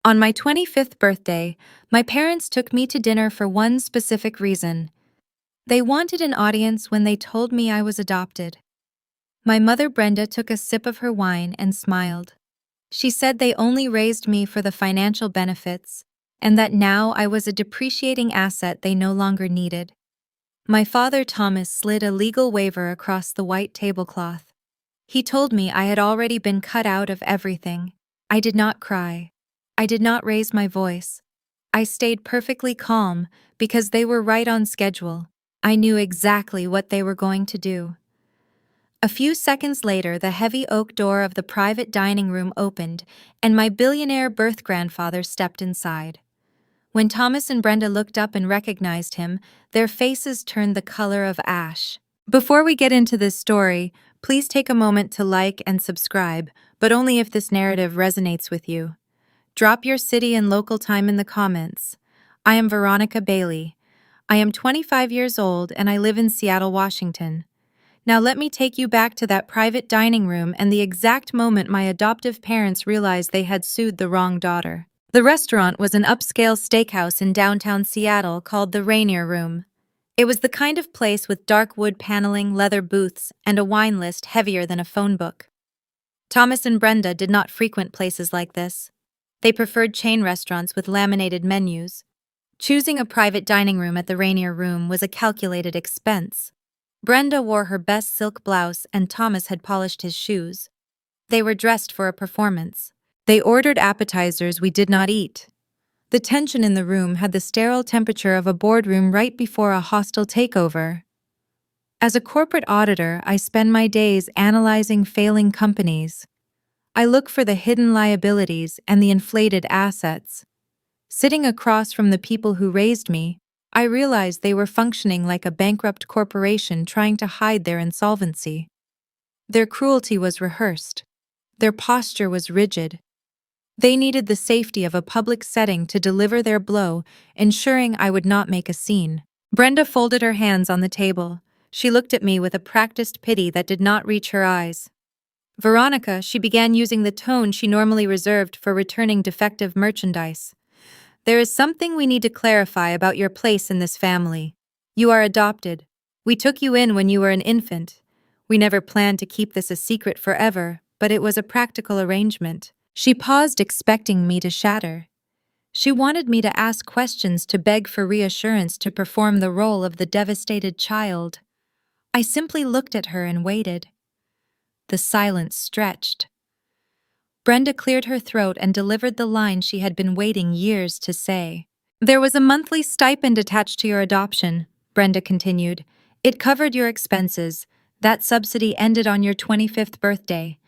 On my 25th birthday, my parents took me to dinner for one specific reason. They wanted an audience when they told me I was adopted. My mother Brenda took a sip of her wine and smiled. She said they only raised me for the financial benefits, and that now I was a depreciating asset they no longer needed. My father Thomas slid a legal waiver across the white tablecloth. He told me I had already been cut out of everything. I did not cry. I did not raise my voice. I stayed perfectly calm because they were right on schedule. I knew exactly what they were going to do. A few seconds later, the heavy oak door of the private dining room opened, and my billionaire birth grandfather stepped inside. When Thomas and Brenda looked up and recognized him, their faces turned the color of ash. Before we get into this story, please take a moment to like and subscribe, but only if this narrative resonates with you. Drop your city and local time in the comments. I am Veronica Bailey. I am 25 years old and I live in Seattle, Washington. Now let me take you back to that private dining room and the exact moment my adoptive parents realized they had sued the wrong daughter. The restaurant was an upscale steakhouse in downtown Seattle called the Rainier Room. It was the kind of place with dark wood paneling, leather booths, and a wine list heavier than a phone book. Thomas and Brenda did not frequent places like this. They preferred chain restaurants with laminated menus. Choosing a private dining room at the Rainier Room was a calculated expense. Brenda wore her best silk blouse and Thomas had polished his shoes. They were dressed for a performance. They ordered appetizers we did not eat. The tension in the room had the sterile temperature of a boardroom right before a hostile takeover. As a corporate auditor, I spend my days analyzing failing companies. I look for the hidden liabilities and the inflated assets. Sitting across from the people who raised me, I realized they were functioning like a bankrupt corporation trying to hide their insolvency. Their cruelty was rehearsed. Their posture was rigid. They needed the safety of a public setting to deliver their blow, ensuring I would not make a scene. Brenda folded her hands on the table. She looked at me with a practiced pity that did not reach her eyes. Veronica, she began using the tone she normally reserved for returning defective merchandise. There is something we need to clarify about your place in this family. You are adopted. We took you in when you were an infant. We never planned to keep this a secret forever, but it was a practical arrangement. She paused, expecting me to shatter. She wanted me to ask questions, to beg for reassurance, to perform the role of the devastated child. I simply looked at her and waited. The silence stretched. Brenda cleared her throat and delivered the line she had been waiting years to say. There was a monthly stipend attached to your adoption, Brenda continued. It covered your expenses. That subsidy ended on your 25th birthday.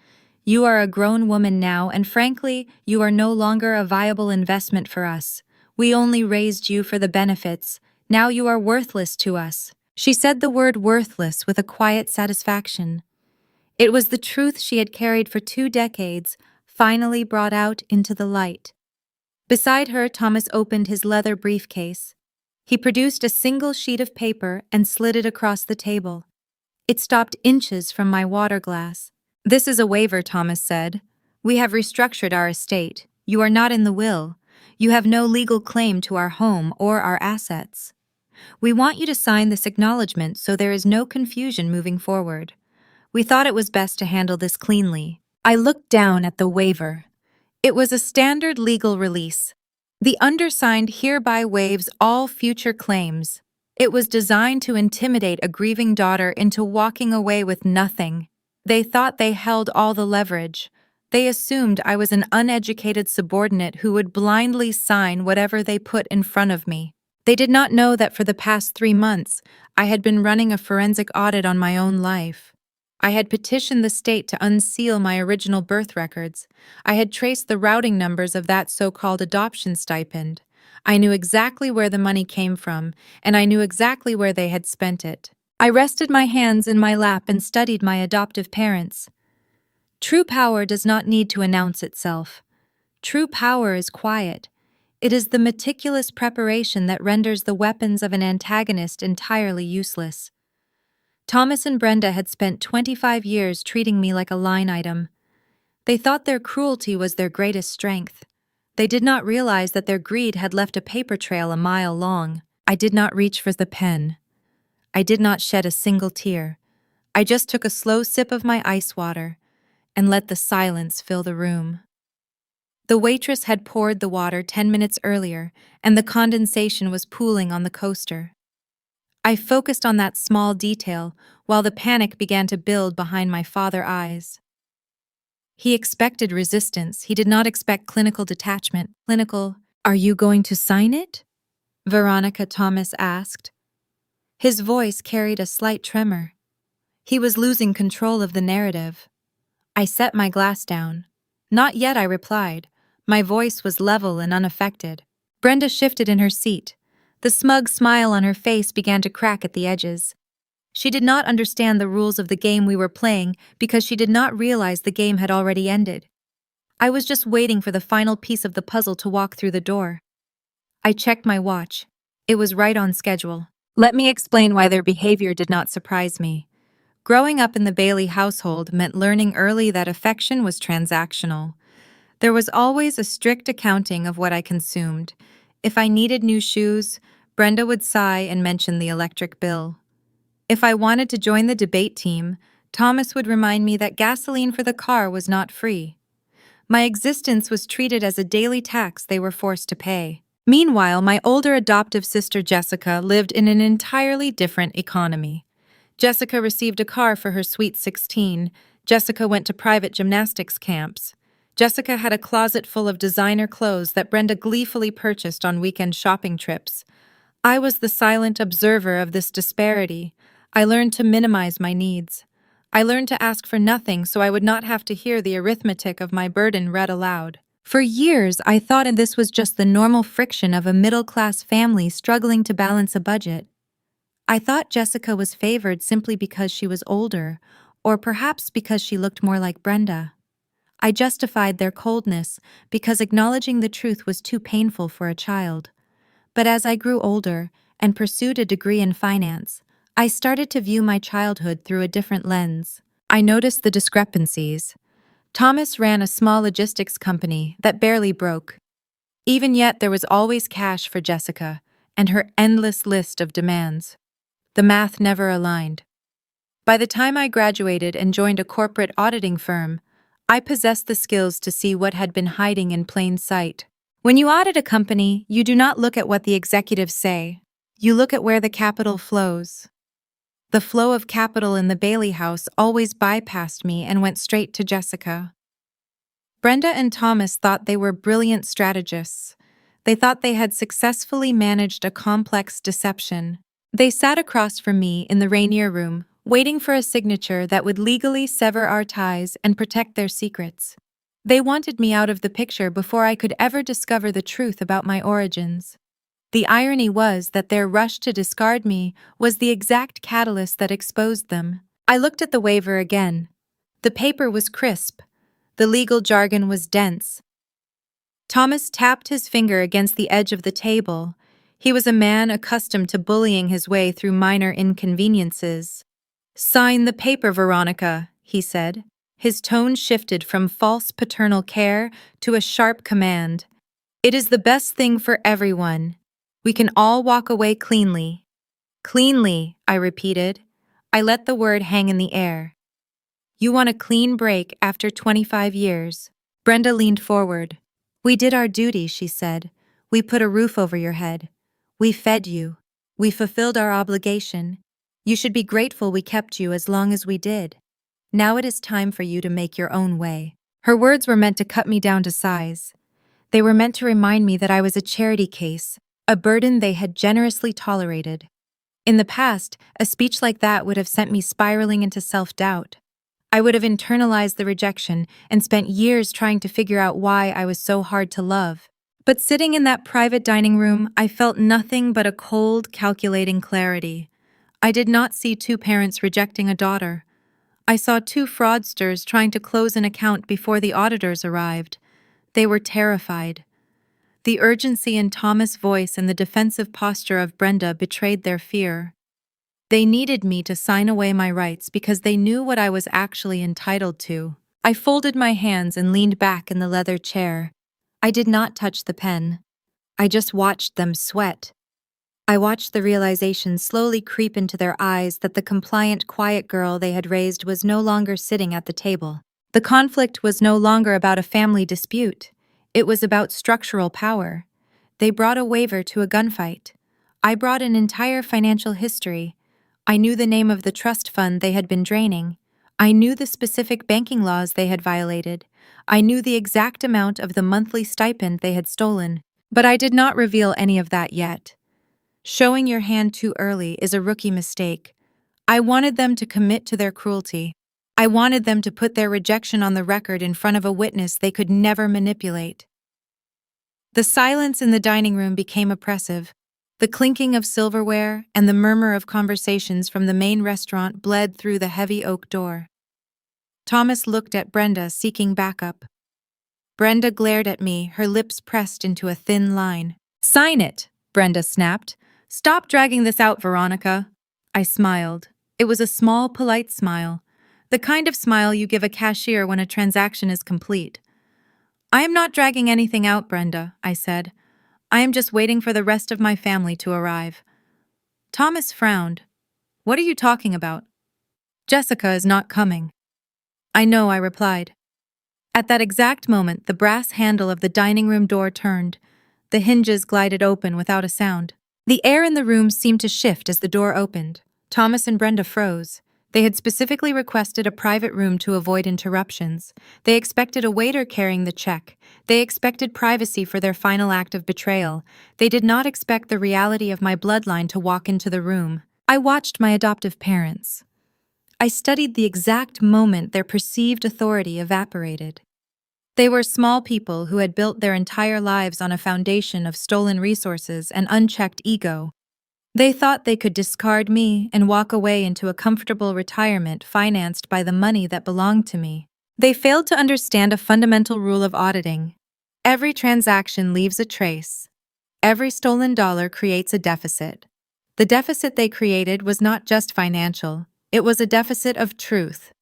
You are a grown woman now, and frankly, you are no longer a viable investment for us. We only raised you for the benefits. Now you are worthless to us. She said the word worthless with a quiet satisfaction. It was the truth she had carried for 2 decades, finally brought out into the light. Beside her, Thomas opened his leather briefcase. He produced a single sheet of paper and slid it across the table. It stopped inches from my water glass. This is a waiver, Thomas said. We have restructured our estate. You are not in the will. You have no legal claim to our home or our assets. We want you to sign this acknowledgement so there is no confusion moving forward. We thought it was best to handle this cleanly. I looked down at the waiver. It was a standard legal release. The undersigned hereby waives all future claims. It was designed to intimidate a grieving daughter into walking away with nothing. They thought they held all the leverage. They assumed I was an uneducated subordinate who would blindly sign whatever they put in front of me. They did not know that for the past 3 months, I had been running a forensic audit on my own life. I had petitioned the state to unseal my original birth records. I had traced the routing numbers of that so-called adoption stipend. I knew exactly where the money came from, and I knew exactly where they had spent it. I rested my hands in my lap and studied my adoptive parents. True power does not need to announce itself. True power is quiet. It is the meticulous preparation that renders the weapons of an antagonist entirely useless. Thomas and Brenda had spent 25 years treating me like a line item. They thought their cruelty was their greatest strength. They did not realize that their greed had left a paper trail a mile long. I did not reach for the pen. I did not shed a single tear. I just took a slow sip of my ice water and let the silence fill the room. The waitress had poured the water 10 minutes earlier, and the condensation was pooling on the coaster. I focused on that small detail while the panic began to build behind my father's eyes. He expected resistance. He did not expect clinical detachment. Clinical, "Are you going to sign it?" Veronica Thomas asked. His voice carried a slight tremor. He was losing control of the narrative. I set my glass down. "Not yet," I replied. My voice was level and unaffected. Brenda shifted in her seat. The smug smile on her face began to crack at the edges. She did not understand the rules of the game we were playing because she did not realize the game had already ended. I was just waiting for the final piece of the puzzle to walk through the door. I checked my watch. It was right on schedule. Let me explain why their behavior did not surprise me. Growing up in the Bailey household meant learning early that affection was transactional. There was always a strict accounting of what I consumed. If I needed new shoes, Brenda would sigh and mention the electric bill. If I wanted to join the debate team, Thomas would remind me that gasoline for the car was not free. My existence was treated as a daily tax they were forced to pay. Meanwhile, my older adoptive sister Jessica lived in an entirely different economy. Jessica received a car for her sweet 16. Jessica went to private gymnastics camps. Jessica had a closet full of designer clothes that Brenda gleefully purchased on weekend shopping trips. I was the silent observer of this disparity. I learned to minimize my needs. I learned to ask for nothing so I would not have to hear the arithmetic of my burden read aloud. For years, I thought this was just the normal friction of a middle-class family struggling to balance a budget. I thought Jessica was favored simply because she was older, or perhaps because she looked more like Brenda. I justified their coldness because acknowledging the truth was too painful for a child. But as I grew older and pursued a degree in finance, I started to view my childhood through a different lens. I noticed the discrepancies. Thomas ran a small logistics company that barely broke. Even yet, there was always cash for Jessica and her endless list of demands. The math never aligned. By the time I graduated and joined a corporate auditing firm, I possessed the skills to see what had been hiding in plain sight. When you audit a company, you do not look at what the executives say. You look at where the capital flows. The flow of capital in the Bailey house always bypassed me and went straight to Jessica. Brenda and Thomas thought they were brilliant strategists. They thought they had successfully managed a complex deception. They sat across from me in the Rainier room, waiting for a signature that would legally sever our ties and protect their secrets. They wanted me out of the picture before I could ever discover the truth about my origins. The irony was that their rush to discard me was the exact catalyst that exposed them. I looked at the waiver again. The paper was crisp. The legal jargon was dense. Thomas tapped his finger against the edge of the table. He was a man accustomed to bullying his way through minor inconveniences. "Sign the paper, Veronica," he said. His tone shifted from false paternal care to a sharp command. "It is the best thing for everyone. We can all walk away cleanly." "Cleanly," I repeated. I let the word hang in the air. "You want a clean break after 25 years. Brenda leaned forward. "We did our duty," she said. "We put a roof over your head. We fed you. We fulfilled our obligation. You should be grateful we kept you as long as we did. Now it is time for you to make your own way." Her words were meant to cut me down to size. They were meant to remind me that I was a charity case, a burden they had generously tolerated. In the past, a speech like that would have sent me spiraling into self-doubt. I would have internalized the rejection and spent years trying to figure out why I was so hard to love. But sitting in that private dining room, I felt nothing but a cold, calculating clarity. I did not see two parents rejecting a daughter. I saw two fraudsters trying to close an account before the auditors arrived. They were terrified. The urgency in Thomas' voice and the defensive posture of Brenda betrayed their fear. They needed me to sign away my rights because they knew what I was actually entitled to. I folded my hands and leaned back in the leather chair. I did not touch the pen. I just watched them sweat. I watched the realization slowly creep into their eyes that the compliant, quiet girl they had raised was no longer sitting at the table. The conflict was no longer about a family dispute. It was about structural power. They brought a waiver to a gunfight. I brought an entire financial history. I knew the name of the trust fund they had been draining. I knew the specific banking laws they had violated. I knew the exact amount of the monthly stipend they had stolen. But I did not reveal any of that yet. Showing your hand too early is a rookie mistake. I wanted them to commit to their cruelty. I wanted them to put their rejection on the record in front of a witness they could never manipulate. The silence in the dining room became oppressive. The clinking of silverware and the murmur of conversations from the main restaurant bled through the heavy oak door. Thomas looked at Brenda, seeking backup. Brenda glared at me, her lips pressed into a thin line. "Sign it," Brenda snapped. "Stop dragging this out, Veronica." I smiled. It was a small, polite smile. The kind of smile you give a cashier when a transaction is complete. "I am not dragging anything out, Brenda," I said. "I am just waiting for the rest of my family to arrive." Thomas frowned. "What are you talking about?" "Jessica is not coming." "I know," I replied. At that exact moment, the brass handle of the dining room door turned. The hinges glided open without a sound. The air in the room seemed to shift as the door opened. Thomas and Brenda froze. They had specifically requested a private room to avoid interruptions. They expected a waiter carrying the check. They expected privacy for their final act of betrayal. They did not expect the reality of my bloodline to walk into the room. I watched my adoptive parents. I studied the exact moment their perceived authority evaporated. They were small people who had built their entire lives on a foundation of stolen resources and unchecked ego. They thought they could discard me and walk away into a comfortable retirement financed by the money that belonged to me. They failed to understand a fundamental rule of auditing. Every transaction leaves a trace. Every stolen dollar creates a deficit. The deficit they created was not just financial, it was a deficit of truth.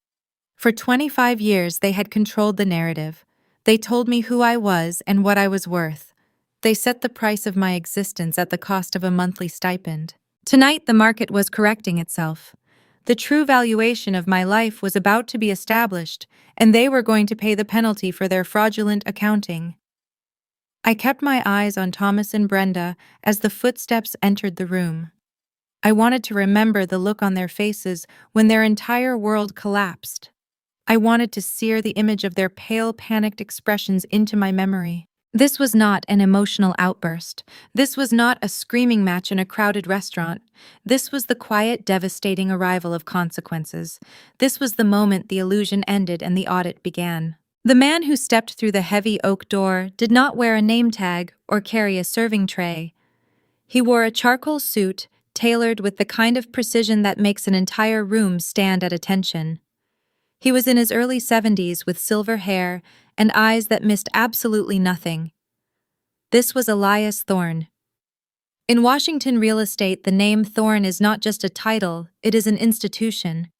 For 25 years, they had controlled the narrative. They told me who I was and what I was worth. They set the price of my existence at the cost of a monthly stipend. Tonight, the market was correcting itself. The true valuation of my life was about to be established, and they were going to pay the penalty for their fraudulent accounting. I kept my eyes on Thomas and Brenda as the footsteps entered the room. I wanted to remember the look on their faces when their entire world collapsed. I wanted to sear the image of their pale, panicked expressions into my memory. This was not an emotional outburst. This was not a screaming match in a crowded restaurant. This was the quiet, devastating arrival of consequences. This was the moment the illusion ended and the audit began. The man who stepped through the heavy oak door did not wear a name tag or carry a serving tray. He wore a charcoal suit, tailored with the kind of precision that makes an entire room stand at attention. He was in his early 70s with silver hair and eyes that missed absolutely nothing. This was Elias Thorne. In Washington real estate, the name Thorne is not just a title, it is an institution.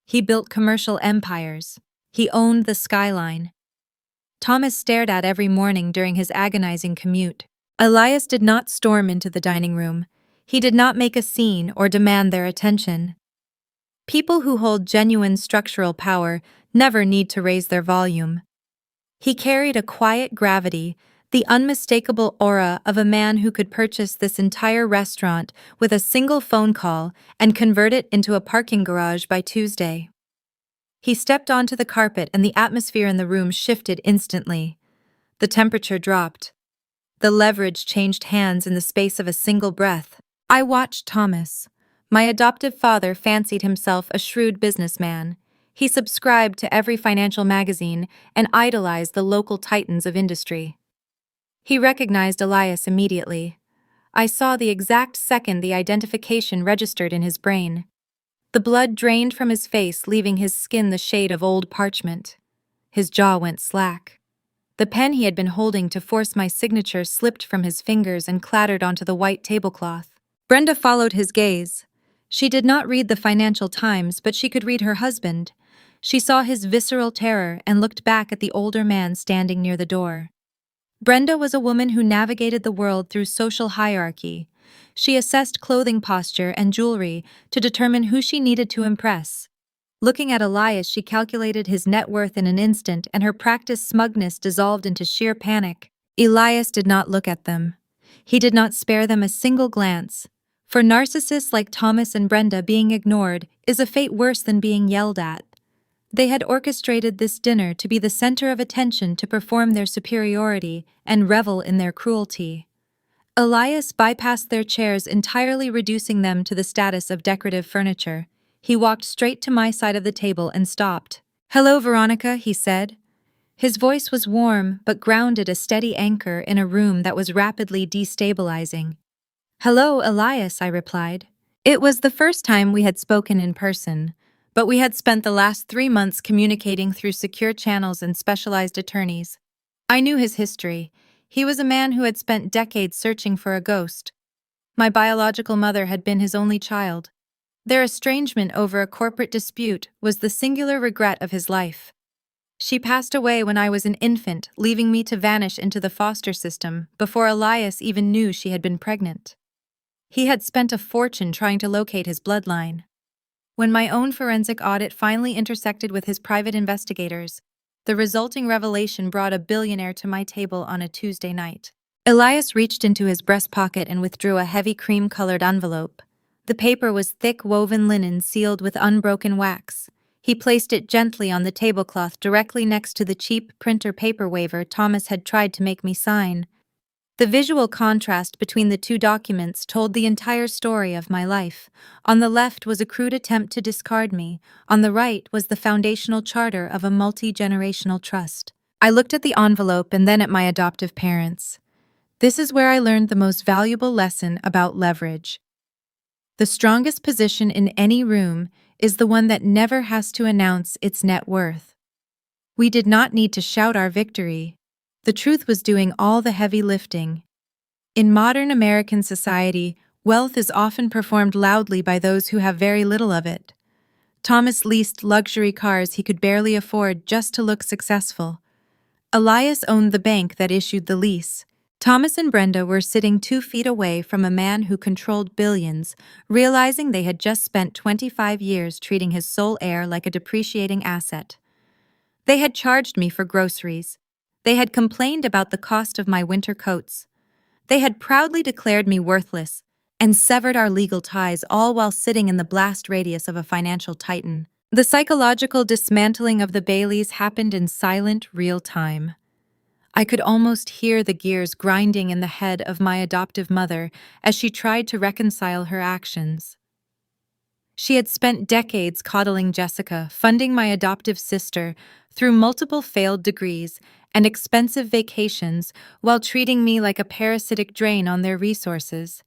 He built commercial empires. He owned the skyline. Thomas stared at every morning during his agonizing commute. Elias did not storm into the dining room. He did not make a scene or demand their attention. People who hold genuine structural power never need to raise their volume. He carried a quiet gravity, the unmistakable aura of a man who could purchase this entire restaurant with a single phone call and convert it into a parking garage by Tuesday. He stepped onto the carpet and the atmosphere in the room shifted instantly. The temperature dropped. The leverage changed hands in the space of a single breath. I watched Thomas. My adoptive father fancied himself a shrewd businessman. He subscribed to every financial magazine and idolized the local titans of industry. He recognized Elias immediately. I saw the exact second the identification registered in his brain. The blood drained from his face, leaving his skin the shade of old parchment. His jaw went slack. The pen he had been holding to force my signature slipped from his fingers and clattered onto the white tablecloth. Brenda followed his gaze. She did not read the Financial Times, but she could read her husband. She saw his visceral terror and looked back at the older man standing near the door. Brenda was a woman who navigated the world through social hierarchy. She assessed clothing posture and jewelry to determine who she needed to impress. Looking at Elias, she calculated his net worth in an instant, and her practiced smugness dissolved into sheer panic. Elias did not look at them. He did not spare them a single glance. For narcissists like Thomas and Brenda, being ignored is a fate worse than being yelled at. They had orchestrated this dinner to be the center of attention, to perform their superiority and revel in their cruelty. Elias bypassed their chairs entirely, reducing them to the status of decorative furniture. He walked straight to my side of the table and stopped. "Hello, Veronica," he said. His voice was warm but grounded, a steady anchor in a room that was rapidly destabilizing. "Hello, Elias," I replied. It was the first time we had spoken in person, but we had spent the last 3 months communicating through secure channels and specialized attorneys. I knew his history. He was a man who had spent decades searching for a ghost. My biological mother had been his only child. Their estrangement over a corporate dispute was the singular regret of his life. She passed away when I was an infant, leaving me to vanish into the foster system before Elias even knew she had been pregnant. He had spent a fortune trying to locate his bloodline. When my own forensic audit finally intersected with his private investigators, the resulting revelation brought a billionaire to my table on a Tuesday night. Elias reached into his breast pocket and withdrew a heavy cream-colored envelope. The paper was thick woven linen sealed with unbroken wax. He placed it gently on the tablecloth directly next to the cheap printer paper waiver Thomas had tried to make me sign. The visual contrast between the two documents told the entire story of my life. On the left was a crude attempt to discard me. On the right was the foundational charter of a multi-generational trust. I looked at the envelope and then at my adoptive parents. This is where I learned the most valuable lesson about leverage. The strongest position in any room is the one that never has to announce its net worth. We did not need to shout our victory. The truth was doing all the heavy lifting. In modern American society, wealth is often performed loudly by those who have very little of it. Thomas leased luxury cars he could barely afford just to look successful. Elias owned the bank that issued the lease. Thomas and Brenda were sitting 2 feet away from a man who controlled billions, realizing they had just spent 25 years treating his sole heir like a depreciating asset. They had charged me for groceries. They had complained about the cost of my winter coats. They had proudly declared me worthless and severed our legal ties, all while sitting in the blast radius of a financial titan. The psychological dismantling of the Baileys happened in silent, real time. I could almost hear the gears grinding in the head of my adoptive mother as she tried to reconcile her actions. She had spent decades coddling Jessica, funding my adoptive sister through multiple failed degrees and expensive vacations while treating me like a parasitic drain on their resources.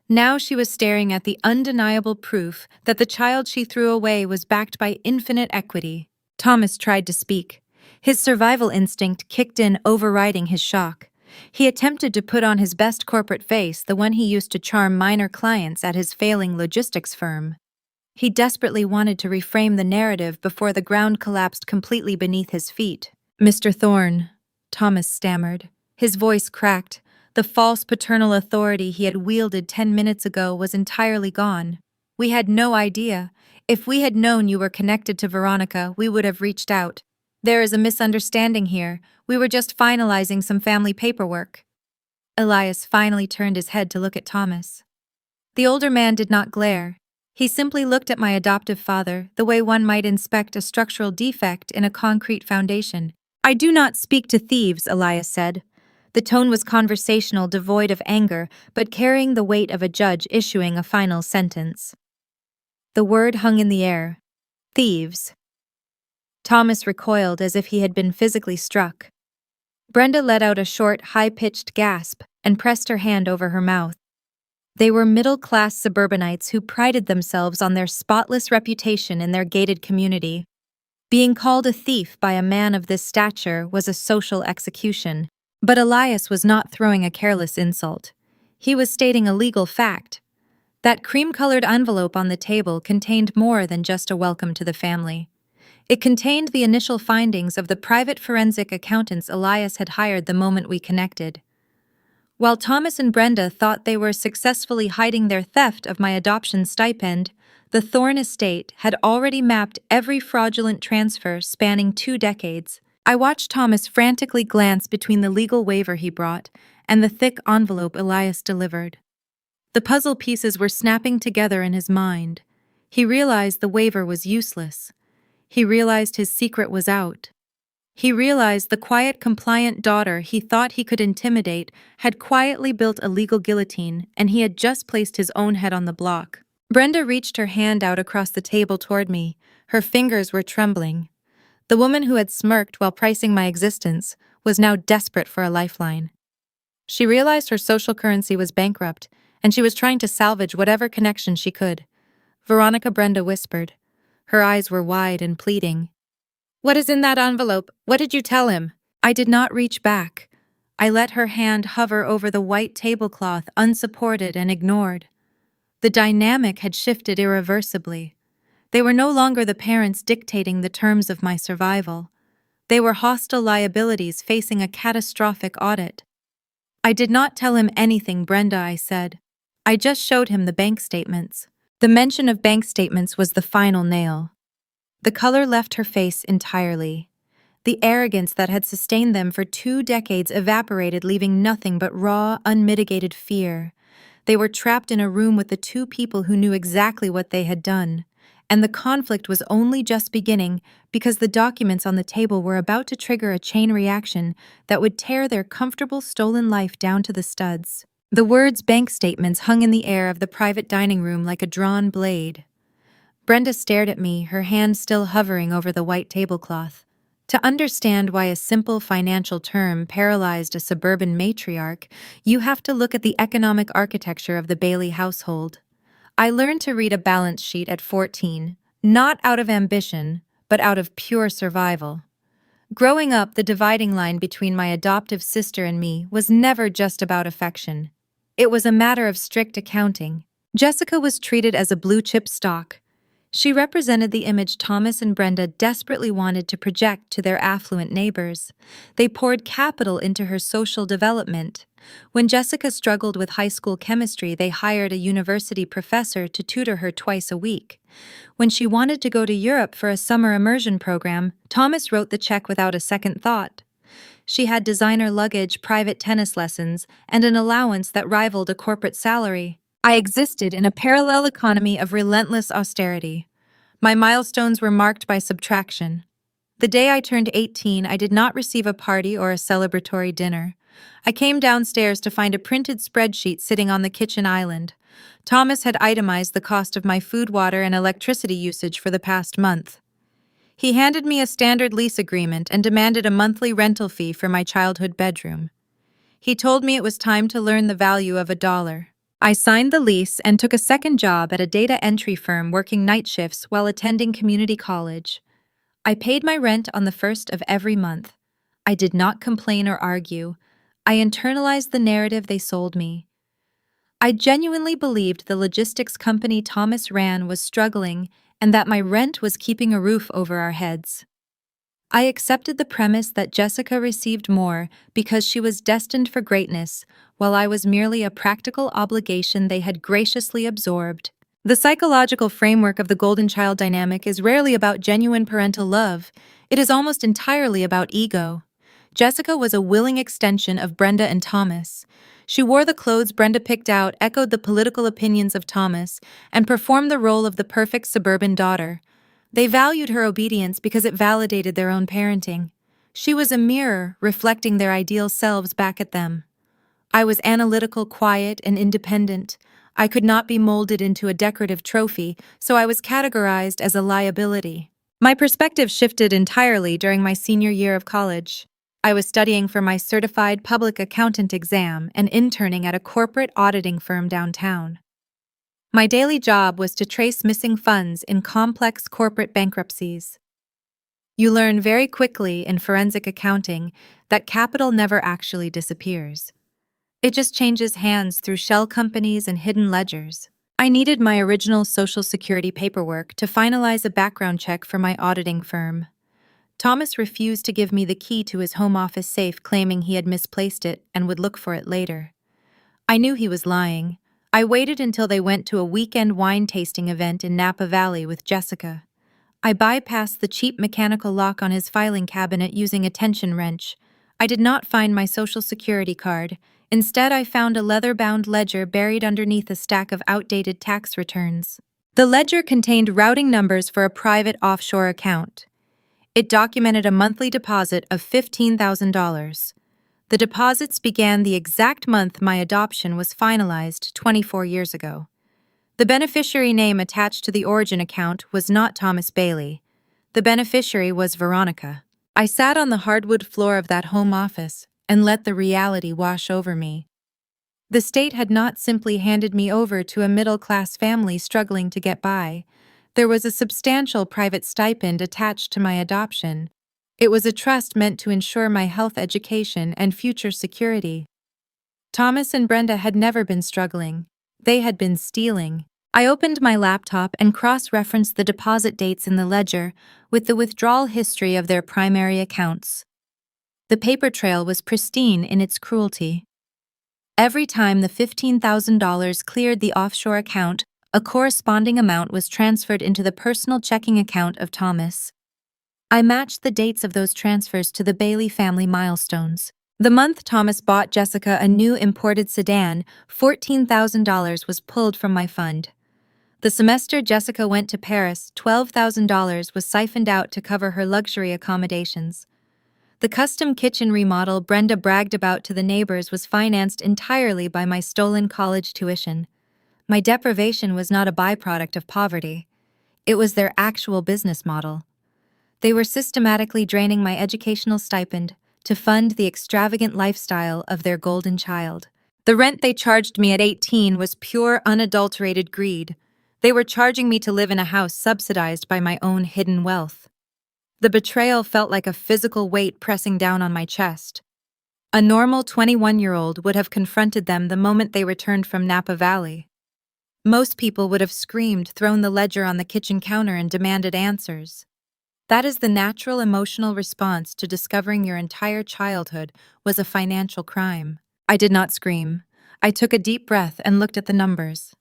Now she was staring at the undeniable proof that the child she threw away was backed by infinite equity. Thomas tried to speak. His survival instinct kicked in, overriding his shock. He attempted to put on his best corporate face, the one he used to charm minor clients at his failing logistics firm. He desperately wanted to reframe the narrative before the ground collapsed completely beneath his feet. "Mr. Thorne," Thomas stammered. His voice cracked. The false paternal authority he had wielded 10 minutes ago was entirely gone. "We had no idea. If we had known you were connected to Veronica, we would have reached out. There is a misunderstanding here. We were just finalizing some family paperwork." Elias finally turned his head to look at Thomas. The older man did not glare. He simply looked at my adoptive father the way one might inspect a structural defect in a concrete foundation. "I do not speak to thieves," Elias said. The tone was conversational, devoid of anger, but carrying the weight of a judge issuing a final sentence. The word hung in the air. Thieves. Thomas recoiled as if he had been physically struck. Brenda let out a short, high-pitched gasp and pressed her hand over her mouth. They were middle-class suburbanites who prided themselves on their spotless reputation in their gated community. Being called a thief by a man of this stature was a social execution, but Elias was not throwing a careless insult. He was stating a legal fact. That cream-colored envelope on the table contained more than just a welcome to the family. It contained the initial findings of the private forensic accountants Elias had hired the moment we connected. While Thomas and Brenda thought they were successfully hiding their theft of my adoption stipend, the Thorne estate had already mapped every fraudulent transfer spanning 2 decades. I watched Thomas frantically glance between the legal waiver he brought and the thick envelope Elias delivered. The puzzle pieces were snapping together in his mind. He realized the waiver was useless. He realized his secret was out. He realized the quiet, compliant daughter he thought he could intimidate had quietly built a legal guillotine, and he had just placed his own head on the block. Brenda reached her hand out across the table toward me. Her fingers were trembling. The woman who had smirked while pricing my existence was now desperate for a lifeline. She realized her social currency was bankrupt, and she was trying to salvage whatever connection she could. Veronica, Brenda whispered. Her eyes were wide and pleading. "What is in that envelope? What did you tell him?" I did not reach back. I let her hand hover over the white tablecloth, unsupported and ignored. The dynamic had shifted irreversibly. They were no longer the parents dictating the terms of my survival. They were hostile liabilities facing a catastrophic audit. "I did not tell him anything, Brenda," I said. "I just showed him the bank statements." The mention of bank statements was the final nail. The color left her face entirely. The arrogance that had sustained them for 2 decades evaporated, leaving nothing but raw, unmitigated fear. They were trapped in a room with the 2 people who knew exactly what they had done, and the conflict was only just beginning because the documents on the table were about to trigger a chain reaction that would tear their comfortable stolen life down to the studs. The words bank statements hung in the air of the private dining room like a drawn blade. Brenda stared at me, her hand still hovering over the white tablecloth. To understand why a simple financial term paralyzed a suburban matriarch, you have to look at the economic architecture of the Bailey household. I learned to read a balance sheet at 14, not out of ambition, but out of pure survival. Growing up, the dividing line between my adoptive sister and me was never just about affection. It was a matter of strict accounting. Jessica was treated as a blue-chip stock. She represented the image Thomas and Brenda desperately wanted to project to their affluent neighbors. They poured capital into her social development. When Jessica struggled with high school chemistry, they hired a university professor to tutor her twice a week. When she wanted to go to Europe for a summer immersion program, Thomas wrote the check without a second thought. She had designer luggage, private tennis lessons, and an allowance that rivaled a corporate salary. I existed in a parallel economy of relentless austerity. My milestones were marked by subtraction. The day I turned 18, I did not receive a party or a celebratory dinner. I came downstairs to find a printed spreadsheet sitting on the kitchen island. Thomas had itemized the cost of my food, water, and electricity usage for the past month. He handed me a standard lease agreement and demanded a monthly rental fee for my childhood bedroom. He told me it was time to learn the value of $1. I signed the lease and took a second job at a data entry firm, working night shifts while attending community college. I paid my rent on the first of every month. I did not complain or argue. I internalized the narrative they sold me. I genuinely believed the logistics company Thomas ran was struggling and that my rent was keeping a roof over our heads. I accepted the premise that Jessica received more because she was destined for greatness, while I was merely a practical obligation they had graciously absorbed. The psychological framework of the golden child dynamic is rarely about genuine parental love. It is almost entirely about ego. Jessica was a willing extension of Brenda and Thomas. She wore the clothes Brenda picked out, echoed the political opinions of Thomas, and performed the role of the perfect suburban daughter. They valued her obedience because it validated their own parenting. She was a mirror, reflecting their ideal selves back at them. I was analytical, quiet, and independent. I could not be molded into a decorative trophy, so I was categorized as a liability. My perspective shifted entirely during my senior year of college. I was studying for my certified public accountant exam and interning at a corporate auditing firm downtown. My daily job was to trace missing funds in complex corporate bankruptcies. You learn very quickly in forensic accounting that capital never actually disappears. It just changes hands through shell companies and hidden ledgers. I needed my original Social Security paperwork to finalize a background check for my auditing firm. Thomas refused to give me the key to his home office safe, claiming he had misplaced it and would look for it later. I knew he was lying. I waited until they went to a weekend wine tasting event in Napa Valley with Jessica. I bypassed the cheap mechanical lock on his filing cabinet using a tension wrench. I did not find my Social Security card. Instead, I found a leather-bound ledger buried underneath a stack of outdated tax returns. The ledger contained routing numbers for a private offshore account. It documented a monthly deposit of $15,000. The deposits began the exact month my adoption was finalized 24 years ago. The beneficiary name attached to the origin account was not Thomas Bailey. The beneficiary was Veronica. I sat on the hardwood floor of that home office and let the reality wash over me. The state had not simply handed me over to a middle-class family struggling to get by. There was a substantial private stipend attached to my adoption. It was a trust meant to ensure my health, education, and future security. Thomas and Brenda had never been struggling. They had been stealing. I opened my laptop and cross-referenced the deposit dates in the ledger with the withdrawal history of their primary accounts. The paper trail was pristine in its cruelty. Every time the $15,000 cleared the offshore account, a corresponding amount was transferred into the personal checking account of Thomas. I matched the dates of those transfers to the Bailey family milestones. The month Thomas bought Jessica a new imported sedan, $14,000 was pulled from my fund. The semester Jessica went to Paris, $12,000 was siphoned out to cover her luxury accommodations. The custom kitchen remodel Brenda bragged about to the neighbors was financed entirely by my stolen college tuition. My deprivation was not a byproduct of poverty. It was their actual business model. They were systematically draining my educational stipend to fund the extravagant lifestyle of their golden child. The rent they charged me at 18 was pure, unadulterated greed. They were charging me to live in a house subsidized by my own hidden wealth. The betrayal felt like a physical weight pressing down on my chest. A normal 21-year-old would have confronted them the moment they returned from Napa Valley. Most people would have screamed, thrown the ledger on the kitchen counter, and demanded answers. That is the natural emotional response to discovering your entire childhood was a financial crime. I did not scream. I took a deep breath and looked at the numbers.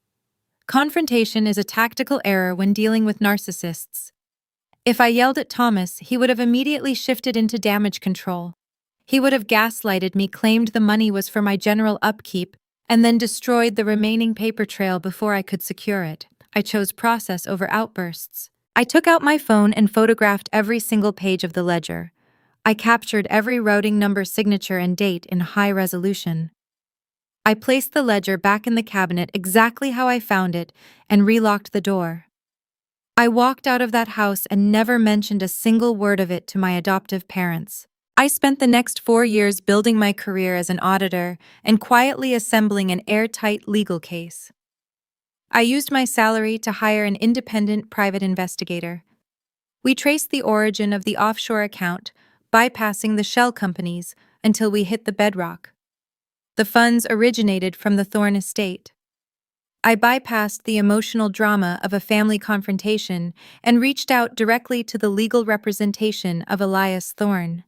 Confrontation is a tactical error when dealing with narcissists. If I yelled at Thomas, he would have immediately shifted into damage control. He would have gaslighted me, claimed the money was for my general upkeep, and then destroyed the remaining paper trail before I could secure it. I chose process over outbursts. I took out my phone and photographed every single page of the ledger. I captured every routing number, signature, and date in high resolution. I placed the ledger back in the cabinet exactly how I found it and relocked the door. I walked out of that house and never mentioned a single word of it to my adoptive parents. I spent the next 4 years building my career as an auditor and quietly assembling an airtight legal case. I used my salary to hire an independent private investigator. We traced the origin of the offshore account, bypassing the shell companies until we hit the bedrock. The funds originated from the Thorne estate. I bypassed the emotional drama of a family confrontation and reached out directly to the legal representation of Elias Thorne.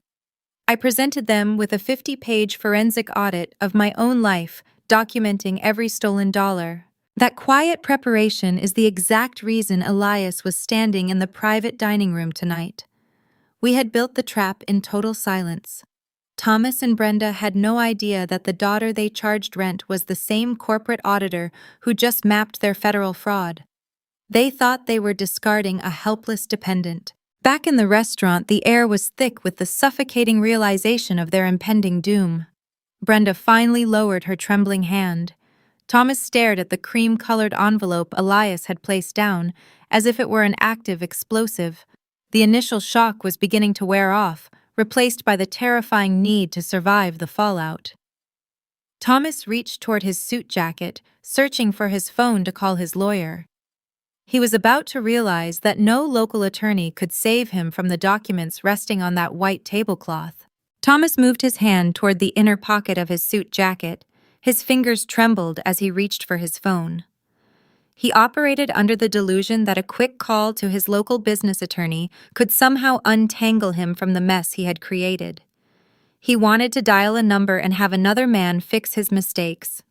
I presented them with a 50-page forensic audit of my own life, documenting every stolen dollar. That quiet preparation is the exact reason Elias was standing in the private dining room tonight. We had built the trap in total silence. Thomas and Brenda had no idea that the daughter they charged rent was the same corporate auditor who just mapped their federal fraud. They thought they were discarding a helpless dependent. Back in the restaurant, the air was thick with the suffocating realization of their impending doom. Brenda finally lowered her trembling hand. Thomas stared at the cream-colored envelope Elias had placed down, as if it were an active explosive. The initial shock was beginning to wear off, replaced by the terrifying need to survive the fallout. Thomas reached toward his suit jacket, searching for his phone to call his lawyer. He was about to realize that no local attorney could save him from the documents resting on that white tablecloth. Thomas moved his hand toward the inner pocket of his suit jacket. His fingers trembled as he reached for his phone. He operated under the delusion that a quick call to his local business attorney could somehow untangle him from the mess he had created. He wanted to dial a number and have another man fix his mistakes.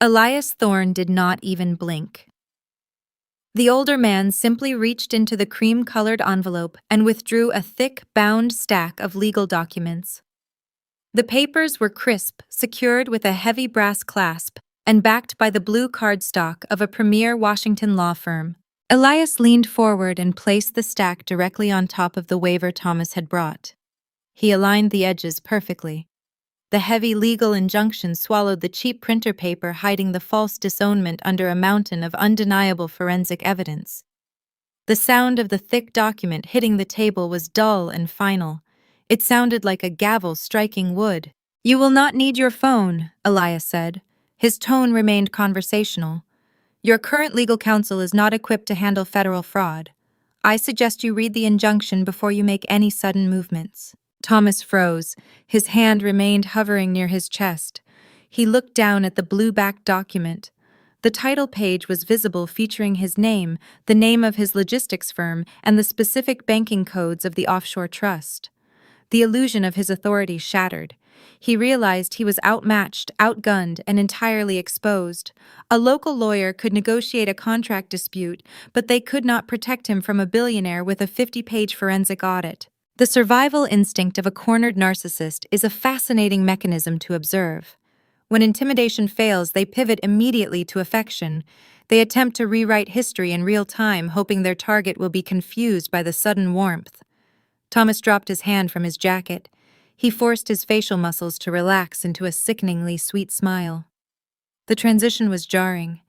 Elias Thorne did not even blink. The older man simply reached into the cream-colored envelope and withdrew a thick, bound stack of legal documents. The papers were crisp, secured with a heavy brass clasp, and backed by the blue cardstock of a premier Washington law firm. Elias leaned forward and placed the stack directly on top of the waiver Thomas had brought. He aligned the edges perfectly. The heavy legal injunction swallowed the cheap printer paper, hiding the false disownment under a mountain of undeniable forensic evidence. The sound of the thick document hitting the table was dull and final. It sounded like a gavel striking wood. "You will not need your phone," Elias said. His tone remained conversational. "Your current legal counsel is not equipped to handle federal fraud. I suggest you read the injunction before you make any sudden movements." Thomas froze. His hand remained hovering near his chest. He looked down at the blue-backed document. The title page was visible, featuring his name, the name of his logistics firm, and the specific banking codes of the offshore trust. The illusion of his authority shattered. He realized he was outmatched, outgunned, and entirely exposed. A local lawyer could negotiate a contract dispute, but they could not protect him from a billionaire with a 50-page forensic audit. The survival instinct of a cornered narcissist is a fascinating mechanism to observe. When intimidation fails, they pivot immediately to affection. They attempt to rewrite history in real time, hoping their target will be confused by the sudden warmth. Thomas dropped his hand from his jacket. He forced his facial muscles to relax into a sickeningly sweet smile. The transition was jarring.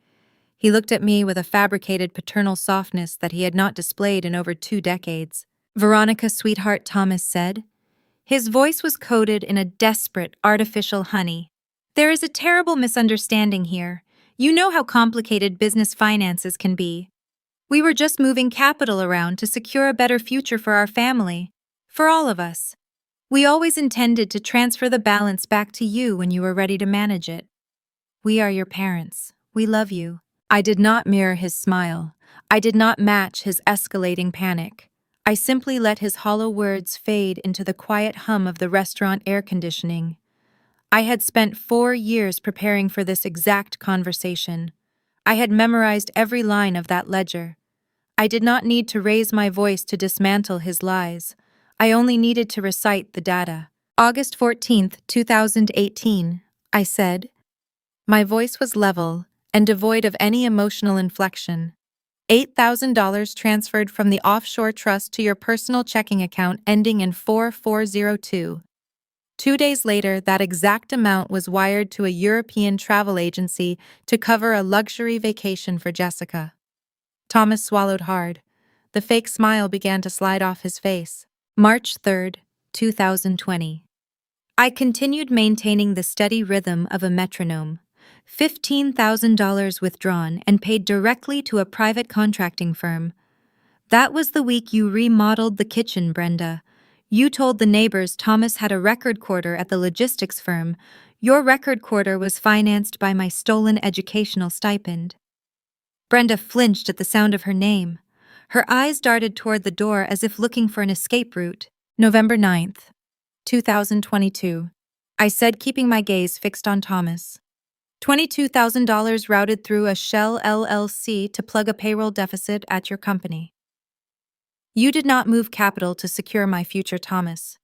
He looked at me with a fabricated paternal softness that he had not displayed in over 2 decades. "Veronica, sweetheart," Thomas said. His voice was coated in a desperate, artificial honey. "There is a terrible misunderstanding here. You know how complicated business finances can be. We were just moving capital around to secure a better future for our family, for all of us. We always intended to transfer the balance back to you when you were ready to manage it. We are your parents. We love you." I did not mirror his smile. I did not match his escalating panic. I simply let his hollow words fade into the quiet hum of the restaurant air conditioning. I had spent 4 years preparing for this exact conversation. I had memorized every line of that ledger. I did not need to raise my voice to dismantle his lies. I only needed to recite the data. "August 14th, 2018, I said. My voice was level and devoid of any emotional inflection. $8,000 transferred from the offshore trust to your personal checking account ending in 4402. 2 days later, that exact amount was wired to a European travel agency to cover a luxury vacation for Jessica." Thomas swallowed hard. The fake smile began to slide off his face. March 3rd, 2020. I continued maintaining the steady rhythm of a metronome. $15,000 withdrawn and paid directly to a private contracting firm. "That was the week you remodeled the kitchen, Brenda. You told the neighbors Thomas had a record quarter at the logistics firm. Your record quarter was financed by my stolen educational stipend." Brenda flinched at the sound of her name. Her eyes darted toward the door as if looking for an escape route. November 9th, 2022. I said, keeping my gaze fixed on Thomas. $22,000 routed through a Shell LLC to plug a payroll deficit at your company. You did not move capital to secure my future, Thomas.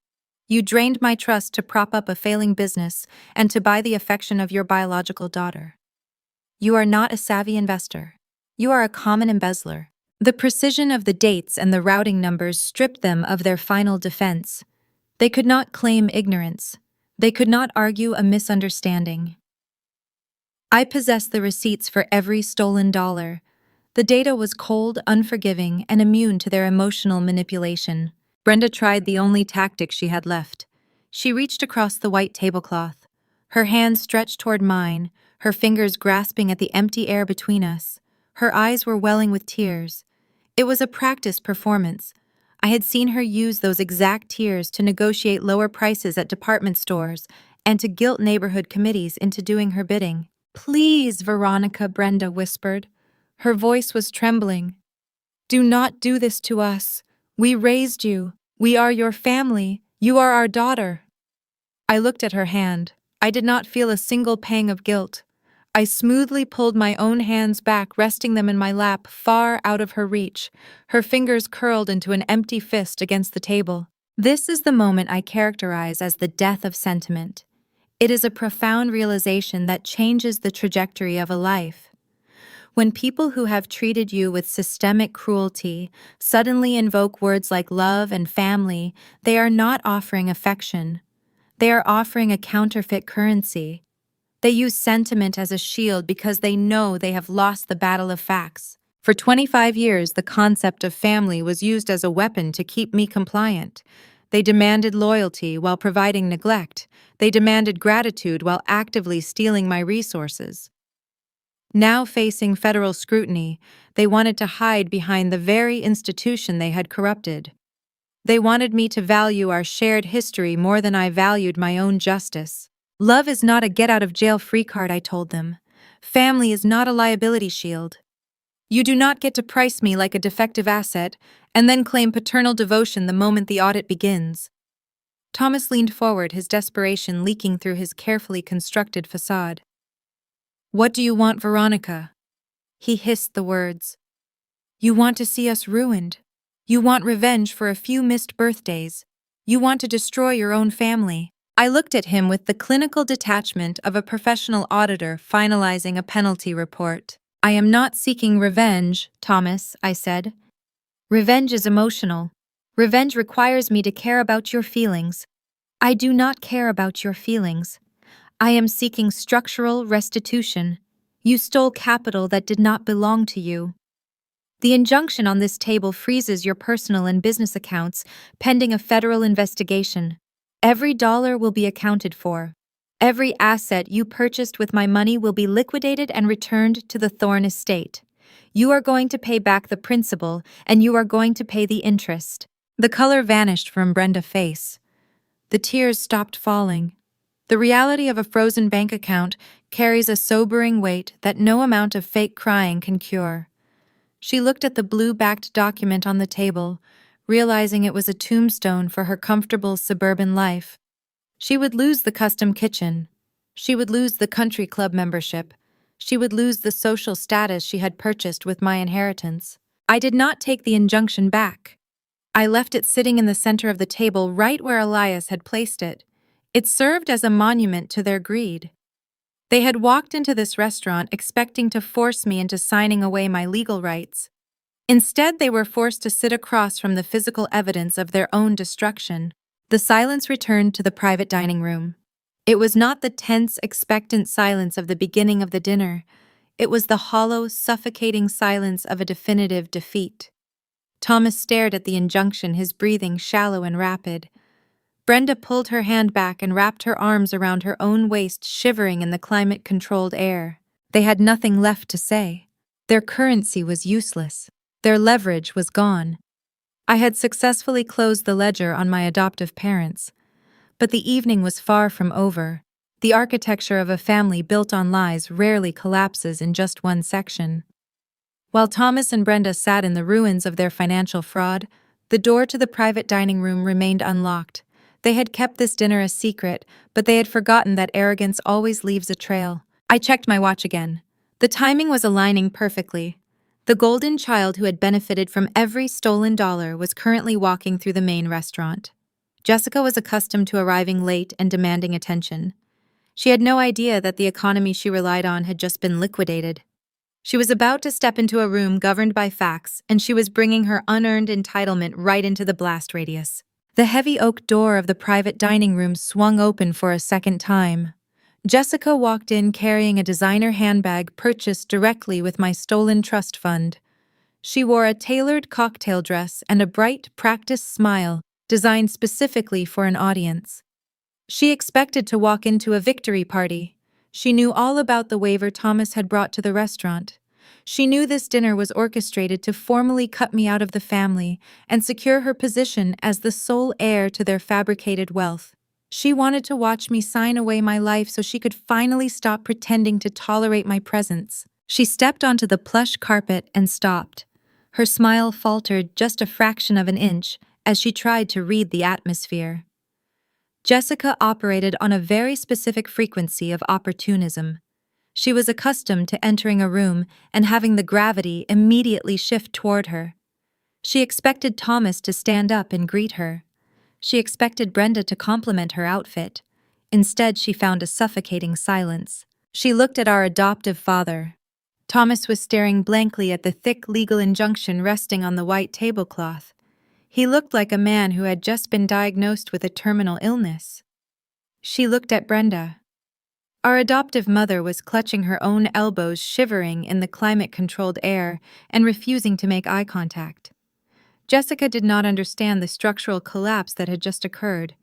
You drained my trust to prop up a failing business and to buy the affection of your biological daughter. You are not a savvy investor. You are a common embezzler. The precision of the dates and the routing numbers stripped them of their final defense. They could not claim ignorance. They could not argue a misunderstanding. I possessed the receipts for every stolen dollar. The data was cold, unforgiving, and immune to their emotional manipulation. Brenda tried the only tactic she had left. She reached across the white tablecloth. Her hands stretched toward mine, her fingers grasping at the empty air between us. Her eyes were welling with tears. It was a practice performance. I had seen her use those exact tears to negotiate lower prices at department stores and to guilt neighborhood committees into doing her bidding. "Please, Veronica," Brenda whispered. Her voice was trembling. "Do not do this to us. We raised you. We are your family. You are our daughter." I looked at her hand. I did not feel a single pang of guilt. I smoothly pulled my own hands back, resting them in my lap, far out of her reach. Her fingers curled into an empty fist against the table. This is the moment I characterize as the death of sentiment. It is a profound realization that changes the trajectory of a life. When people who have treated you with systemic cruelty suddenly invoke words like love and family, they are not offering affection. They are offering a counterfeit currency. They use sentiment as a shield because they know they have lost the battle of facts. For 25 years, the concept of family was used as a weapon to keep me compliant. They demanded loyalty while providing neglect. They demanded gratitude while actively stealing my resources. Now facing federal scrutiny, they wanted to hide behind the very institution they had corrupted. They wanted me to value our shared history more than I valued my own justice. Love is not a get-out-of-jail-free card, I told them. Family is not a liability shield. You do not get to price me like a defective asset and then claim paternal devotion the moment the audit begins. Thomas leaned forward, his desperation leaking through his carefully constructed facade. "What do you want, Veronica?" He hissed the words. "You want to see us ruined. You want revenge for a few missed birthdays. You want to destroy your own family." I looked at him with the clinical detachment of a professional auditor finalizing a penalty report. "I am not seeking revenge, Thomas," I said. "Revenge is emotional. Revenge requires me to care about your feelings. I do not care about your feelings. I am seeking structural restitution. You stole capital that did not belong to you. The injunction on this table freezes your personal and business accounts pending a federal investigation. Every dollar will be accounted for. Every asset you purchased with my money will be liquidated and returned to the Thorne estate. You are going to pay back the principal, and you are going to pay the interest." The color vanished from Brenda's face. The tears stopped falling. The reality of a frozen bank account carries a sobering weight that no amount of fake crying can cure. She looked at the blue-backed document on the table, realizing it was a tombstone for her comfortable suburban life. She would lose the custom kitchen. She would lose the country club membership. She would lose the social status she had purchased with my inheritance. I did not take the injunction back. I left it sitting in the center of the table right where Elias had placed it. It served as a monument to their greed. They had walked into this restaurant expecting to force me into signing away my legal rights. Instead, they were forced to sit across from the physical evidence of their own destruction. The silence returned to the private dining room. It was not the tense, expectant silence of the beginning of the dinner. It was the hollow, suffocating silence of a definitive defeat. Thomas stared at the injunction, his breathing shallow and rapid. Brenda pulled her hand back and wrapped her arms around her own waist, shivering in the climate-controlled air. They had nothing left to say. Their currency was useless. Their leverage was gone. I had successfully closed the ledger on my adoptive parents. But the evening was far from over. The architecture of a family built on lies rarely collapses in just one section. While Thomas and Brenda sat in the ruins of their financial fraud, the door to the private dining room remained unlocked. They had kept this dinner a secret, but they had forgotten that arrogance always leaves a trail. I checked my watch again. The timing was aligning perfectly. The golden child who had benefited from every stolen dollar was currently walking through the main restaurant. Jessica was accustomed to arriving late and demanding attention. She had no idea that the economy she relied on had just been liquidated. She was about to step into a room governed by facts, and she was bringing her unearned entitlement right into the blast radius. The heavy oak door of the private dining room swung open for a second time. Jessica walked in carrying a designer handbag purchased directly with my stolen trust fund. She wore a tailored cocktail dress and a bright, practiced smile designed specifically for an audience. She expected to walk into a victory party. She knew all about the waiver Thomas had brought to the restaurant. She knew this dinner was orchestrated to formally cut me out of the family and secure her position as the sole heir to their fabricated wealth. She wanted to watch me sign away my life so she could finally stop pretending to tolerate my presence. She stepped onto the plush carpet and stopped. Her smile faltered just a fraction of an inch as she tried to read the atmosphere. Jessica operated on a very specific frequency of opportunism. She was accustomed to entering a room and having the gravity immediately shift toward her. She expected Thomas to stand up and greet her. She expected Brenda to compliment her outfit. Instead, she found a suffocating silence. She looked at our adoptive father. Thomas was staring blankly at the thick legal injunction resting on the white tablecloth. He looked like a man who had just been diagnosed with a terminal illness. She looked at Brenda. Our adoptive mother was clutching her own elbows, shivering in the climate-controlled air and refusing to make eye contact. Jessica did not understand the structural collapse that had just occurred.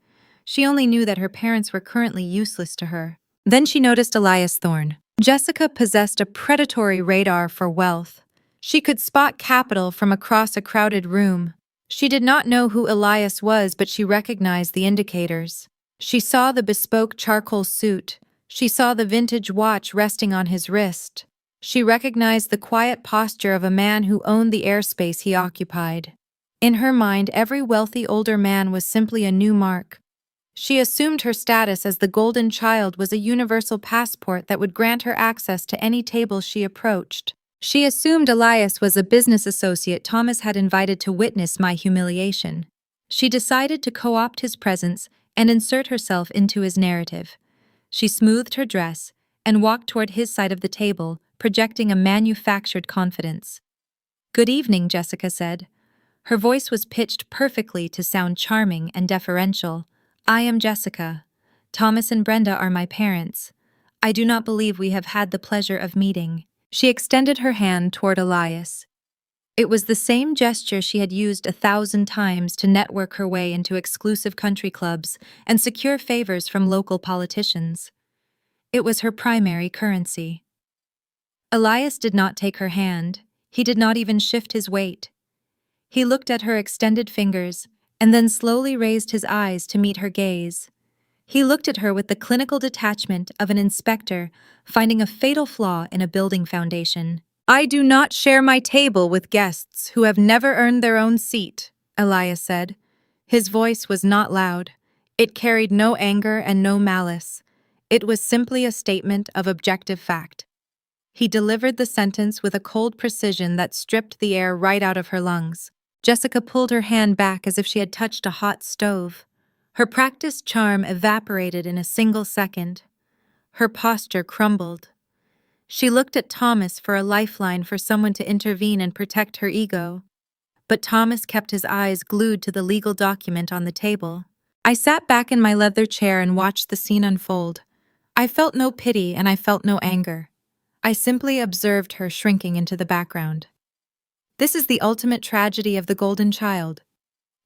She only knew that her parents were currently useless to her. Then she noticed Elias Thorne. Jessica possessed a predatory radar for wealth. She could spot capital from across a crowded room. She did not know who Elias was, but she recognized the indicators. She saw the bespoke charcoal suit. She saw the vintage watch resting on his wrist. She recognized the quiet posture of a man who owned the airspace he occupied. In her mind, every wealthy older man was simply a new mark. She assumed her status as the golden child was a universal passport that would grant her access to any table she approached. She assumed Elias was a business associate Thomas had invited to witness my humiliation. She decided to co-opt his presence and insert herself into his narrative. She smoothed her dress and walked toward his side of the table, projecting a manufactured confidence. "Good evening," Jessica said. Her voice was pitched perfectly to sound charming and deferential. "I am Jessica. Thomas and Brenda are my parents. I do not believe we have had the pleasure of meeting." She extended her hand toward Elias. It was the same gesture she had used 1,000 times to network her way into exclusive country clubs and secure favors from local politicians. It was her primary currency. Elias did not take her hand. He did not even shift his weight. He looked at her extended fingers and then slowly raised his eyes to meet her gaze. He looked at her with the clinical detachment of an inspector finding a fatal flaw in a building foundation. "I do not share my table with guests who have never earned their own seat," Elias said. His voice was not loud. It carried no anger and no malice. It was simply a statement of objective fact. He delivered the sentence with a cold precision that stripped the air right out of her lungs. Jessica pulled her hand back as if she had touched a hot stove. Her practiced charm evaporated in a single second. Her posture crumbled. She looked at Thomas for a lifeline, for someone to intervene and protect her ego. But Thomas kept his eyes glued to the legal document on the table. I sat back in my leather chair and watched the scene unfold. I felt no pity and I felt no anger. I simply observed her shrinking into the background. This is the ultimate tragedy of the golden child.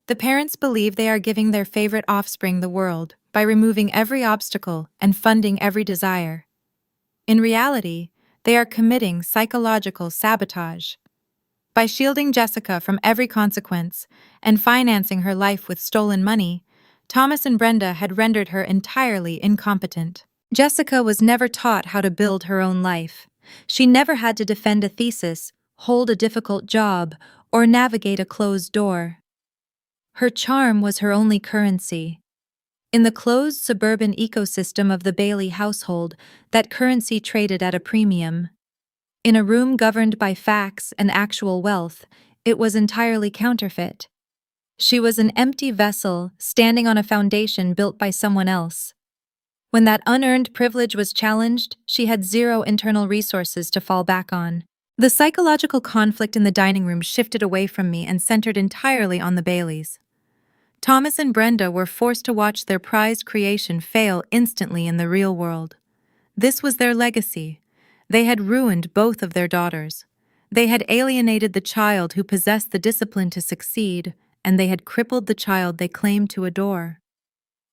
The parents believe they are giving their favorite offspring the world by removing every obstacle and funding every desire. In reality, they are committing psychological sabotage. By shielding Jessica from every consequence and financing her life with stolen money, Thomas and Brenda had rendered her entirely incompetent. Jessica was never taught how to build her own life. She never had to defend a thesis, hold a difficult job, or navigate a closed door. Her charm was her only currency. In the closed suburban ecosystem of the Bailey household, that currency traded at a premium. In a room governed by facts and actual wealth, it was entirely counterfeit. She was an empty vessel standing on a foundation built by someone else. When that unearned privilege was challenged, she had zero internal resources to fall back on. The psychological conflict in the dining room shifted away from me and centered entirely on the Baileys. Thomas and Brenda were forced to watch their prized creation fail instantly in the real world. This was their legacy. They had ruined both of their daughters. They had alienated the child who possessed the discipline to succeed, and they had crippled the child they claimed to adore.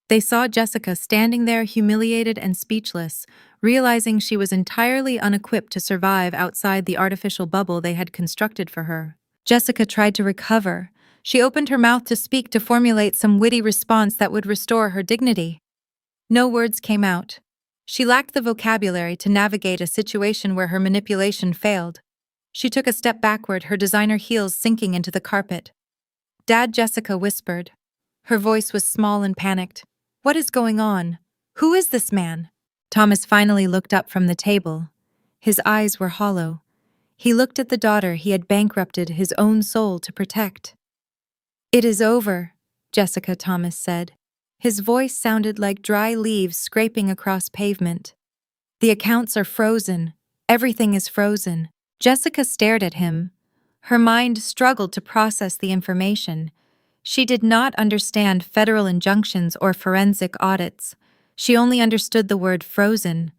They saw Jessica standing there humiliated and speechless, realizing she was entirely unequipped to survive outside the artificial bubble they had constructed for her. Jessica tried to recover. She opened her mouth to speak, to formulate some witty response that would restore her dignity. No words came out. She lacked the vocabulary to navigate a situation where her manipulation failed. She took a step backward, her designer heels sinking into the carpet. "Dad," Jessica whispered. Her voice was small and panicked. "What is going on? Who is this man?" Thomas finally looked up from the table. His eyes were hollow. He looked at the daughter he had bankrupted his own soul to protect. "It is over," Jessica, Thomas said. His voice sounded like dry leaves scraping across pavement. "The accounts are frozen. Everything is frozen." Jessica stared at him. Her mind struggled to process the information. She did not understand federal injunctions or forensic audits. She only understood the word frozen.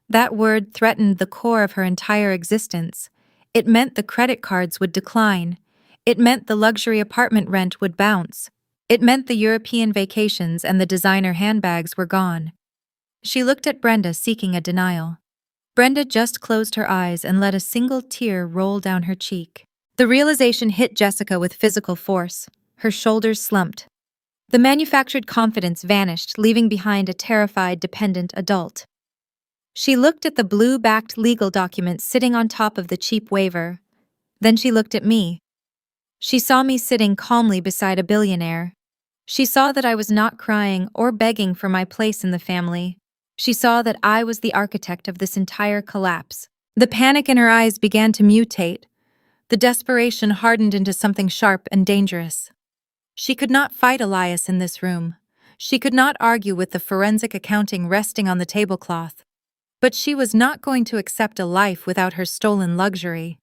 That word threatened the core of her entire existence. It meant the credit cards would decline. It meant the luxury apartment rent would bounce. It meant the European vacations and the designer handbags were gone. She looked at Brenda, seeking a denial. Brenda just closed her eyes and let a single tear roll down her cheek. The realization hit Jessica with physical force. Her shoulders slumped. The manufactured confidence vanished, leaving behind a terrified, dependent adult. She looked at the blue-backed legal document sitting on top of the cheap waiver. Then she looked at me. She saw me sitting calmly beside a billionaire. She saw that I was not crying or begging for my place in the family. She saw that I was the architect of this entire collapse. The panic in her eyes began to mutate. The desperation hardened into something sharp and dangerous. She could not fight Elias in this room. She could not argue with the forensic accounting resting on the tablecloth. But she was not going to accept a life without her stolen luxury.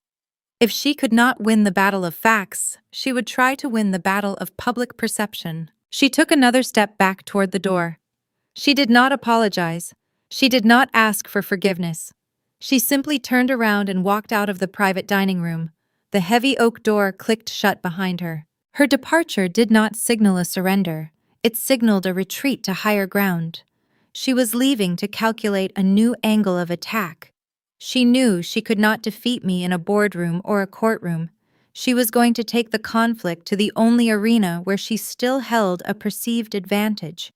If she could not win the battle of facts, she would try to win the battle of public perception. She took another step back toward the door. She did not apologize. She did not ask for forgiveness. She simply turned around and walked out of the private dining room. The heavy oak door clicked shut behind her. Her departure did not signal a surrender. It signaled a retreat to higher ground. She was leaving to calculate a new angle of attack. She knew she could not defeat me in a boardroom or a courtroom. She was going to take the conflict to the only arena where she still held a perceived advantage.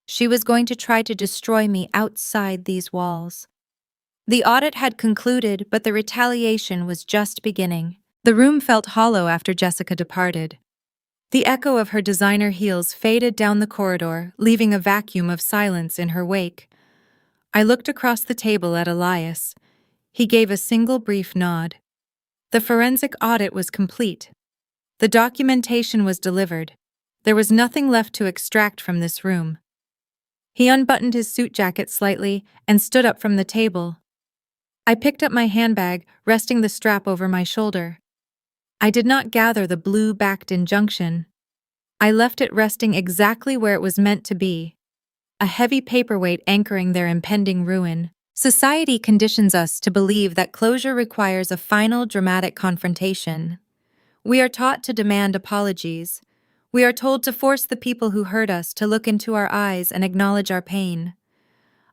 She was going to try to destroy me outside these walls. The audit had concluded, but the retaliation was just beginning. The room felt hollow after Jessica departed. The echo of her designer heels faded down the corridor, leaving a vacuum of silence in her wake. I looked across the table at Elias. He gave a single brief nod. The forensic audit was complete. The documentation was delivered. There was nothing left to extract from this room. He unbuttoned his suit jacket slightly and stood up from the table. I picked up my handbag, resting the strap over my shoulder. I did not gather the blue-backed injunction. I left it resting exactly where it was meant to be, a heavy paperweight anchoring their impending ruin. Society conditions us to believe that closure requires a final dramatic confrontation. We are taught to demand apologies. We are told to force the people who hurt us to look into our eyes and acknowledge our pain.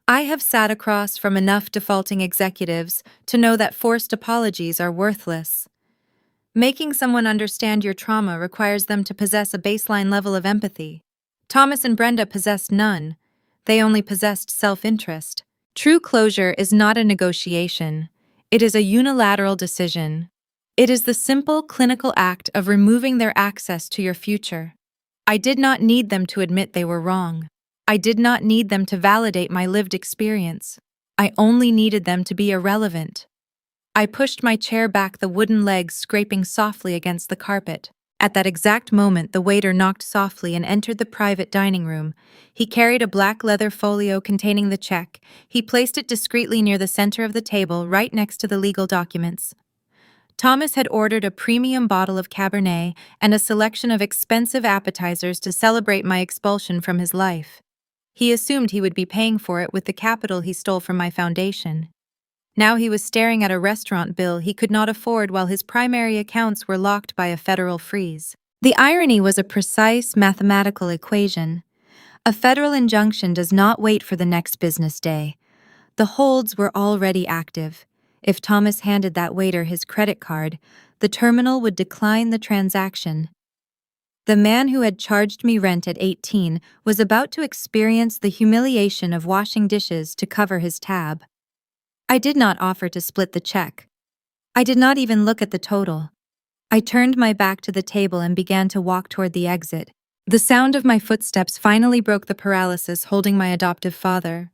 I have sat across from enough defaulting executives to know that forced apologies are worthless. Making someone understand your trauma requires them to possess a baseline level of empathy. Thomas and Brenda possessed none. They only possessed self-interest. True closure is not a negotiation. It is a unilateral decision. It is the simple clinical act of removing their access to your future. I did not need them to admit they were wrong. I did not need them to validate my lived experience. I only needed them to be irrelevant. I pushed my chair back, the wooden legs scraping softly against the carpet. At that exact moment, the waiter knocked softly and entered the private dining room. He carried a black leather folio containing the check. He placed it discreetly near the center of the table, right next to the legal documents. Thomas had ordered a premium bottle of Cabernet and a selection of expensive appetizers to celebrate my expulsion from his life. He assumed he would be paying for it with the capital he stole from my foundation. Now he was staring at a restaurant bill he could not afford while his primary accounts were locked by a federal freeze. The irony was a precise mathematical equation. A federal injunction does not wait for the next business day. The holds were already active. If Thomas handed that waiter his credit card, the terminal would decline the transaction. The man who had charged me rent at 18 was about to experience the humiliation of washing dishes to cover his tab. I did not offer to split the check. I did not even look at the total. I turned my back to the table and began to walk toward the exit. The sound of my footsteps finally broke the paralysis holding my adoptive father.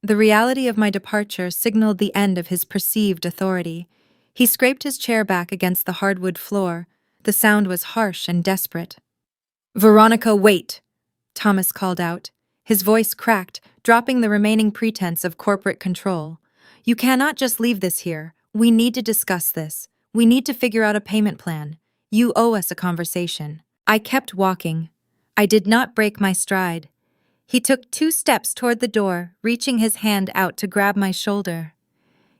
The reality of my departure signaled the end of his perceived authority. He scraped his chair back against the hardwood floor. The sound was harsh and desperate. "Veronica, wait!" Thomas called out. His voice cracked, dropping the remaining pretense of corporate control. "You cannot just leave this here. We need to discuss this. We need to figure out a payment plan. You owe us a conversation." I kept walking. I did not break my stride. He took 2 steps toward the door, reaching his hand out to grab my shoulder.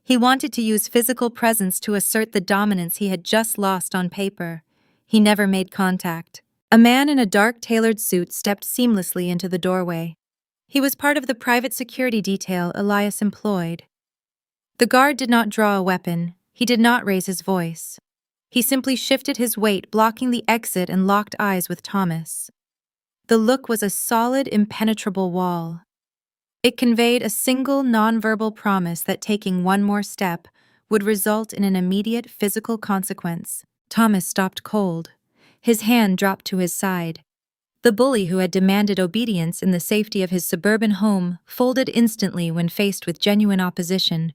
He wanted to use physical presence to assert the dominance he had just lost on paper. He never made contact. A man in a dark tailored suit stepped seamlessly into the doorway. He was part of the private security detail Elias employed. The guard did not draw a weapon. He did not raise his voice. He simply shifted his weight, blocking the exit, and locked eyes with Thomas. The look was a solid, impenetrable wall. It conveyed a single nonverbal promise that taking one more step would result in an immediate physical consequence. Thomas stopped cold. His hand dropped to his side. The bully who had demanded obedience in the safety of his suburban home folded instantly when faced with genuine opposition.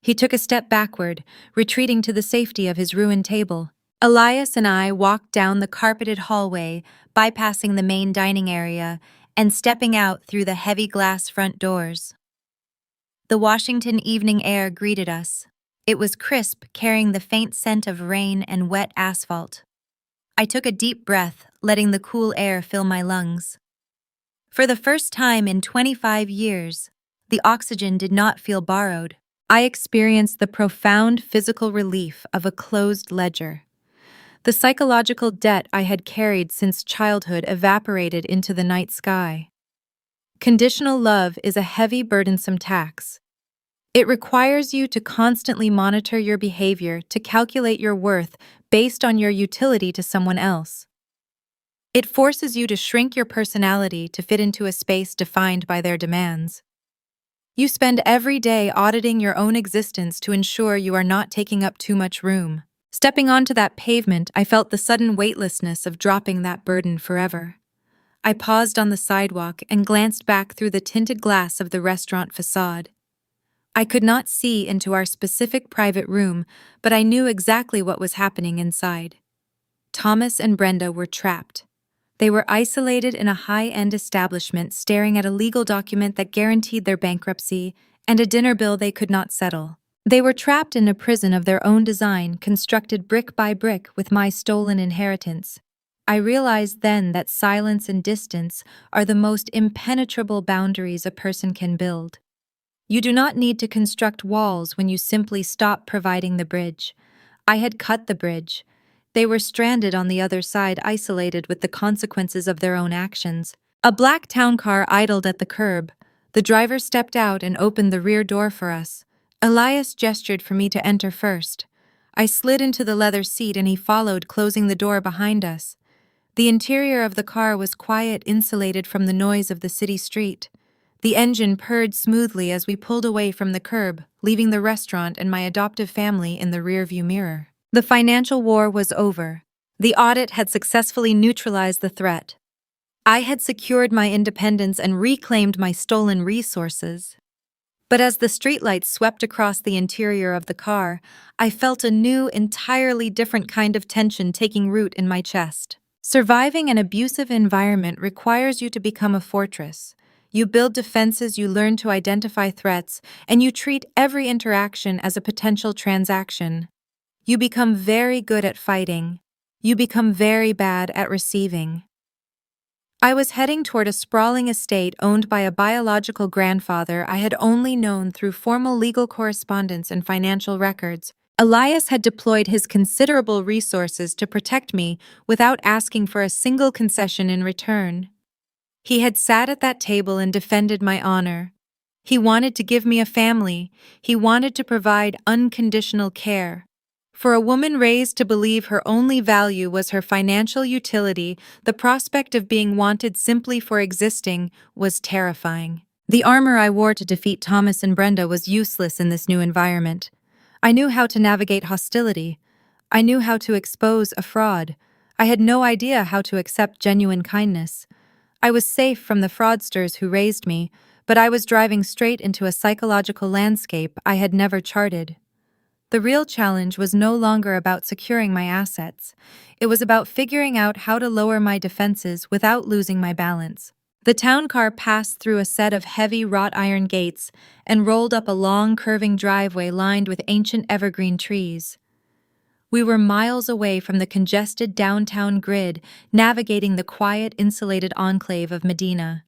He took a step backward, retreating to the safety of his ruined table. Elias and I walked down the carpeted hallway, bypassing the main dining area, and stepping out through the heavy glass front doors. The Washington evening air greeted us. It was crisp, carrying the faint scent of rain and wet asphalt. I took a deep breath, letting the cool air fill my lungs. For the first time in 25 years, the oxygen did not feel borrowed. I experienced the profound physical relief of a closed ledger. The psychological debt I had carried since childhood evaporated into the night sky. Conditional love is a heavy, burdensome tax. It requires you to constantly monitor your behavior to calculate your worth based on your utility to someone else. It forces you to shrink your personality to fit into a space defined by their demands. You spend every day auditing your own existence to ensure you are not taking up too much room. Stepping onto that pavement, I felt the sudden weightlessness of dropping that burden forever. I paused on the sidewalk and glanced back through the tinted glass of the restaurant facade. I could not see into our specific private room, but I knew exactly what was happening inside. Thomas and Brenda were trapped. They were isolated in a high-end establishment staring at a legal document that guaranteed their bankruptcy and a dinner bill they could not settle. They were trapped in a prison of their own design, constructed brick by brick with my stolen inheritance. I realized then that silence and distance are the most impenetrable boundaries a person can build. You do not need to construct walls when you simply stop providing the bridge. I had cut the bridge. They were stranded on the other side, isolated with the consequences of their own actions. A black town car idled at the curb. The driver stepped out and opened the rear door for us. Elias gestured for me to enter first. I slid into the leather seat and he followed, closing the door behind us. The interior of the car was quiet, insulated from the noise of the city street. The engine purred smoothly as we pulled away from the curb, leaving the restaurant and my adoptive family in the rearview mirror. The financial war was over. The audit had successfully neutralized the threat. I had secured my independence and reclaimed my stolen resources. But as the streetlights swept across the interior of the car, I felt a new, entirely different kind of tension taking root in my chest. Surviving an abusive environment requires you to become a fortress. You build defenses, you learn to identify threats, and you treat every interaction as a potential transaction. You become very good at fighting. You become very bad at receiving. I was heading toward a sprawling estate owned by a biological grandfather I had only known through formal legal correspondence and financial records. Elias had deployed his considerable resources to protect me without asking for a single concession in return. He had sat at that table and defended my honor. He wanted to give me a family. He wanted to provide unconditional care. For a woman raised to believe her only value was her financial utility, the prospect of being wanted simply for existing was terrifying. The armor I wore to defeat Thomas and Brenda was useless in this new environment. I knew how to navigate hostility. I knew how to expose a fraud. I had no idea how to accept genuine kindness. I was safe from the fraudsters who raised me, but I was driving straight into a psychological landscape I had never charted. The real challenge was no longer about securing my assets. It was about figuring out how to lower my defenses without losing my balance. The town car passed through a set of heavy wrought iron gates and rolled up a long, curving driveway lined with ancient evergreen trees. We were miles away from the congested downtown grid, navigating the quiet, insulated enclave of Medina.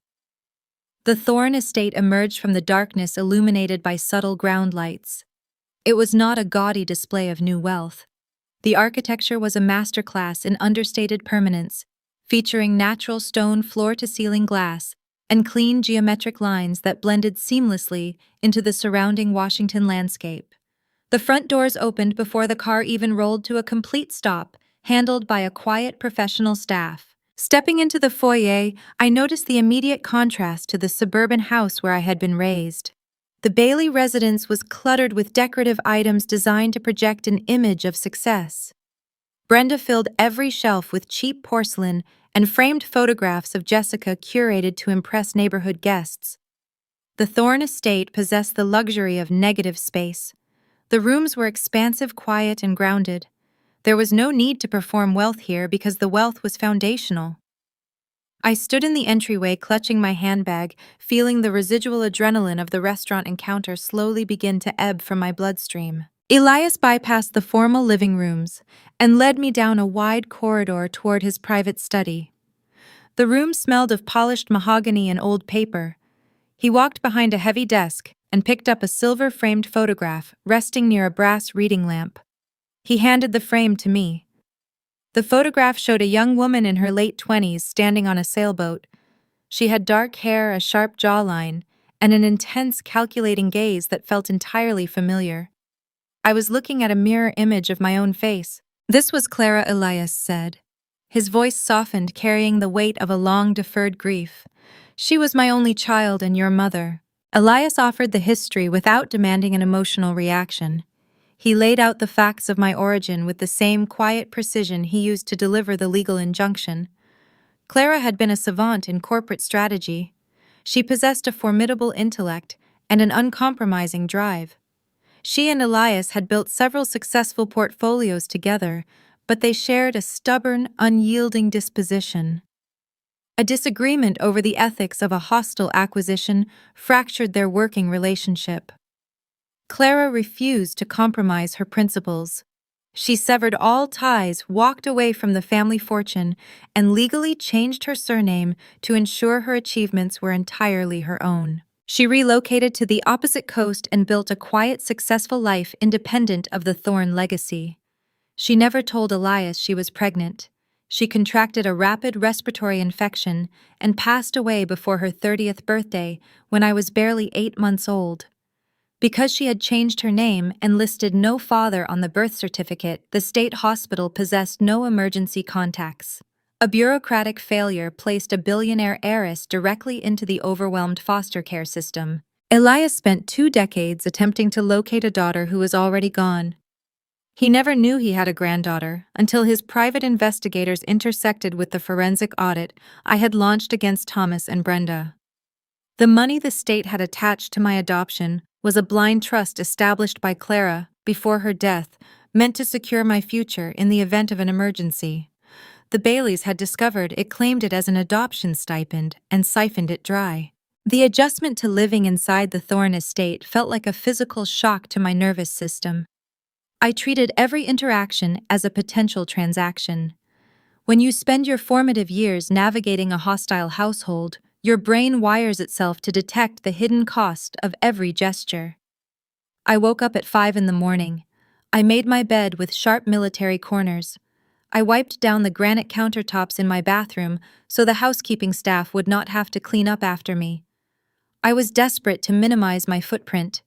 The Thorne estate emerged from the darkness illuminated by subtle ground lights. It was not a gaudy display of new wealth. The architecture was a masterclass in understated permanence, featuring natural stone floor-to-ceiling glass and clean geometric lines that blended seamlessly into the surrounding Washington landscape. The front doors opened before the car even rolled to a complete stop, handled by a quiet professional staff. Stepping into the foyer, I noticed the immediate contrast to the suburban house where I had been raised. The Bailey residence was cluttered with decorative items designed to project an image of success. Brenda filled every shelf with cheap porcelain and framed photographs of Jessica curated to impress neighborhood guests. The Thorne estate possessed the luxury of negative space. The rooms were expansive, quiet, and grounded. There was no need to perform wealth here because the wealth was foundational. I stood in the entryway clutching my handbag, feeling the residual adrenaline of the restaurant encounter slowly begin to ebb from my bloodstream. Elias bypassed the formal living rooms and led me down a wide corridor toward his private study. The room smelled of polished mahogany and old paper. He walked behind a heavy desk and picked up a silver-framed photograph resting near a brass reading lamp. He handed the frame to me. The photograph showed a young woman in her late 20s standing on a sailboat. She had dark hair, a sharp jawline, and an intense, calculating gaze that felt entirely familiar. I was looking at a mirror image of my own face. "This was Clara," Elias said. His voice softened, carrying the weight of a long-deferred grief. "She was my only child and your mother." Elias offered the history without demanding an emotional reaction. He laid out the facts of my origin with the same quiet precision he used to deliver the legal injunction. Clara had been a savant in corporate strategy. She possessed a formidable intellect and an uncompromising drive. She and Elias had built several successful portfolios together, but they shared a stubborn, unyielding disposition. A disagreement over the ethics of a hostile acquisition fractured their working relationship. Clara refused to compromise her principles. She severed all ties, walked away from the family fortune, and legally changed her surname to ensure her achievements were entirely her own. She relocated to the opposite coast and built a quiet, successful life independent of the Thorne legacy. She never told Elias she was pregnant. She contracted a rapid respiratory infection and passed away before her 30th birthday when I was barely 8 months old. Because she had changed her name and listed no father on the birth certificate, the state hospital possessed no emergency contacts. A bureaucratic failure placed a billionaire heiress directly into the overwhelmed foster care system. Elias spent 2 decades attempting to locate a daughter who was already gone. He never knew he had a granddaughter until his private investigators intersected with the forensic audit I had launched against Thomas and Brenda. The money the state had attached to my adoption was a blind trust established by Clara before her death, meant to secure my future in the event of an emergency. The Baileys had discovered it claimed it as an adoption stipend and siphoned it dry. The adjustment to living inside the Thorne estate felt like a physical shock to my nervous system. I treated every interaction as a potential transaction. When you spend your formative years navigating a hostile household, your brain wires itself to detect the hidden cost of every gesture. I woke up at 5 in the morning. I made my bed with sharp military corners. I wiped down the granite countertops in my bathroom so the housekeeping staff would not have to clean up after me. I was desperate to minimize my footprint.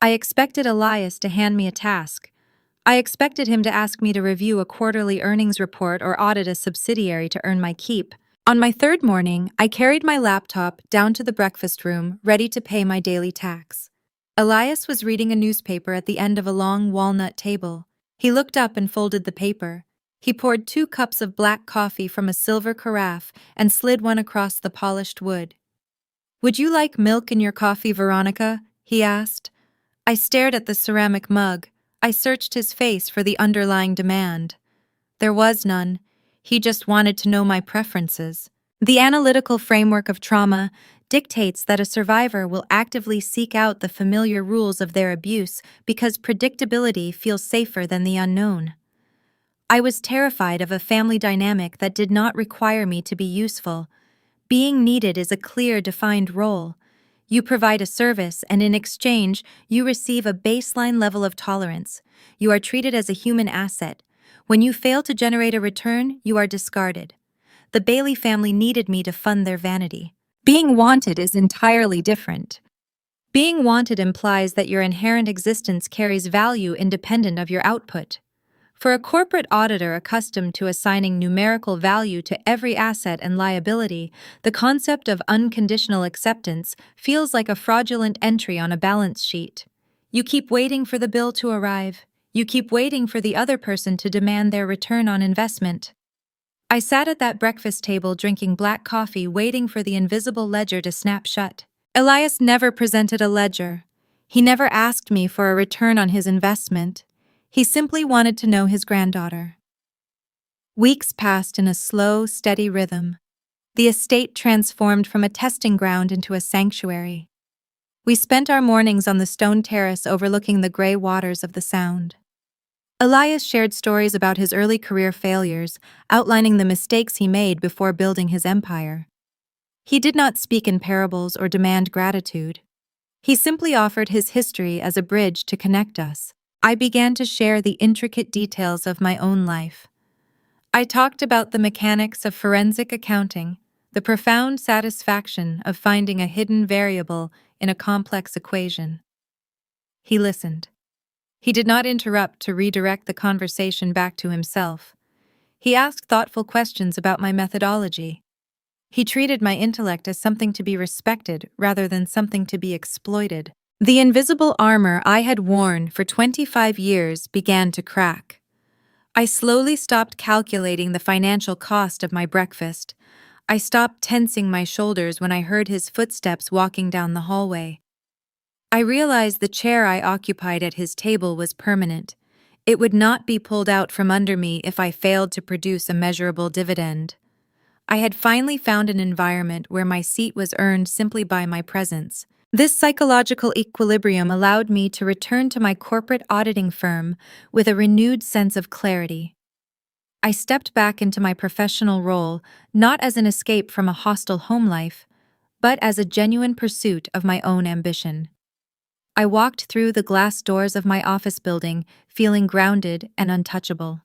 I expected Elias to hand me a task, I expected him to ask me to review a quarterly earnings report or audit a subsidiary to earn my keep. On my third morning, I carried my laptop down to the breakfast room, ready to pay my daily tax. Elias was reading a newspaper at the end of a long walnut table. He looked up and folded the paper. He poured 2 cups of black coffee from a silver carafe and slid one across the polished wood. "Would you like milk in your coffee, Veronica?" he asked. I stared at the ceramic mug. I searched his face for the underlying demand. There was none. He just wanted to know my preferences. The analytical framework of trauma dictates that a survivor will actively seek out the familiar rules of their abuse because predictability feels safer than the unknown. I was terrified of a family dynamic that did not require me to be useful. Being needed is a clear, defined role. You provide a service, and in exchange, you receive a baseline level of tolerance. You are treated as a human asset. When you fail to generate a return, you are discarded. The Bailey family needed me to fund their vanity. Being wanted is entirely different. Being wanted implies that your inherent existence carries value independent of your output. For a corporate auditor accustomed to assigning numerical value to every asset and liability, the concept of unconditional acceptance feels like a fraudulent entry on a balance sheet. You keep waiting for the bill to arrive. You keep waiting for the other person to demand their return on investment. I sat at that breakfast table drinking black coffee, waiting for the invisible ledger to snap shut. Elias never presented a ledger. He never asked me for a return on his investment. He simply wanted to know his granddaughter. Weeks passed in a slow, steady rhythm. The estate transformed from a testing ground into a sanctuary. We spent our mornings on the stone terrace overlooking the gray waters of the Sound. Elias shared stories about his early career failures, outlining the mistakes he made before building his empire. He did not speak in parables or demand gratitude. He simply offered his history as a bridge to connect us. I began to share the intricate details of my own life. I talked about the mechanics of forensic accounting, the profound satisfaction of finding a hidden variable in a complex equation. He listened. He did not interrupt to redirect the conversation back to himself. He asked thoughtful questions about my methodology. He treated my intellect as something to be respected rather than something to be exploited. The invisible armor I had worn for 25 years began to crack. I slowly stopped calculating the financial cost of my breakfast. I stopped tensing my shoulders when I heard his footsteps walking down the hallway. I realized the chair I occupied at his table was permanent. It would not be pulled out from under me if I failed to produce a measurable dividend. I had finally found an environment where my seat was earned simply by my presence. This psychological equilibrium allowed me to return to my corporate auditing firm with a renewed sense of clarity. I stepped back into my professional role, not as an escape from a hostile home life, but as a genuine pursuit of my own ambition. I walked through the glass doors of my office building, feeling grounded and untouchable.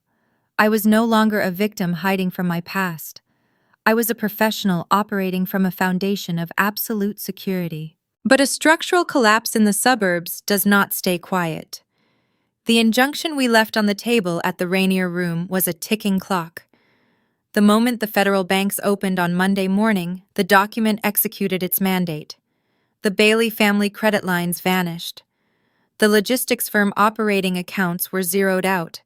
I was no longer a victim hiding from my past. I was a professional operating from a foundation of absolute security. But a structural collapse in the suburbs does not stay quiet. The injunction we left on the table at the Rainier Room was a ticking clock. The moment the federal banks opened on Monday morning, the document executed its mandate. The Bailey family credit lines vanished. The logistics firm operating accounts were zeroed out.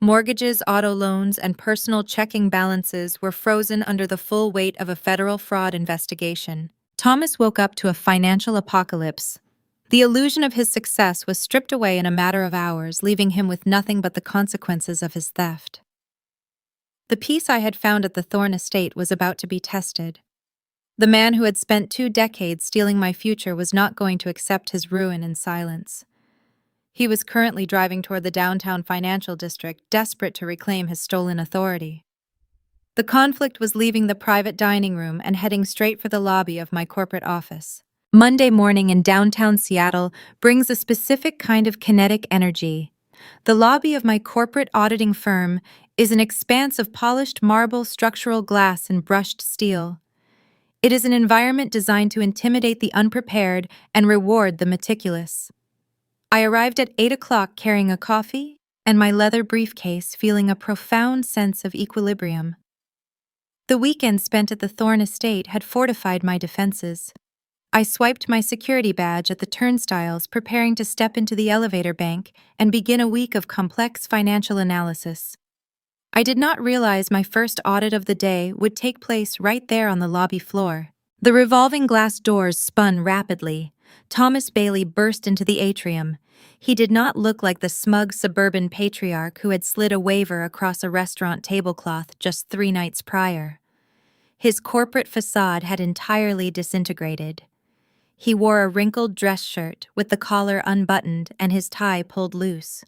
Mortgages, auto loans, and personal checking balances were frozen under the full weight of a federal fraud investigation. Thomas woke up to a financial apocalypse. The illusion of his success was stripped away in a matter of hours, leaving him with nothing but the consequences of his theft. The peace I had found at the Thorne estate was about to be tested. The man who had spent 2 decades stealing my future was not going to accept his ruin in silence. He was currently driving toward the downtown financial district, desperate to reclaim his stolen authority. The conflict was leaving the private dining room and heading straight for the lobby of my corporate office. Monday morning in downtown Seattle brings a specific kind of kinetic energy. The lobby of my corporate auditing firm is an expanse of polished marble, structural glass, and brushed steel. It is an environment designed to intimidate the unprepared and reward the meticulous. I arrived at 8 o'clock carrying a coffee, and my leather briefcase feeling a profound sense of equilibrium. The weekend spent at the Thorne estate had fortified my defenses. I swiped my security badge at the turnstiles, preparing to step into the elevator bank and begin a week of complex financial analysis. I did not realize my first audit of the day would take place right there on the lobby floor. The revolving glass doors spun rapidly. Thomas Bailey burst into the atrium. He did not look like the smug suburban patriarch who had slid a waiver across a restaurant tablecloth just 3 nights prior. His corporate facade had entirely disintegrated. He wore a wrinkled dress shirt with the collar unbuttoned and his tie pulled loose.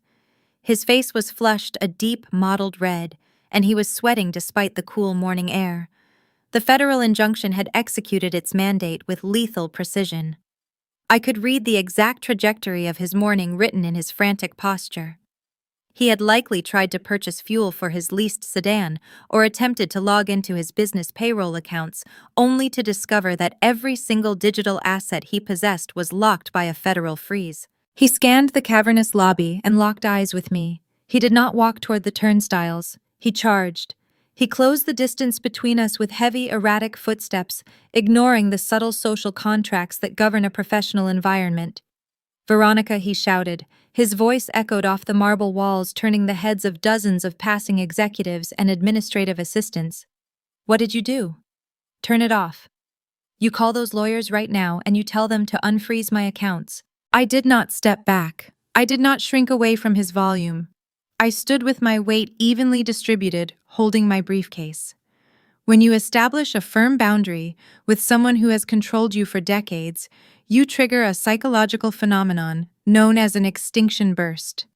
His face was flushed a deep mottled red, and he was sweating despite the cool morning air. The federal injunction had executed its mandate with lethal precision. I could read the exact trajectory of his morning written in his frantic posture. He had likely tried to purchase fuel for his leased sedan or attempted to log into his business payroll accounts, only to discover that every single digital asset he possessed was locked by a federal freeze. He scanned the cavernous lobby and locked eyes with me. He did not walk toward the turnstiles. He charged. He closed the distance between us with heavy, erratic footsteps, ignoring the subtle social contracts that govern a professional environment. "Veronica," he shouted. His voice echoed off the marble walls, turning the heads of dozens of passing executives and administrative assistants. "What did you do?" "Turn it off. You call those lawyers right now and you tell them to unfreeze my accounts." I did not step back. I did not shrink away from his volume. I stood with my weight evenly distributed, holding my briefcase. When you establish a firm boundary with someone who has controlled you for decades, you trigger a psychological phenomenon known as an extinction burst.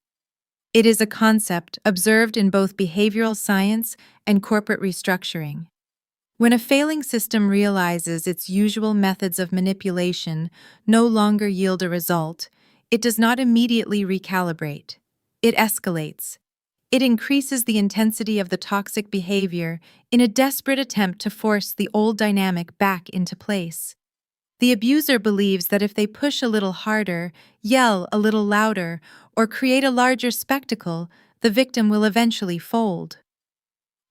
It is a concept observed in both behavioral science and corporate restructuring. When a failing system realizes its usual methods of manipulation no longer yield a result, it does not immediately recalibrate. It escalates. It increases the intensity of the toxic behavior in a desperate attempt to force the old dynamic back into place. The abuser believes that if they push a little harder, yell a little louder, or create a larger spectacle, the victim will eventually fold.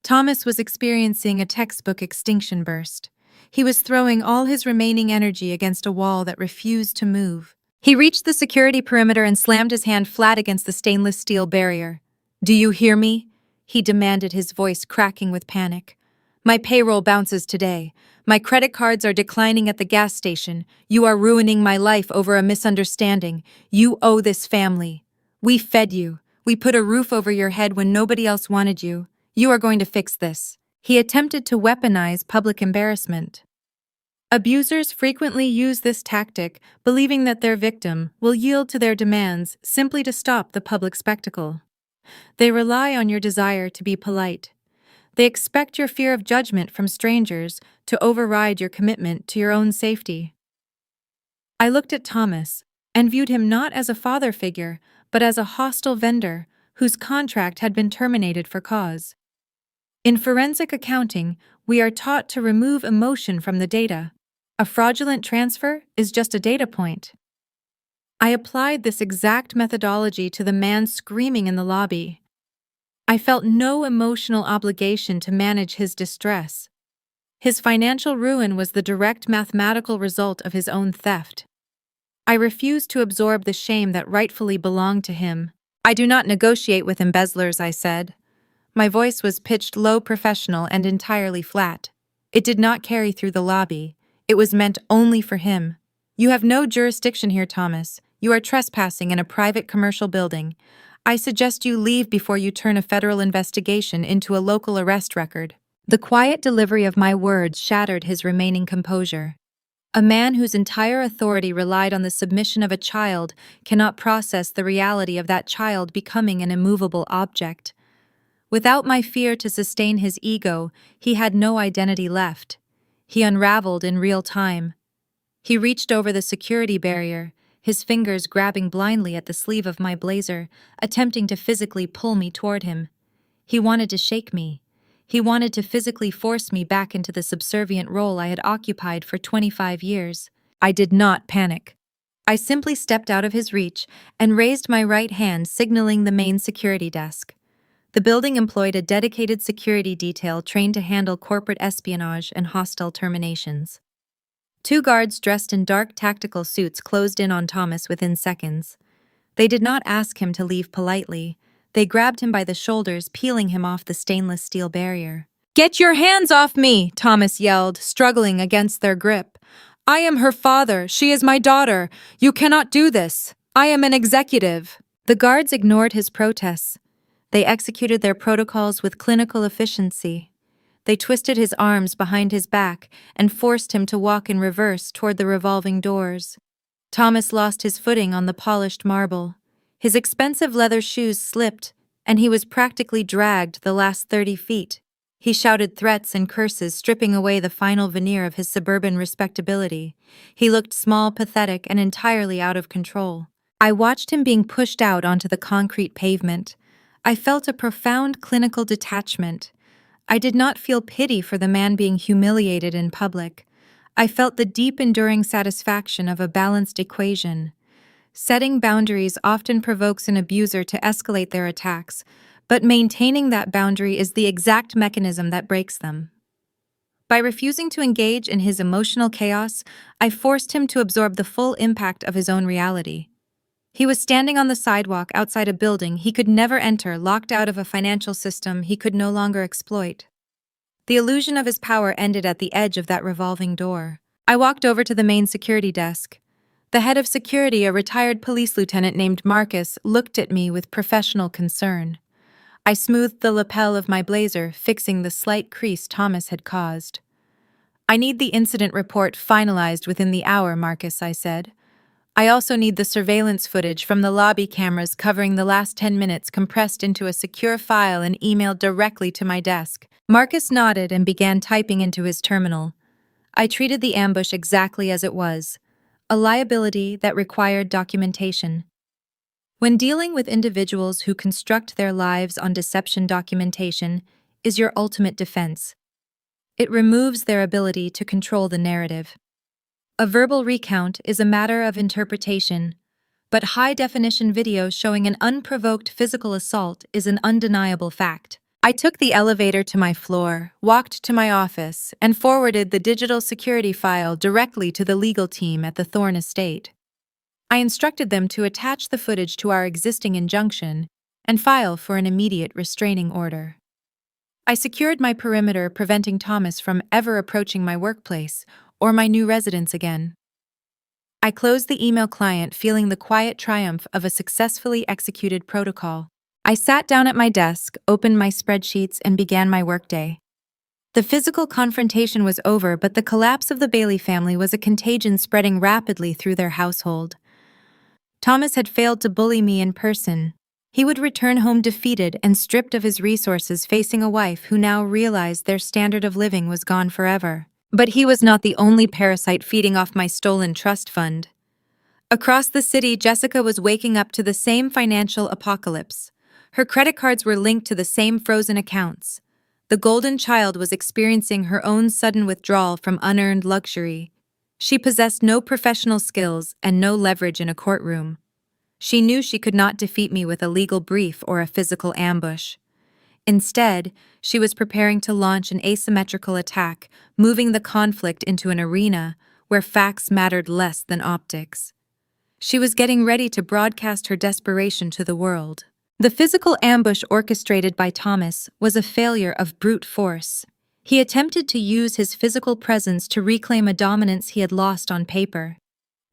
Thomas was experiencing a textbook extinction burst. He was throwing all his remaining energy against a wall that refused to move. He reached the security perimeter and slammed his hand flat against the stainless steel barrier. "Do you hear me?" he demanded, his voice cracking with panic. "My payroll bounces today. My credit cards are declining at the gas station. You are ruining my life over a misunderstanding. You owe this family. We fed you. We put a roof over your head when nobody else wanted you. You are going to fix this." He attempted to weaponize public embarrassment. Abusers frequently use this tactic, believing that their victim will yield to their demands simply to stop the public spectacle. They rely on your desire to be polite. They expect your fear of judgment from strangers to override your commitment to your own safety. I looked at Thomas and viewed him not as a father figure, but as a hostile vendor whose contract had been terminated for cause. In forensic accounting, we are taught to remove emotion from the data. A fraudulent transfer is just a data point. I applied this exact methodology to the man screaming in the lobby. I felt no emotional obligation to manage his distress. His financial ruin was the direct mathematical result of his own theft. I refused to absorb the shame that rightfully belonged to him. "I do not negotiate with embezzlers," I said. My voice was pitched low, professional, and entirely flat. It did not carry through the lobby. It was meant only for him. "You have no jurisdiction here, Thomas. You are trespassing in a private commercial building. I suggest you leave before you turn a federal investigation into a local arrest record." The quiet delivery of my words shattered his remaining composure. A man whose entire authority relied on the submission of a child cannot process the reality of that child becoming an immovable object. Without my fear to sustain his ego, he had no identity left. He unraveled in real time. He reached over the security barrier, his fingers grabbing blindly at the sleeve of my blazer, attempting to physically pull me toward him. He wanted to shake me. He wanted to physically force me back into the subservient role I had occupied for 25 years. I did not panic. I simply stepped out of his reach and raised my right hand, signaling the main security desk. The building employed a dedicated security detail trained to handle corporate espionage and hostile terminations. Two guards dressed in dark tactical suits closed in on Thomas within seconds. They did not ask him to leave politely. They grabbed him by the shoulders, peeling him off the stainless steel barrier. "Get your hands off me!" Thomas yelled, struggling against their grip. "I am her father. She is my daughter. You cannot do this. I am an executive." The guards ignored his protests. They executed their protocols with clinical efficiency. They twisted his arms behind his back and forced him to walk in reverse toward the revolving doors. Thomas lost his footing on the polished marble. His expensive leather shoes slipped, and he was practically dragged the last 30 feet. He shouted threats and curses, stripping away the final veneer of his suburban respectability. He looked small, pathetic, and entirely out of control. I watched him being pushed out onto the concrete pavement. I felt a profound clinical detachment. I did not feel pity for the man being humiliated in public. I felt the deep, enduring satisfaction of a balanced equation. Setting boundaries often provokes an abuser to escalate their attacks, but maintaining that boundary is the exact mechanism that breaks them. By refusing to engage in his emotional chaos, I forced him to absorb the full impact of his own reality. He was standing on the sidewalk outside a building he could never enter, locked out of a financial system he could no longer exploit. The illusion of his power ended at the edge of that revolving door. I walked over to the main security desk. The head of security, a retired police lieutenant named Marcus, looked at me with professional concern. I smoothed the lapel of my blazer, fixing the slight crease Thomas had caused. "I need the incident report finalized within the hour, Marcus," I said. "I also need the surveillance footage from the lobby cameras covering the last 10 minutes compressed into a secure file and emailed directly to my desk." Marcus nodded and began typing into his terminal. I treated the ambush exactly as it was, a liability that required documentation. When dealing with individuals who construct their lives on deception, documentation is your ultimate defense. It removes their ability to control the narrative. A verbal recount is a matter of interpretation, but high-definition video showing an unprovoked physical assault is an undeniable fact. I took the elevator to my floor, walked to my office, and forwarded the digital security file directly to the legal team at the Thorne estate. I instructed them to attach the footage to our existing injunction and file for an immediate restraining order. I secured my perimeter, preventing Thomas from ever approaching my workplace or my new residence again. I closed the email client, feeling the quiet triumph of a successfully executed protocol. I sat down at my desk, opened my spreadsheets, and began my workday. The physical confrontation was over, but the collapse of the Bailey family was a contagion spreading rapidly through their household. Thomas had failed to bully me in person. He would return home defeated and stripped of his resources, facing a wife who now realized their standard of living was gone forever. But he was not the only parasite feeding off my stolen trust fund. Across the city, Jessica was waking up to the same financial apocalypse. Her credit cards were linked to the same frozen accounts. The golden child was experiencing her own sudden withdrawal from unearned luxury. She possessed no professional skills and no leverage in a courtroom. She knew she could not defeat me with a legal brief or a physical ambush. Instead, she was preparing to launch an asymmetrical attack, moving the conflict into an arena where facts mattered less than optics. She was getting ready to broadcast her desperation to the world. The physical ambush orchestrated by Thomas was a failure of brute force. He attempted to use his physical presence to reclaim a dominance he had lost on paper.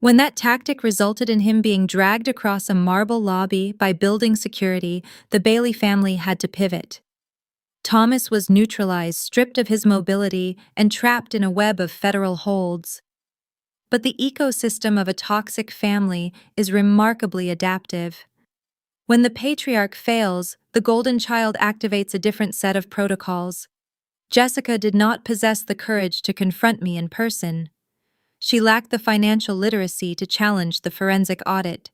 When that tactic resulted in him being dragged across a marble lobby by building security, the Bailey family had to pivot. Thomas was neutralized, stripped of his mobility, and trapped in a web of federal holds. But the ecosystem of a toxic family is remarkably adaptive. When the patriarch fails, the golden child activates a different set of protocols. Jessica did not possess the courage to confront me in person. She lacked the financial literacy to challenge the forensic audit.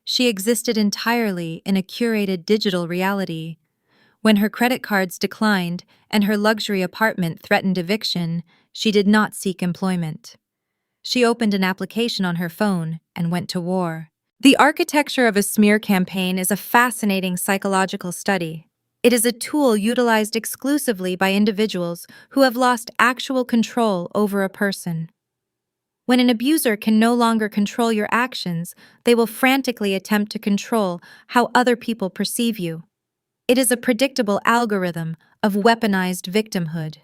She existed entirely in a curated digital reality. When her credit cards declined and her luxury apartment threatened eviction, she did not seek employment. She opened an application on her phone and went to war. The architecture of a smear campaign is a fascinating psychological study. It is a tool utilized exclusively by individuals who have lost actual control over a person. When an abuser can no longer control your actions, they will frantically attempt to control how other people perceive you. It is a predictable algorithm of weaponized victimhood.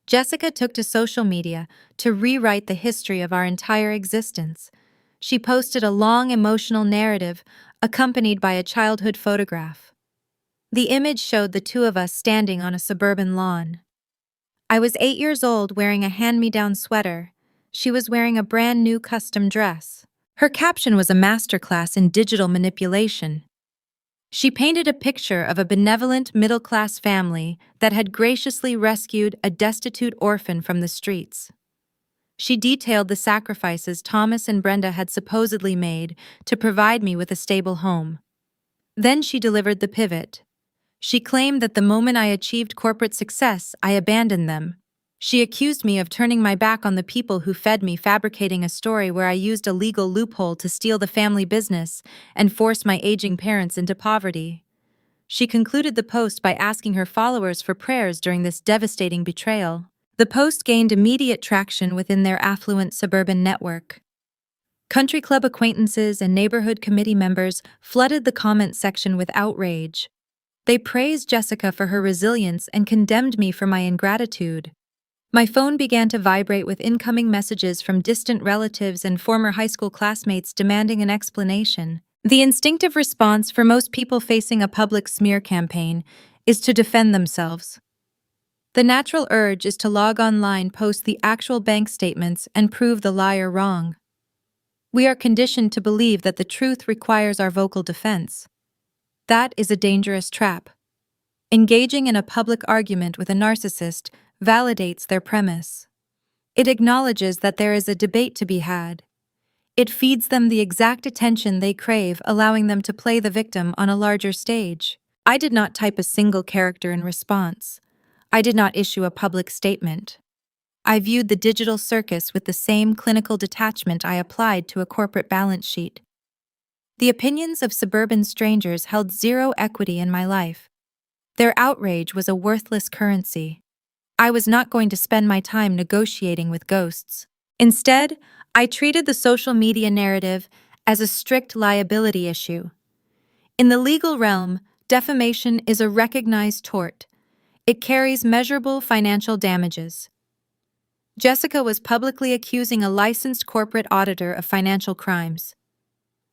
Jessica took to social media to rewrite the history of our entire existence. She posted a long emotional narrative accompanied by a childhood photograph. The image showed the two of us standing on a suburban lawn. I was 8 years old wearing a hand-me-down sweater. She was wearing a brand new custom dress. Her caption was a masterclass in digital manipulation. She painted a picture of a benevolent middle-class family that had graciously rescued a destitute orphan from the streets. She detailed the sacrifices Thomas and Brenda had supposedly made to provide me with a stable home. Then she delivered the pivot. She claimed that the moment I achieved corporate success, I abandoned them. She accused me of turning my back on the people who fed me, fabricating a story where I used a legal loophole to steal the family business and force my aging parents into poverty. She concluded the post by asking her followers for prayers during this devastating betrayal. The post gained immediate traction within their affluent suburban network. Country club acquaintances and neighborhood committee members flooded the comment section with outrage. They praised Jessica for her resilience and condemned me for my ingratitude. My phone began to vibrate with incoming messages from distant relatives and former high school classmates demanding an explanation. The instinctive response for most people facing a public smear campaign is to defend themselves. The natural urge is to log online, post the actual bank statements, and prove the liar wrong. We are conditioned to believe that the truth requires our vocal defense. That is a dangerous trap. Engaging in a public argument with a narcissist validates their premise. It acknowledges that there is a debate to be had. It feeds them the exact attention they crave, allowing them to play the victim on a larger stage. I did not type a single character in response. I did not issue a public statement. I viewed the digital circus with the same clinical detachment I applied to a corporate balance sheet. The opinions of suburban strangers held zero equity in my life. Their outrage was a worthless currency. I was not going to spend my time negotiating with ghosts. Instead, I treated the social media narrative as a strict liability issue. In the legal realm, defamation is a recognized tort. It carries measurable financial damages. Jessica was publicly accusing a licensed corporate auditor of financial crimes.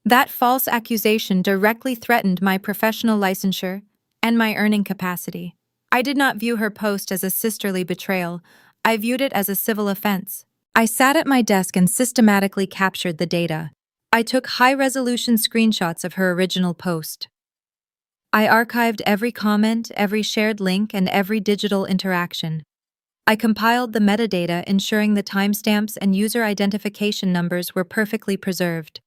That false accusation directly threatened my professional licensure and my earning capacity. I did not view her post as a sisterly betrayal. I viewed it as a civil offense. I sat at my desk and systematically captured the data. I took high-resolution screenshots of her original post. I archived every comment, every shared link, and every digital interaction. I compiled the metadata, ensuring the timestamps and user identification numbers were perfectly preserved.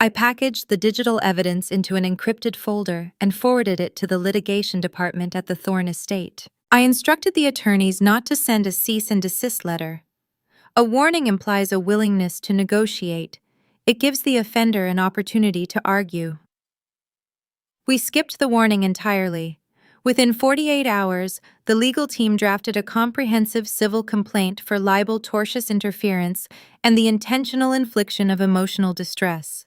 I packaged the digital evidence into an encrypted folder and forwarded it to the litigation department at the Thorne estate. I instructed the attorneys not to send a cease and desist letter. A warning implies a willingness to negotiate. It gives the offender an opportunity to argue. We skipped the warning entirely. Within 48 hours, the legal team drafted a comprehensive civil complaint for libel, tortious interference, and the intentional infliction of emotional distress.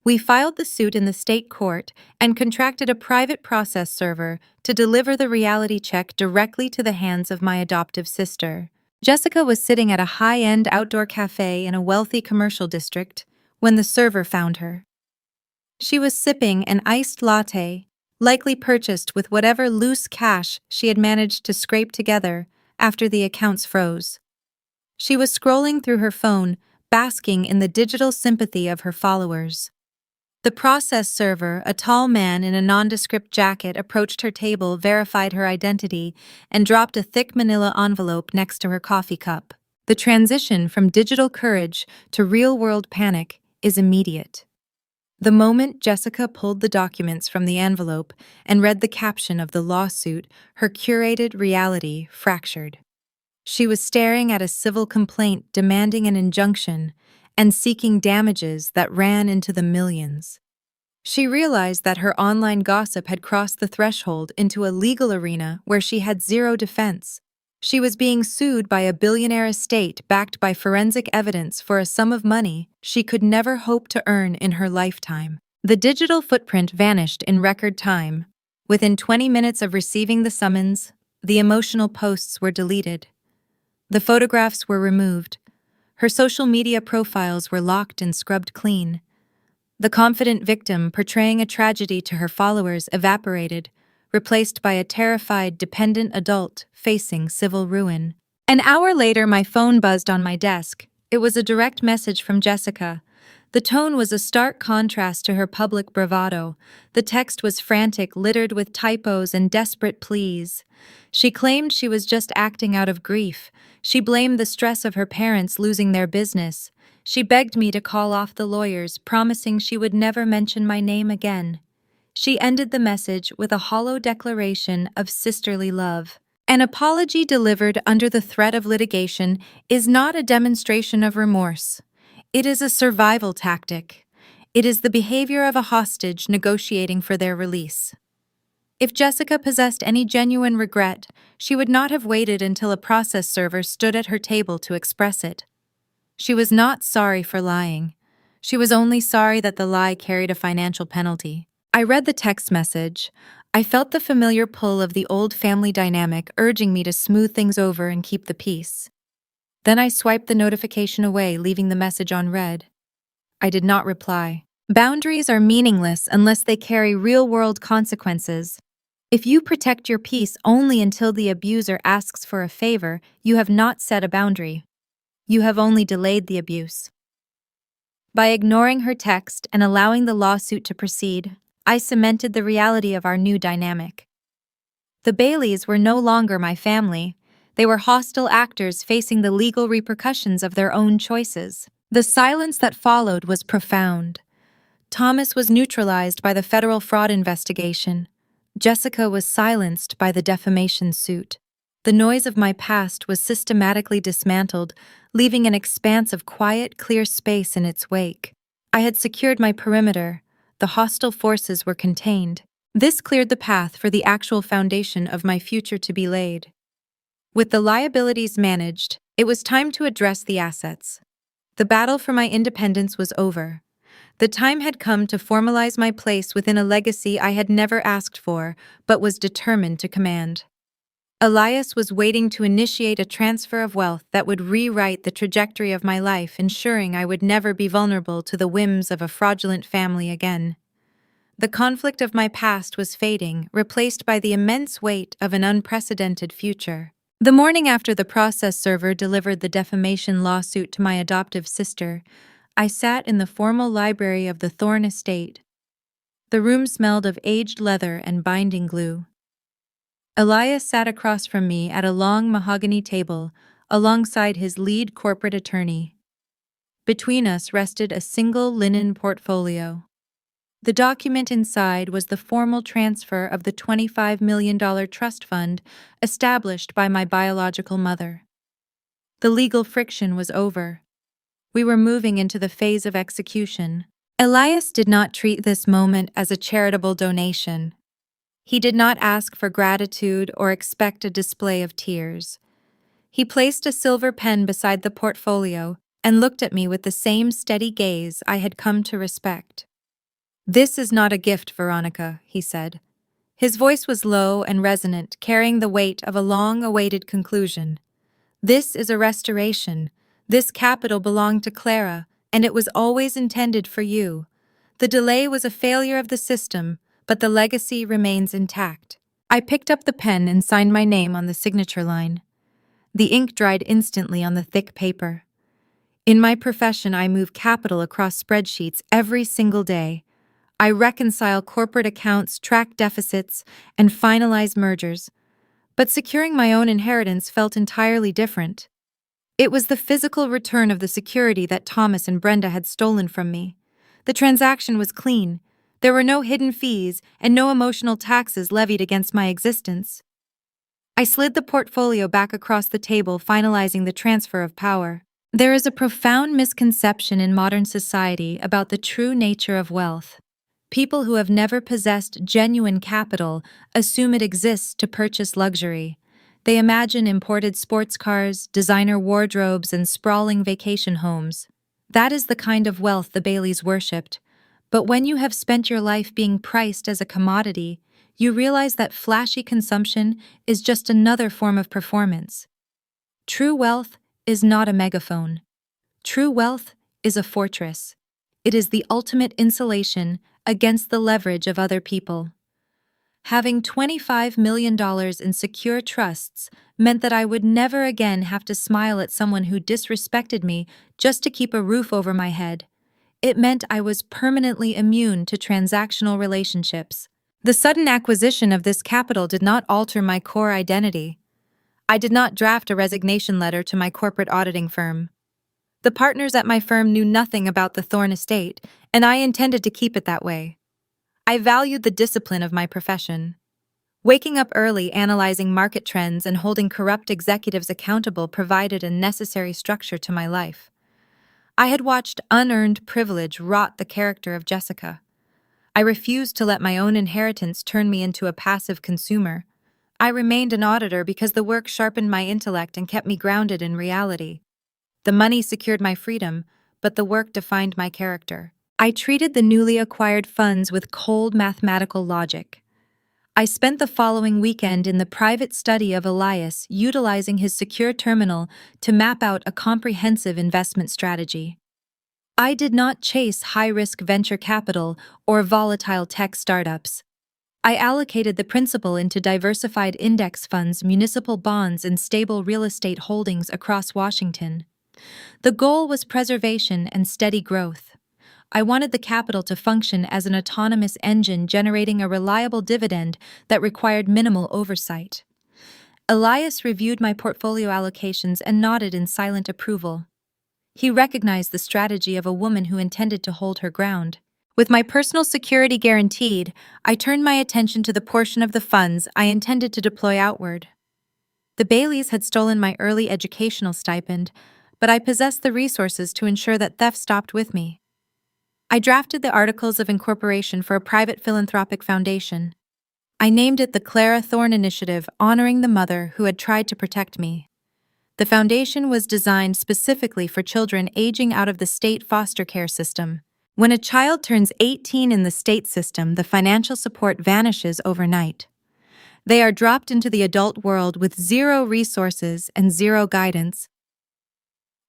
We filed the suit in the state court and contracted a private process server to deliver the reality check directly to the hands of my adoptive sister. Jessica was sitting at a high-end outdoor cafe in a wealthy commercial district when the server found her. She was sipping an iced latte, likely purchased with whatever loose cash she had managed to scrape together after the accounts froze. She was scrolling through her phone, basking in the digital sympathy of her followers. The process server, a tall man in a nondescript jacket, approached her table, verified her identity, and dropped a thick manila envelope next to her coffee cup. The transition from digital courage to real-world panic is immediate. The moment Jessica pulled the documents from the envelope and read the caption of the lawsuit, her curated reality fractured. She was staring at a civil complaint demanding an injunction and seeking damages that ran into the millions. She realized that her online gossip had crossed the threshold into a legal arena where she had zero defense. She was being sued by a billionaire estate backed by forensic evidence for a sum of money she could never hope to earn in her lifetime. The digital footprint vanished in record time. Within 20 minutes of receiving the summons, the emotional posts were deleted. The photographs were removed. Her social media profiles were locked and scrubbed clean. The confident victim portraying a tragedy to her followers evaporated, replaced by a terrified, dependent adult facing civil ruin. An hour later, my phone buzzed on my desk. It was a direct message from Jessica. The tone was a stark contrast to her public bravado. The text was frantic, littered with typos and desperate pleas. She claimed she was just acting out of grief. She blamed the stress of her parents losing their business. She begged me to call off the lawyers, promising she would never mention my name again. She ended the message with a hollow declaration of sisterly love. An apology delivered under the threat of litigation is not a demonstration of remorse. It is a survival tactic. It is the behavior of a hostage negotiating for their release. If Jessica possessed any genuine regret, she would not have waited until a process server stood at her table to express it. She was not sorry for lying. She was only sorry that the lie carried a financial penalty. I read the text message. I felt the familiar pull of the old family dynamic urging me to smooth things over and keep the peace. Then I swiped the notification away, leaving the message unread. I did not reply. Boundaries are meaningless unless they carry real-world consequences. If you protect your peace only until the abuser asks for a favor, you have not set a boundary. You have only delayed the abuse. By ignoring her text and allowing the lawsuit to proceed, I cemented the reality of our new dynamic. The Baileys were no longer my family. They were hostile actors facing the legal repercussions of their own choices. The silence that followed was profound. Thomas was neutralized by the federal fraud investigation. Jessica was silenced by the defamation suit. The noise of my past was systematically dismantled, leaving an expanse of quiet, clear space in its wake. I had secured my perimeter. The hostile forces were contained. This cleared the path for the actual foundation of my future to be laid. With the liabilities managed, it was time to address the assets. The battle for my independence was over. The time had come to formalize my place within a legacy I had never asked for, but was determined to command. Elias was waiting to initiate a transfer of wealth that would rewrite the trajectory of my life, ensuring I would never be vulnerable to the whims of a fraudulent family again. The conflict of my past was fading, replaced by the immense weight of an unprecedented future. The morning after the process server delivered the defamation lawsuit to my adoptive sister, I sat in the formal library of the Thorne estate. The room smelled of aged leather and binding glue. Elias sat across from me at a long mahogany table, alongside his lead corporate attorney. Between us rested a single linen portfolio. The document inside was the formal transfer of the $25 million trust fund established by my biological mother. The legal friction was over. We were moving into the phase of execution. Elias did not treat this moment as a charitable donation. He did not ask for gratitude or expect a display of tears. He placed a silver pen beside the portfolio and looked at me with the same steady gaze I had come to respect. "This is not a gift, Veronica," he said. His voice was low and resonant, carrying the weight of a long-awaited conclusion. "This is a restoration. This capital belonged to Clara, and it was always intended for you. The delay was a failure of the system, but the legacy remains intact." I picked up the pen and signed my name on the signature line. The ink dried instantly on the thick paper. In my profession, I move capital across spreadsheets every single day. I reconcile corporate accounts, track deficits, and finalize mergers. But securing my own inheritance felt entirely different. It was the physical return of the security that Thomas and Brenda had stolen from me. The transaction was clean. There were no hidden fees and no emotional taxes levied against my existence. I slid the portfolio back across the table, finalizing the transfer of power. There is a profound misconception in modern society about the true nature of wealth. People who have never possessed genuine capital assume it exists to purchase luxury. They imagine imported sports cars, designer wardrobes, and sprawling vacation homes. That is the kind of wealth the Baileys worshipped. But when you have spent your life being priced as a commodity, you realize that flashy consumption is just another form of performance. True wealth is not a megaphone. True wealth is a fortress. It is the ultimate insulation against the leverage of other people. Having $25 million in secure trusts meant that I would never again have to smile at someone who disrespected me just to keep a roof over my head. It meant I was permanently immune to transactional relationships. The sudden acquisition of this capital did not alter my core identity. I did not draft a resignation letter to my corporate auditing firm. The partners at my firm knew nothing about the Thorne estate, and I intended to keep it that way. I valued the discipline of my profession. Waking up early, analyzing market trends, and holding corrupt executives accountable provided a necessary structure to my life. I had watched unearned privilege rot the character of Jessica. I refused to let my own inheritance turn me into a passive consumer. I remained an auditor because the work sharpened my intellect and kept me grounded in reality. The money secured my freedom, but the work defined my character. I treated the newly acquired funds with cold mathematical logic. I spent the following weekend in the private study of Elias, utilizing his secure terminal to map out a comprehensive investment strategy. I did not chase high-risk venture capital or volatile tech startups. I allocated the principal into diversified index funds, municipal bonds, and stable real estate holdings across Washington. The goal was preservation and steady growth. I wanted the capital to function as an autonomous engine generating a reliable dividend that required minimal oversight. Elias reviewed my portfolio allocations and nodded in silent approval. He recognized the strategy of a woman who intended to hold her ground. With my personal security guaranteed, I turned my attention to the portion of the funds I intended to deploy outward. The Baileys had stolen my early educational stipend, but I possessed the resources to ensure that theft stopped with me. I drafted the articles of incorporation for a private philanthropic foundation. I named it the Clara Thorne Initiative, honoring the mother who had tried to protect me. The foundation was designed specifically for children aging out of the state foster care system. When a child turns 18 in the state system, the financial support vanishes overnight. They are dropped into the adult world with zero resources and zero guidance.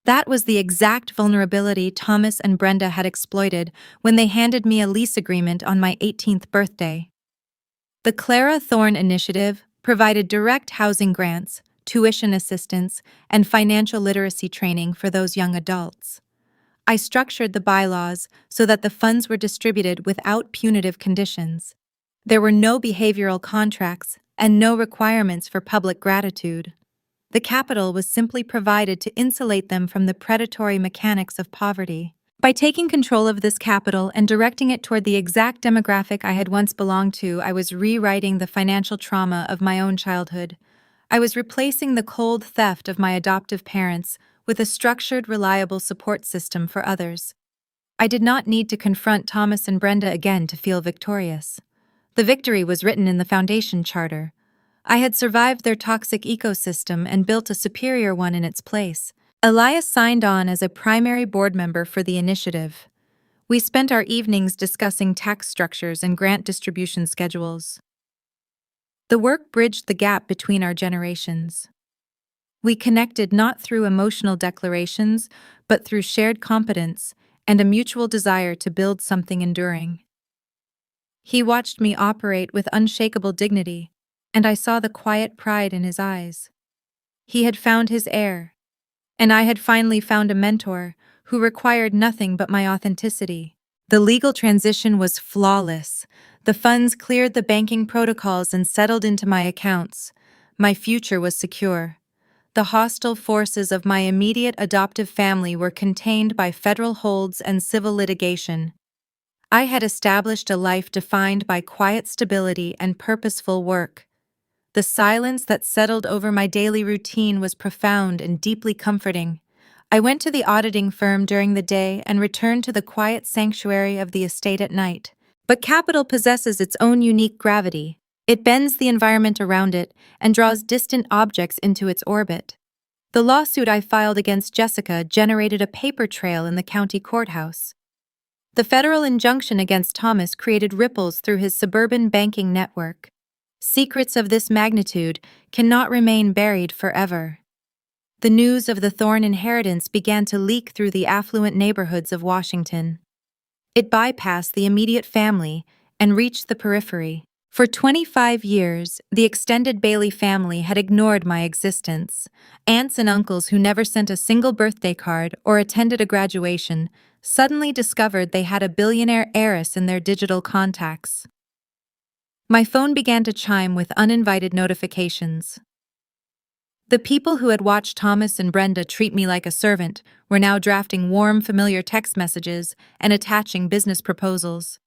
That was the exact vulnerability Thomas and Brenda had exploited when they handed me a lease agreement on my 18th birthday. The Clara Thorne Initiative provided direct housing grants, tuition assistance, and financial literacy training for those young adults. I structured the bylaws so that the funds were distributed without punitive conditions. There were no behavioral contracts and no requirements for public gratitude. The capital was simply provided to insulate them from the predatory mechanics of poverty. By taking control of this capital and directing it toward the exact demographic I had once belonged to, I was rewriting the financial trauma of my own childhood. I was replacing the cold theft of my adoptive parents with a structured, reliable support system for others. I did not need to confront Thomas and Brenda again to feel victorious. The victory was written in the foundation charter. I had survived their toxic ecosystem and built a superior one in its place. Elias signed on as a primary board member for the initiative. We spent our evenings discussing tax structures and grant distribution schedules. The work bridged the gap between our generations. We connected not through emotional declarations, but through shared competence and a mutual desire to build something enduring. He watched me operate with unshakable dignity, and I saw the quiet pride in his eyes. He had found his heir, and I had finally found a mentor who required nothing but my authenticity. The legal transition was flawless. The funds cleared the banking protocols and settled into my accounts. My future was secure. The hostile forces of my immediate adoptive family were contained by federal holds and civil litigation. I had established a life defined by quiet stability and purposeful work. The silence that settled over my daily routine was profound and deeply comforting. I went to the auditing firm during the day and returned to the quiet sanctuary of the estate at night. But capital possesses its own unique gravity. It bends the environment around it and draws distant objects into its orbit. The lawsuit I filed against Jessica generated a paper trail in the county courthouse. The federal injunction against Thomas created ripples through his suburban banking network. Secrets of this magnitude cannot remain buried forever. The news of the Thorne inheritance began to leak through the affluent neighborhoods of Washington. It bypassed the immediate family and reached the periphery. For 25 years, the extended Bailey family had ignored my existence. Aunts and uncles who never sent a single birthday card or attended a graduation suddenly discovered they had a billionaire heiress in their digital contacts. My phone began to chime with uninvited notifications. The people who had watched Thomas and Brenda treat me like a servant were now drafting warm, familiar text messages and attaching business proposals.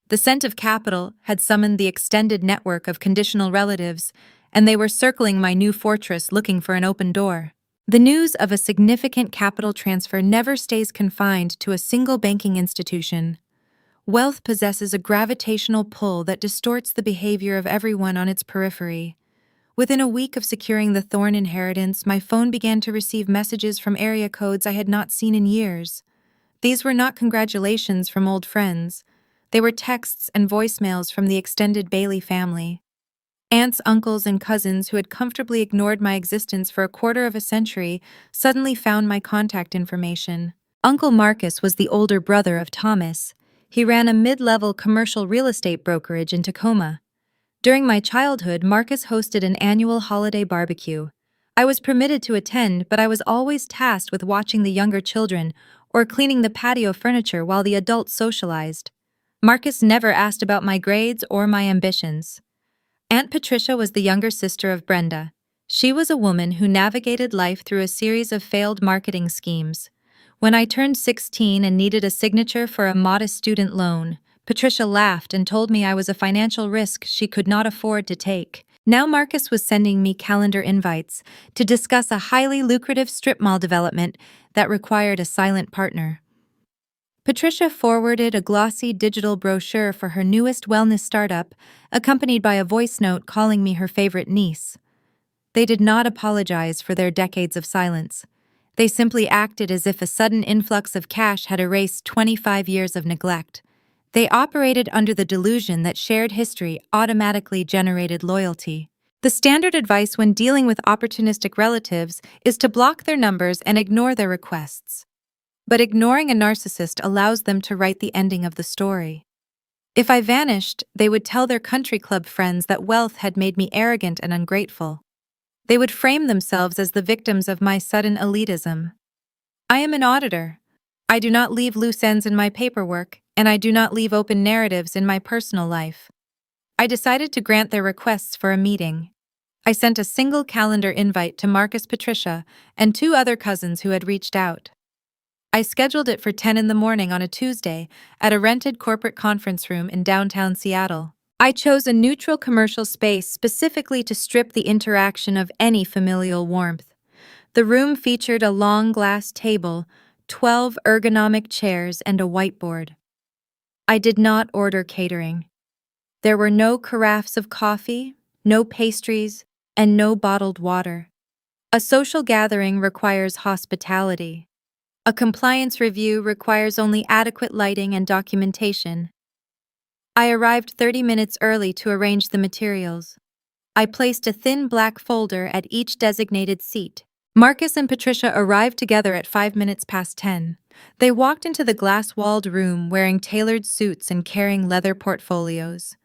The scent of capital had summoned the extended network of conditional relatives, and they were circling my new fortress looking for an open door. The news of a significant capital transfer never stays confined to a single banking institution. Wealth possesses a gravitational pull that distorts the behavior of everyone on its periphery. Within a week of securing the Thorne inheritance, my phone began to receive messages from area codes I had not seen in years. These were not congratulations from old friends. They were texts and voicemails from the extended Bailey family. Aunts, uncles, and cousins who had comfortably ignored my existence for a quarter of a century suddenly found my contact information. Uncle Marcus was the older brother of Thomas. He ran a mid-level commercial real estate brokerage in Tacoma. During my childhood, Marcus hosted an annual holiday barbecue. I was permitted to attend, but I was always tasked with watching the younger children or cleaning the patio furniture while the adults socialized. Marcus never asked about my grades or my ambitions. Aunt Patricia was the younger sister of Brenda. She was a woman who navigated life through a series of failed marketing schemes. When I turned 16 and needed a signature for a modest student loan, Patricia laughed and told me I was a financial risk she could not afford to take. Now Marcus was sending me calendar invites to discuss a highly lucrative strip mall development that required a silent partner. Patricia forwarded a glossy digital brochure for her newest wellness startup, accompanied by a voice note calling me her favorite niece. They did not apologize for their decades of silence. They simply acted as if a sudden influx of cash had erased 25 years of neglect. They operated under the delusion that shared history automatically generated loyalty. The standard advice when dealing with opportunistic relatives is to block their numbers and ignore their requests. But ignoring a narcissist allows them to write the ending of the story. If I vanished, they would tell their country club friends that wealth had made me arrogant and ungrateful. They would frame themselves as the victims of my sudden elitism. I am an auditor. I do not leave loose ends in my paperwork, and I do not leave open narratives in my personal life. I decided to grant their requests for a meeting. I sent a single calendar invite to Marcus, Patricia, and 2 other cousins who had reached out. I scheduled it for 10 in the morning on a Tuesday at a rented corporate conference room in downtown Seattle. I chose a neutral commercial space specifically to strip the interaction of any familial warmth. The room featured a long glass table, 12 ergonomic chairs, and a whiteboard. I did not order catering. There were no carafes of coffee, no pastries, and no bottled water. A social gathering requires hospitality. A compliance review requires only adequate lighting and documentation. I arrived 30 minutes early to arrange the materials. I placed a thin black folder at each designated seat. Marcus and Patricia arrived together at 5 minutes past 10. They walked into the glass-walled room wearing tailored suits and carrying leather portfolios.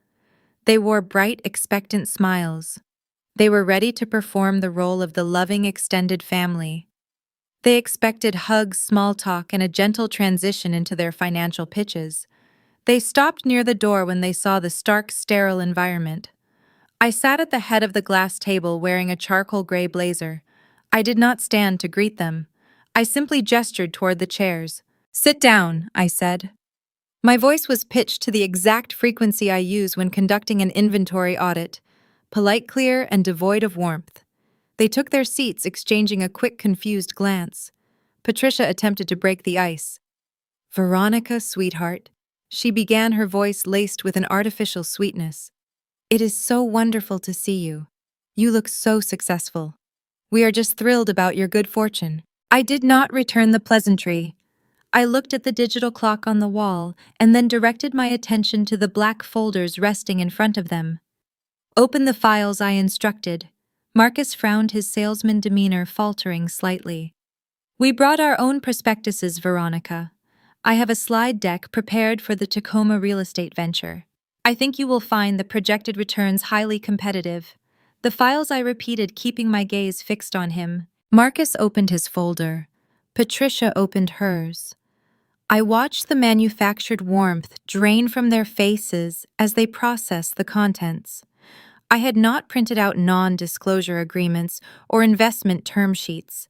They wore bright, expectant smiles. They were ready to perform the role of the loving extended family. They expected hugs, small talk, and a gentle transition into their financial pitches. They stopped near the door when they saw the stark, sterile environment. I sat at the head of the glass table wearing a charcoal gray blazer. I did not stand to greet them. I simply gestured toward the chairs. "Sit down," I said. My voice was pitched to the exact frequency I use when conducting an inventory audit. polite, clear, and devoid of warmth. They took their seats, exchanging a quick, confused glance. Patricia attempted to break the ice. "Veronica, sweetheart," she began, her voice laced with an artificial sweetness. "It is so wonderful to see you. You look so successful. We are just thrilled about your good fortune." I did not return the pleasantry. I looked at the digital clock on the wall and then directed my attention to the black folders resting in front of them. "Open the files," I instructed. Marcus frowned, his salesman demeanor faltering slightly. "We brought our own prospectuses, Veronica. I have a slide deck prepared for the Tacoma real estate venture. I think you will find the projected returns highly competitive." The files, I repeated, keeping my gaze fixed on him. Marcus opened his folder. Patricia opened hers. I watched the manufactured warmth drain from their faces as they processed the contents. I had not printed out non-disclosure agreements or investment term sheets.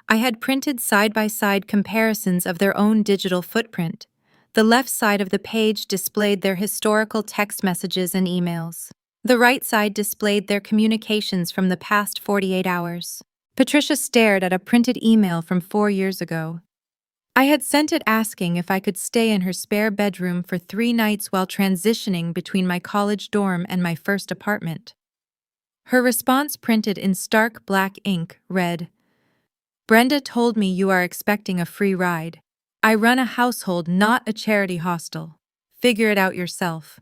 I had printed side-by-side comparisons of their own digital footprint. The left side of the page displayed their historical text messages and emails. The right side displayed their communications from the past 48 hours. Patricia stared at a printed email from 4 years ago. I had sent it asking if I could stay in her spare bedroom for 3 nights while transitioning between my college dorm and my first apartment. Her response, printed in stark black ink, read, "Brenda told me you are expecting a free ride. I run a household, not a charity hostel. Figure it out yourself."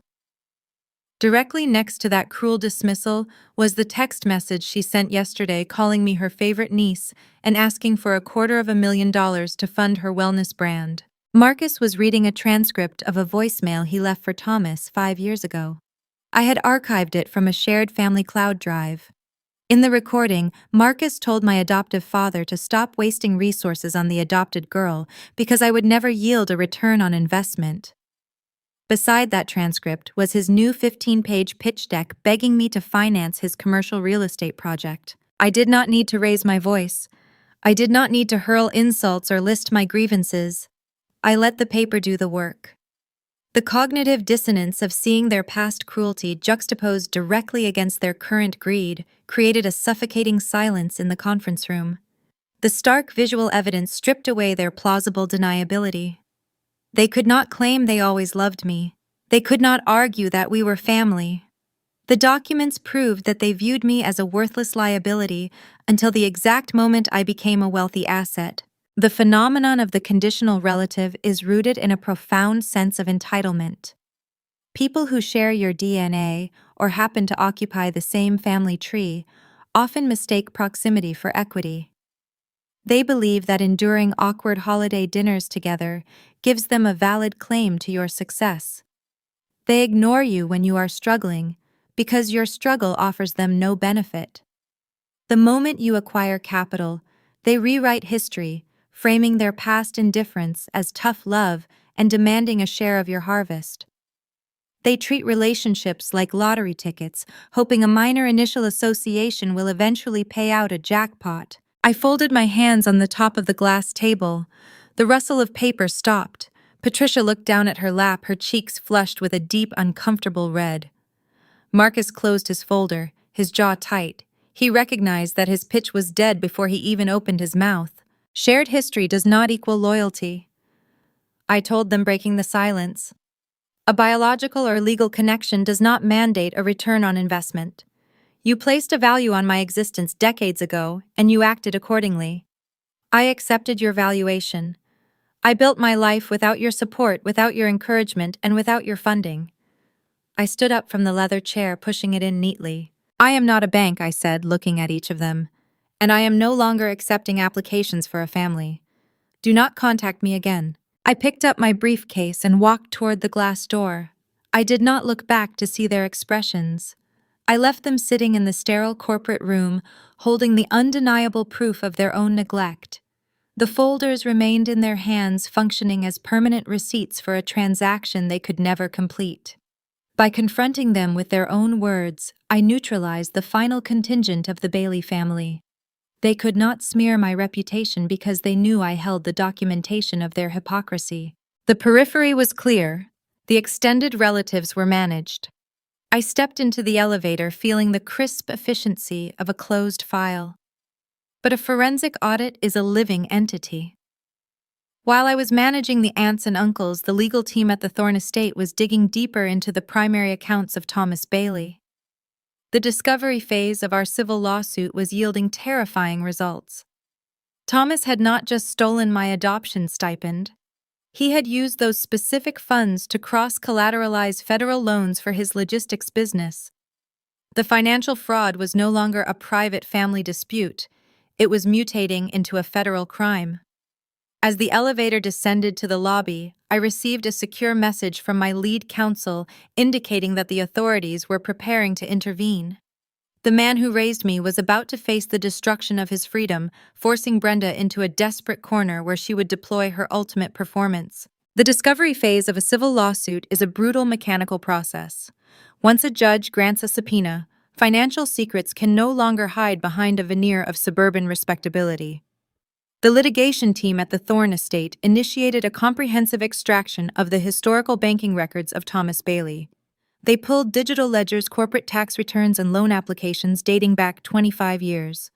Directly next to that cruel dismissal was the text message she sent yesterday calling me her favorite niece and asking for $250,000 to fund her wellness brand. Marcus was reading a transcript of a voicemail he left for Thomas 5 years ago. I had archived it from a shared family cloud drive. In the recording, Marcus told my adoptive father to stop wasting resources on the adopted girl because I would never yield a return on investment. Beside that transcript was his new 15-page pitch deck begging me to finance his commercial real estate project. I did not need to raise my voice. I did not need to hurl insults or list my grievances. I let the paper do the work. The cognitive dissonance of seeing their past cruelty juxtaposed directly against their current greed created a suffocating silence in the conference room. The stark visual evidence stripped away their plausible deniability. They could not claim they always loved me. They could not argue that we were family. The documents proved that they viewed me as a worthless liability until the exact moment I became a wealthy asset. The phenomenon of the conditional relative is rooted in a profound sense of entitlement. People who share your DNA or happen to occupy the same family tree often mistake proximity for equity. They believe that enduring awkward holiday dinners together gives them a valid claim to your success. They ignore you when you are struggling because your struggle offers them no benefit. The moment you acquire capital, they rewrite history, framing their past indifference as tough love and demanding a share of your harvest. They treat relationships like lottery tickets, hoping a minor initial association will eventually pay out a jackpot. I folded my hands on the top of the glass table. The rustle of paper stopped. Patricia looked down at her lap, her cheeks flushed with a deep, uncomfortable red. Marcus closed his folder, his jaw tight. He recognized that his pitch was dead before he even opened his mouth. Shared history does not equal loyalty. I told them, breaking the silence. A biological or legal connection does not mandate a return on investment. You placed a value on my existence decades ago, and you acted accordingly. I accepted your valuation. I built my life without your support, without your encouragement, and without your funding. I stood up from the leather chair, pushing it in neatly. "I am not a bank," I said, looking at each of them, "and I am no longer accepting applications for a family. Do not contact me again." I picked up my briefcase and walked toward the glass door. I did not look back to see their expressions. I left them sitting in the sterile corporate room, holding the undeniable proof of their own neglect. The folders remained in their hands, functioning as permanent receipts for a transaction they could never complete. By confronting them with their own words, I neutralized the final contingent of the Bailey family. They could not smear my reputation because they knew I held the documentation of their hypocrisy. The periphery was clear. The extended relatives were managed. I stepped into the elevator feeling the crisp efficiency of a closed file. But a forensic audit is a living entity. While I was managing the aunts and uncles, the legal team at the Thorne estate was digging deeper into the primary accounts of Thomas Bailey. The discovery phase of our civil lawsuit was yielding terrifying results. Thomas had not just stolen my adoption stipend. He had used those specific funds to cross-collateralize federal loans for his logistics business. The financial fraud was no longer a private family dispute. It was mutating into a federal crime. As the elevator descended to the lobby, I received a secure message from my lead counsel indicating that the authorities were preparing to intervene. The man who raised me was about to face the destruction of his freedom, forcing Brenda into a desperate corner where she would deploy her ultimate performance. The discovery phase of a civil lawsuit is a brutal mechanical process. Once a judge grants a subpoena, financial secrets can no longer hide behind a veneer of suburban respectability. The litigation team at the Thorne estate initiated a comprehensive extraction of the historical banking records of Thomas Bailey. They pulled digital ledgers, corporate tax returns, and loan applications dating back 25 years.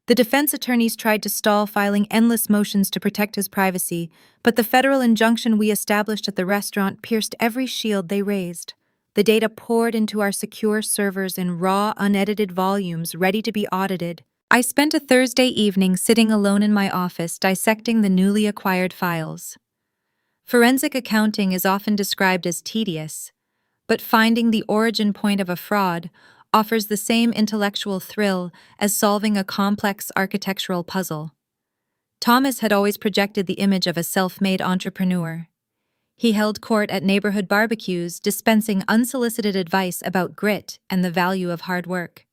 The defense attorneys tried to stall, filing endless motions to protect his privacy, but the federal injunction we established at the restaurant pierced every shield they raised. The data poured into our secure servers in raw, unedited volumes, ready to be audited. I spent a Thursday evening sitting alone in my office dissecting the newly acquired files. Forensic accounting is often described as tedious, but finding the origin point of a fraud offers the same intellectual thrill as solving a complex architectural puzzle. Thomas had always projected the image of a self-made entrepreneur. He held court at neighborhood barbecues, dispensing unsolicited advice about grit and the value of hard work.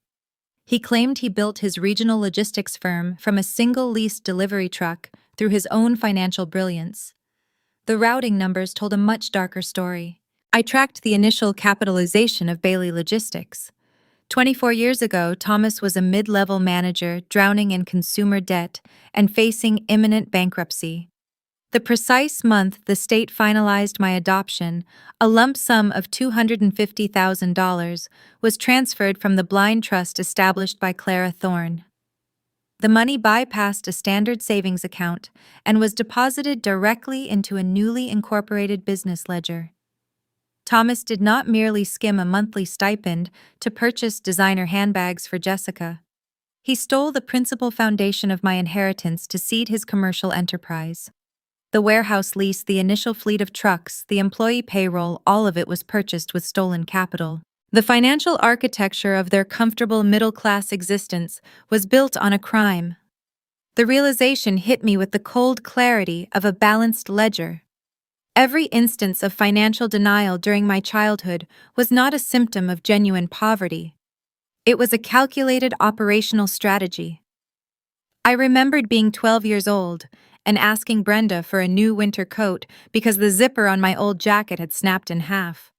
He claimed he built his regional logistics firm from a single leased delivery truck through his own financial brilliance. The routing numbers told a much darker story. I tracked the initial capitalization of Bailey Logistics. 24 years ago, Thomas was a mid-level manager drowning in consumer debt and facing imminent bankruptcy. The precise month the state finalized my adoption, a lump sum of $250,000 was transferred from the blind trust established by Clara Thorne. The money bypassed a standard savings account and was deposited directly into a newly incorporated business ledger. Thomas did not merely skim a monthly stipend to purchase designer handbags for Jessica. He stole the principal foundation of my inheritance to seed his commercial enterprise. The warehouse lease, the initial fleet of trucks, the employee payroll, all of it was purchased with stolen capital. The financial architecture of their comfortable middle-class existence was built on a crime. The realization hit me with the cold clarity of a balanced ledger. Every instance of financial denial during my childhood was not a symptom of genuine poverty. It was a calculated operational strategy. I remembered being 12 years old and asking Brenda for a new winter coat because the zipper on my old jacket had snapped in half.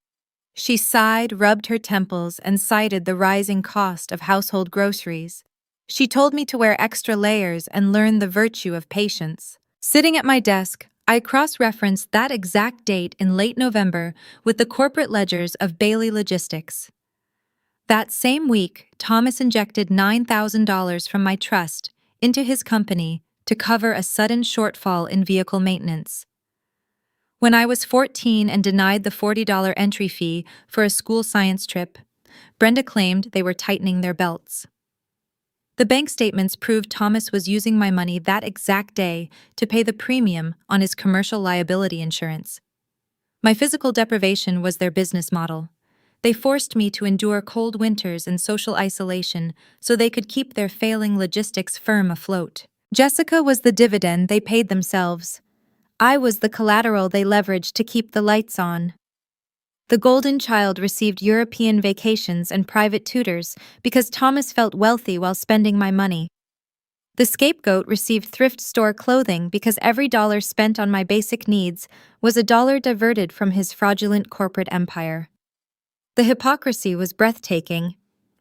She sighed, rubbed her temples, and cited the rising cost of household groceries. She told me to wear extra layers and learn the virtue of patience. Sitting at my desk, I cross-referenced that exact date in late November with the corporate ledgers of Bailey Logistics. That same week, Thomas injected $9,000 from my trust into his company to cover a sudden shortfall in vehicle maintenance. When I was 14 and denied the $40 entry fee for a school science trip, Brenda claimed they were tightening their belts. The bank statements proved Thomas was using my money that exact day to pay the premium on his commercial liability insurance. My physical deprivation was their business model. They forced me to endure cold winters and social isolation so they could keep their failing logistics firm afloat. Jessica was the dividend they paid themselves. I was the collateral they leveraged to keep the lights on. The golden child received European vacations and private tutors because Thomas felt wealthy while spending my money. The scapegoat received thrift store clothing because every dollar spent on my basic needs was a dollar diverted from his fraudulent corporate empire. The hypocrisy was breathtaking.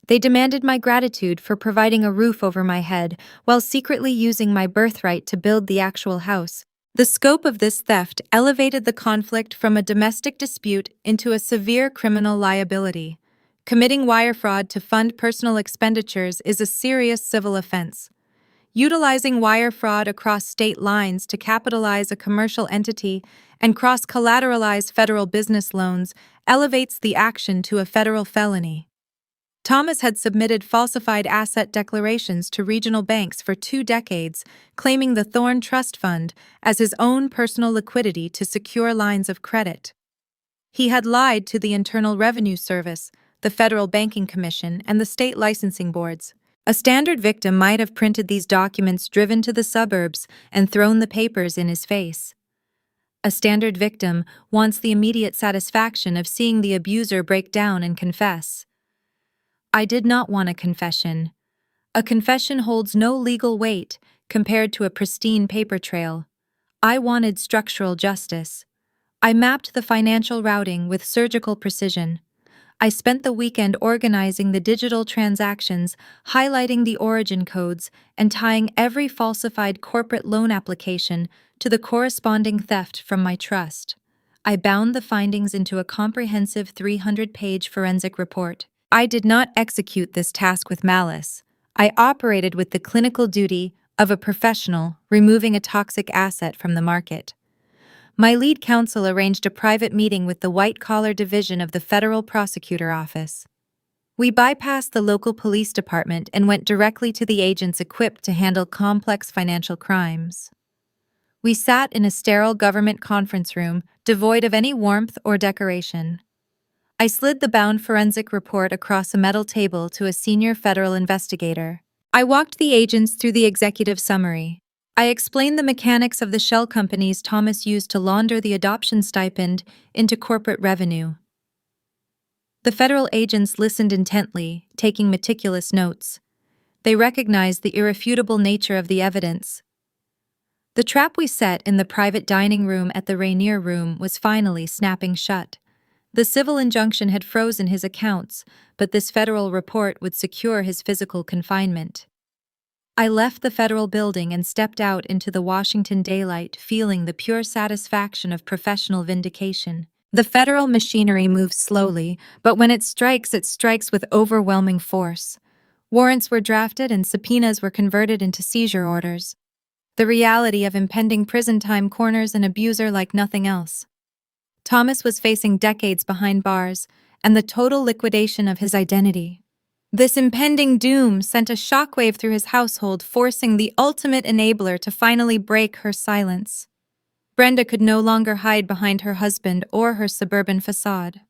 They demanded my gratitude for providing a roof over my head while secretly using my birthright to build the actual house. The scope of this theft elevated the conflict from a domestic dispute into a severe criminal liability. Committing wire fraud to fund personal expenditures is a serious civil offense. Utilizing wire fraud across state lines to capitalize a commercial entity and cross-collateralize federal business loans elevates the action to a federal felony. Thomas had submitted falsified asset declarations to regional banks for 2 decades, claiming the Thorn Trust Fund as his own personal liquidity to secure lines of credit. He had lied to the Internal Revenue Service, the Federal Banking Commission, and the state licensing boards. A standard victim might have printed these documents, driven to the suburbs, and thrown the papers in his face. A standard victim wants the immediate satisfaction of seeing the abuser break down and confess. I did not want a confession. A confession holds no legal weight compared to a pristine paper trail. I wanted structural justice. I mapped the financial routing with surgical precision. I spent the weekend organizing the digital transactions, highlighting the origin codes, and tying every falsified corporate loan application to the corresponding theft from my trust. I bound the findings into a comprehensive 300-page forensic report. I did not execute this task with malice. I operated with the clinical duty of a professional removing a toxic asset from the market. My lead counsel arranged a private meeting with the white-collar division of the Federal Prosecutor Office. We bypassed the local police department and went directly to the agents equipped to handle complex financial crimes. We sat in a sterile government conference room, devoid of any warmth or decoration. I slid the bound forensic report across a metal table to a senior federal investigator. I walked the agents through the executive summary. I explained the mechanics of the shell companies Thomas used to launder the adoption stipend into corporate revenue. The federal agents listened intently, taking meticulous notes. They recognized the irrefutable nature of the evidence. The trap we set in the private dining room at the Rainier Room was finally snapping shut. The civil injunction had frozen his accounts, but this federal report would secure his physical confinement. I left the federal building and stepped out into the Washington daylight, feeling the pure satisfaction of professional vindication. The federal machinery moves slowly, but when it strikes with overwhelming force. Warrants were drafted and subpoenas were converted into seizure orders. The reality of impending prison time corners an abuser like nothing else. Thomas was facing decades behind bars and the total liquidation of his identity. This impending doom sent a shockwave through his household, forcing the ultimate enabler to finally break her silence. Brenda could no longer hide behind her husband or her suburban facade.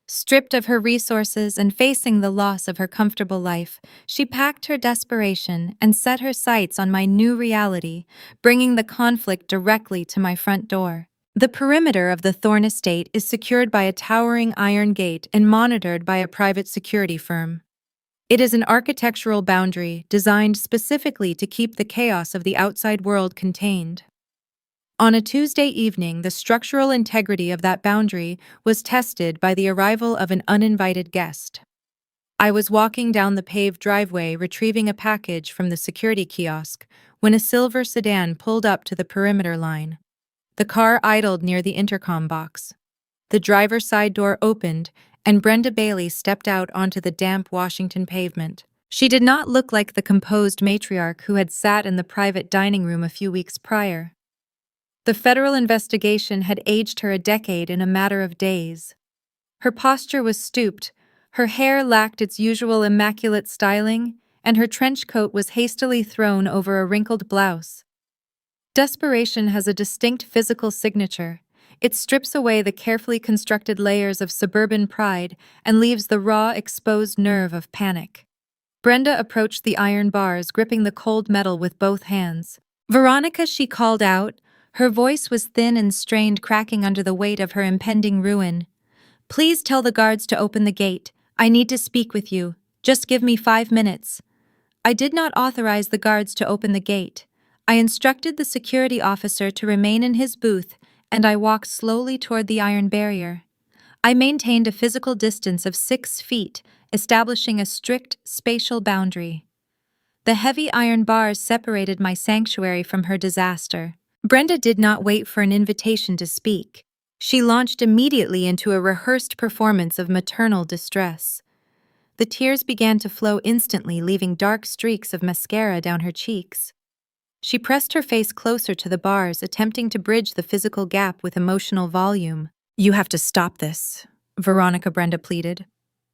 Stripped of her resources and facing the loss of her comfortable life, she packed her desperation and set her sights on my new reality, bringing the conflict directly to my front door. The perimeter of the Thorn estate is secured by a towering iron gate and monitored by a private security firm. It is an architectural boundary designed specifically to keep the chaos of the outside world contained. On a Tuesday evening, the structural integrity of that boundary was tested by the arrival of an uninvited guest. I was walking down the paved driveway retrieving a package from the security kiosk when a silver sedan pulled up to the perimeter line. The car idled near the intercom box. The driver's side door opened, and Brenda Bailey stepped out onto the damp Washington pavement. She did not look like the composed matriarch who had sat in the private dining room a few weeks prior. The federal investigation had aged her a decade in a matter of days. Her posture was stooped, her hair lacked its usual immaculate styling, and her trench coat was hastily thrown over a wrinkled blouse. Desperation has a distinct physical signature. It strips away the carefully constructed layers of suburban pride and leaves the raw, exposed nerve of panic. Brenda approached the iron bars, gripping the cold metal with both hands. "Veronica," she called out. Her voice was thin and strained, cracking under the weight of her impending ruin. "Please tell the guards to open the gate. I need to speak with you. Just give me 5 minutes." I did not authorize the guards to open the gate. I instructed the security officer to remain in his booth, and I walked slowly toward the iron barrier. I maintained a physical distance of 6 feet, establishing a strict spatial boundary. The heavy iron bars separated my sanctuary from her disaster. Brenda did not wait for an invitation to speak. She launched immediately into a rehearsed performance of maternal distress. The tears began to flow instantly, leaving dark streaks of mascara down her cheeks. She pressed her face closer to the bars, attempting to bridge the physical gap with emotional volume. "You have to stop this," Brenda pleaded.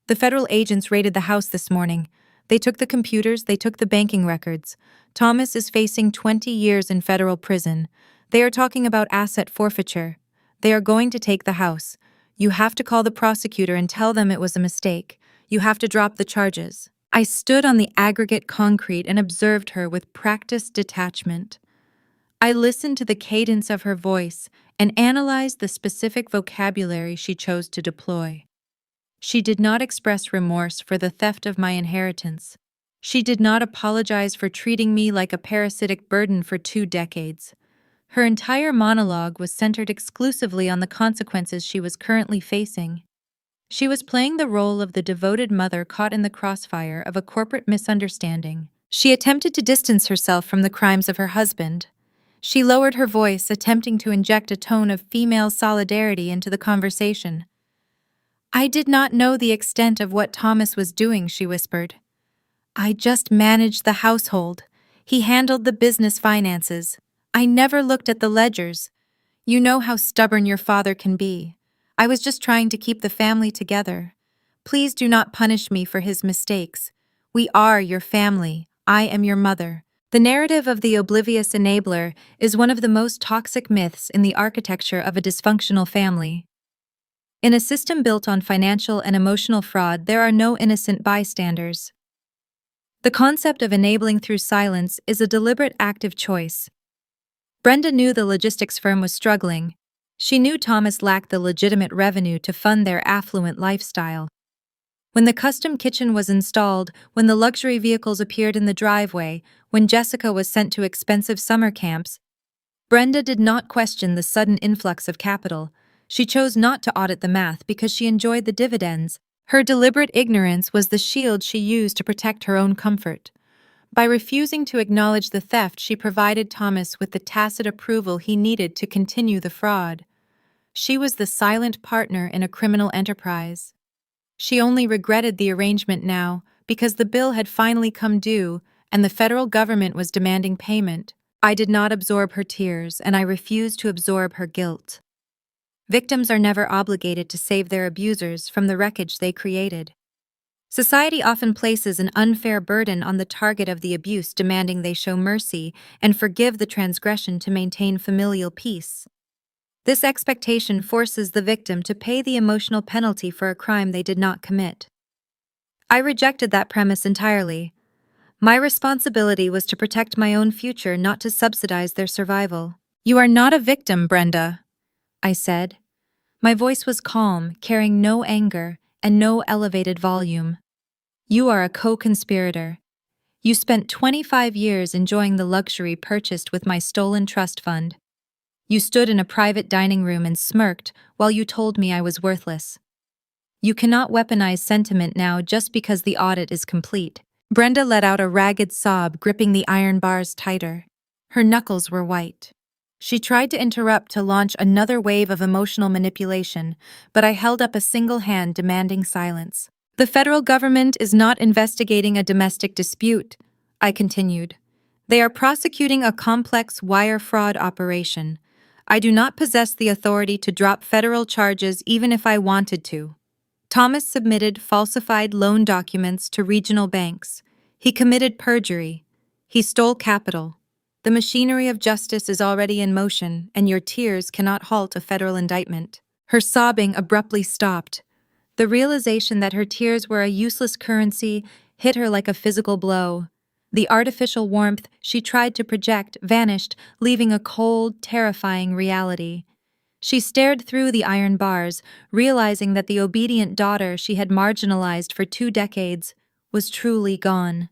"The federal agents raided the house this morning. They took the computers, they took the banking records. Thomas is facing 20 years in federal prison. They are talking about asset forfeiture. They are going to take the house. You have to call the prosecutor and tell them it was a mistake. You have to drop the charges." I stood on the aggregate concrete and observed her with practiced detachment. I listened to the cadence of her voice and analyzed the specific vocabulary she chose to deploy. She did not express remorse for the theft of my inheritance. She did not apologize for treating me like a parasitic burden for 2 decades. Her entire monologue was centered exclusively on the consequences she was currently facing. She was playing the role of the devoted mother caught in the crossfire of a corporate misunderstanding. She attempted to distance herself from the crimes of her husband. She lowered her voice, attempting to inject a tone of female solidarity into the conversation. "I did not know the extent of what Thomas was doing," she whispered. "I just managed the household. He handled the business finances. I never looked at the ledgers. You know how stubborn your father can be. I was just trying to keep the family together. Please do not punish me for his mistakes. We are your family. I am your mother." The narrative of the oblivious enabler is one of the most toxic myths in the architecture of a dysfunctional family. In a system built on financial and emotional fraud, there are no innocent bystanders. The concept of enabling through silence is a deliberate active choice. Brenda knew the logistics firm was struggling. She knew Thomas lacked the legitimate revenue to fund their affluent lifestyle. When the custom kitchen was installed, when the luxury vehicles appeared in the driveway, when Jessica was sent to expensive summer camps, Brenda did not question the sudden influx of capital. She chose not to audit the math because she enjoyed the dividends. Her deliberate ignorance was the shield she used to protect her own comfort. By refusing to acknowledge the theft, she provided Thomas with the tacit approval he needed to continue the fraud. She was the silent partner in a criminal enterprise. She only regretted the arrangement now because the bill had finally come due and the federal government was demanding payment. I did not absorb her tears, and I refused to absorb her guilt. Victims are never obligated to save their abusers from the wreckage they created. Society often places an unfair burden on the target of the abuse, demanding they show mercy and forgive the transgression to maintain familial peace. This expectation forces the victim to pay the emotional penalty for a crime they did not commit. I rejected that premise entirely. My responsibility was to protect my own future, not to subsidize their survival. "You are not a victim, Brenda," I said. My voice was calm, carrying no anger and no elevated volume. "You are a co-conspirator. You spent 25 years enjoying the luxury purchased with my stolen trust fund. You stood in a private dining room and smirked while you told me I was worthless. You cannot weaponize sentiment now just because the audit is complete." Brenda let out a ragged sob, gripping the iron bars tighter. Her knuckles were white. She tried to interrupt to launch another wave of emotional manipulation, but I held up a single hand, demanding silence. "The federal government is not investigating a domestic dispute," I continued. "They are prosecuting a complex wire fraud operation. I do not possess the authority to drop federal charges even if I wanted to." Thomas submitted falsified loan documents to regional banks. He committed perjury. He stole capital. The machinery of justice is already in motion, and your tears cannot halt a federal indictment. Her sobbing abruptly stopped. The realization that her tears were a useless currency hit her like a physical blow. The artificial warmth she tried to project vanished, leaving a cold, terrifying reality. She stared through the iron bars, realizing that the obedient daughter she had marginalized for 2 decades was truly gone.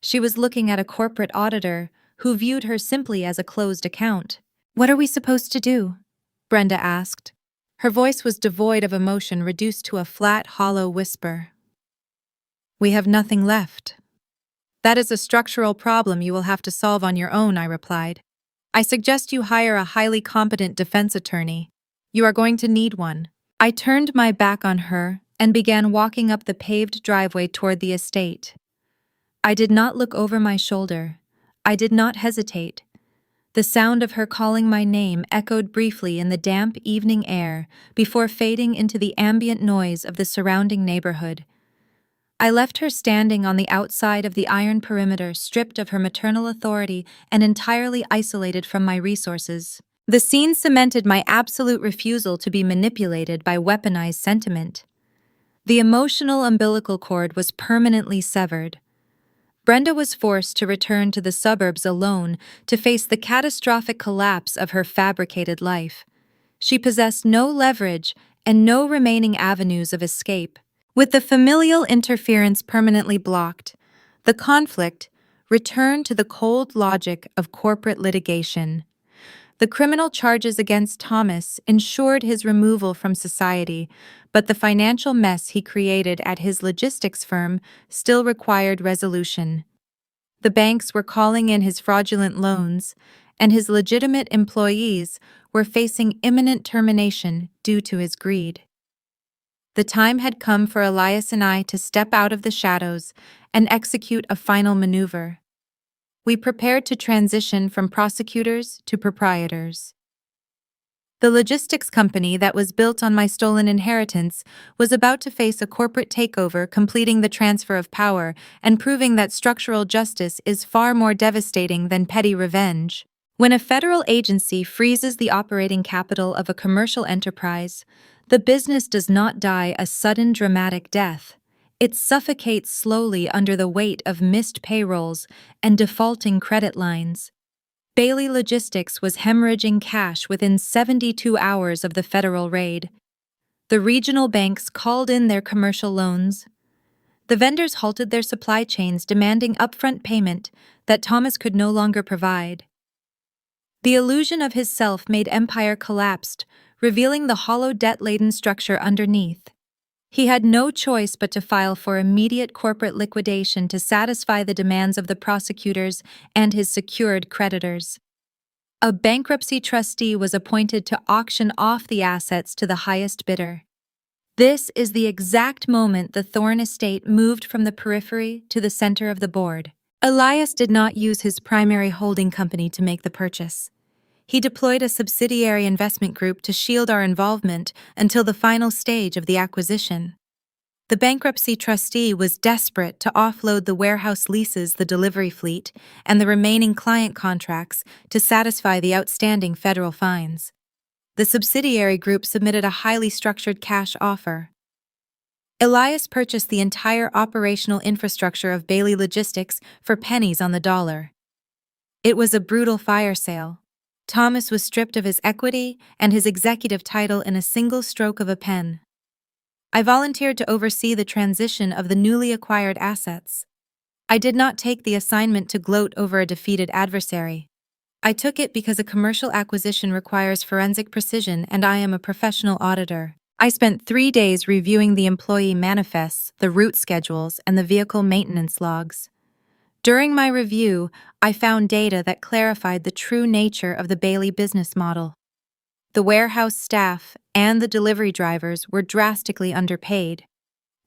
She was looking at a corporate auditor who viewed her simply as a closed account. "What are we supposed to do?" Brenda asked. Her voice was devoid of emotion, reduced to a flat, hollow whisper. "We have nothing left." "That is a structural problem you will have to solve on your own," I replied. "I suggest you hire a highly competent defense attorney. You are going to need one." I turned my back on her, and began walking up the paved driveway toward the estate. I did not look over my shoulder. I did not hesitate. The sound of her calling my name echoed briefly in the damp evening air before fading into the ambient noise of the surrounding neighborhood. I left her standing on the outside of the iron perimeter, stripped of her maternal authority and entirely isolated from my resources. The scene cemented my absolute refusal to be manipulated by weaponized sentiment. The emotional umbilical cord was permanently severed. Brenda was forced to return to the suburbs alone to face the catastrophic collapse of her fabricated life. She possessed no leverage and no remaining avenues of escape. With the familial interference permanently blocked, the conflict returned to the cold logic of corporate litigation. The criminal charges against Thomas ensured his removal from society, but the financial mess he created at his logistics firm still required resolution. The banks were calling in his fraudulent loans, and his legitimate employees were facing imminent termination due to his greed. The time had come for Elias and I to step out of the shadows and execute a final maneuver. We prepared to transition from prosecutors to proprietors. The logistics company that was built on my stolen inheritance was about to face a corporate takeover, completing the transfer of power and proving that structural justice is far more devastating than petty revenge. When a federal agency freezes the operating capital of a commercial enterprise, the business does not die a sudden dramatic death. It suffocates slowly under the weight of missed payrolls and defaulting credit lines. Bailey Logistics was hemorrhaging cash within 72 hours of the federal raid. The regional banks called in their commercial loans. The vendors halted their supply chains, demanding upfront payment that Thomas could no longer provide. The illusion of his self-made empire collapsed, revealing the hollow debt-laden structure underneath. He had no choice but to file for immediate corporate liquidation to satisfy the demands of the prosecutors and his secured creditors. A bankruptcy trustee was appointed to auction off the assets to the highest bidder. This is the exact moment the Thorne estate moved from the periphery to the center of the board. Elias did not use his primary holding company to make the purchase. He deployed a subsidiary investment group to shield our involvement until the final stage of the acquisition. The bankruptcy trustee was desperate to offload the warehouse leases, the delivery fleet, and the remaining client contracts to satisfy the outstanding federal fines. The subsidiary group submitted a highly structured cash offer. Elias purchased the entire operational infrastructure of Bailey Logistics for pennies on the dollar. It was a brutal fire sale. Thomas was stripped of his equity and his executive title in a single stroke of a pen. I volunteered to oversee the transition of the newly acquired assets. I did not take the assignment to gloat over a defeated adversary. I took it because a commercial acquisition requires forensic precision, and I am a professional auditor. I spent 3 days reviewing the employee manifests, the route schedules, and the vehicle maintenance logs. During my review, I found data that clarified the true nature of the Bailey business model. The warehouse staff and the delivery drivers were drastically underpaid.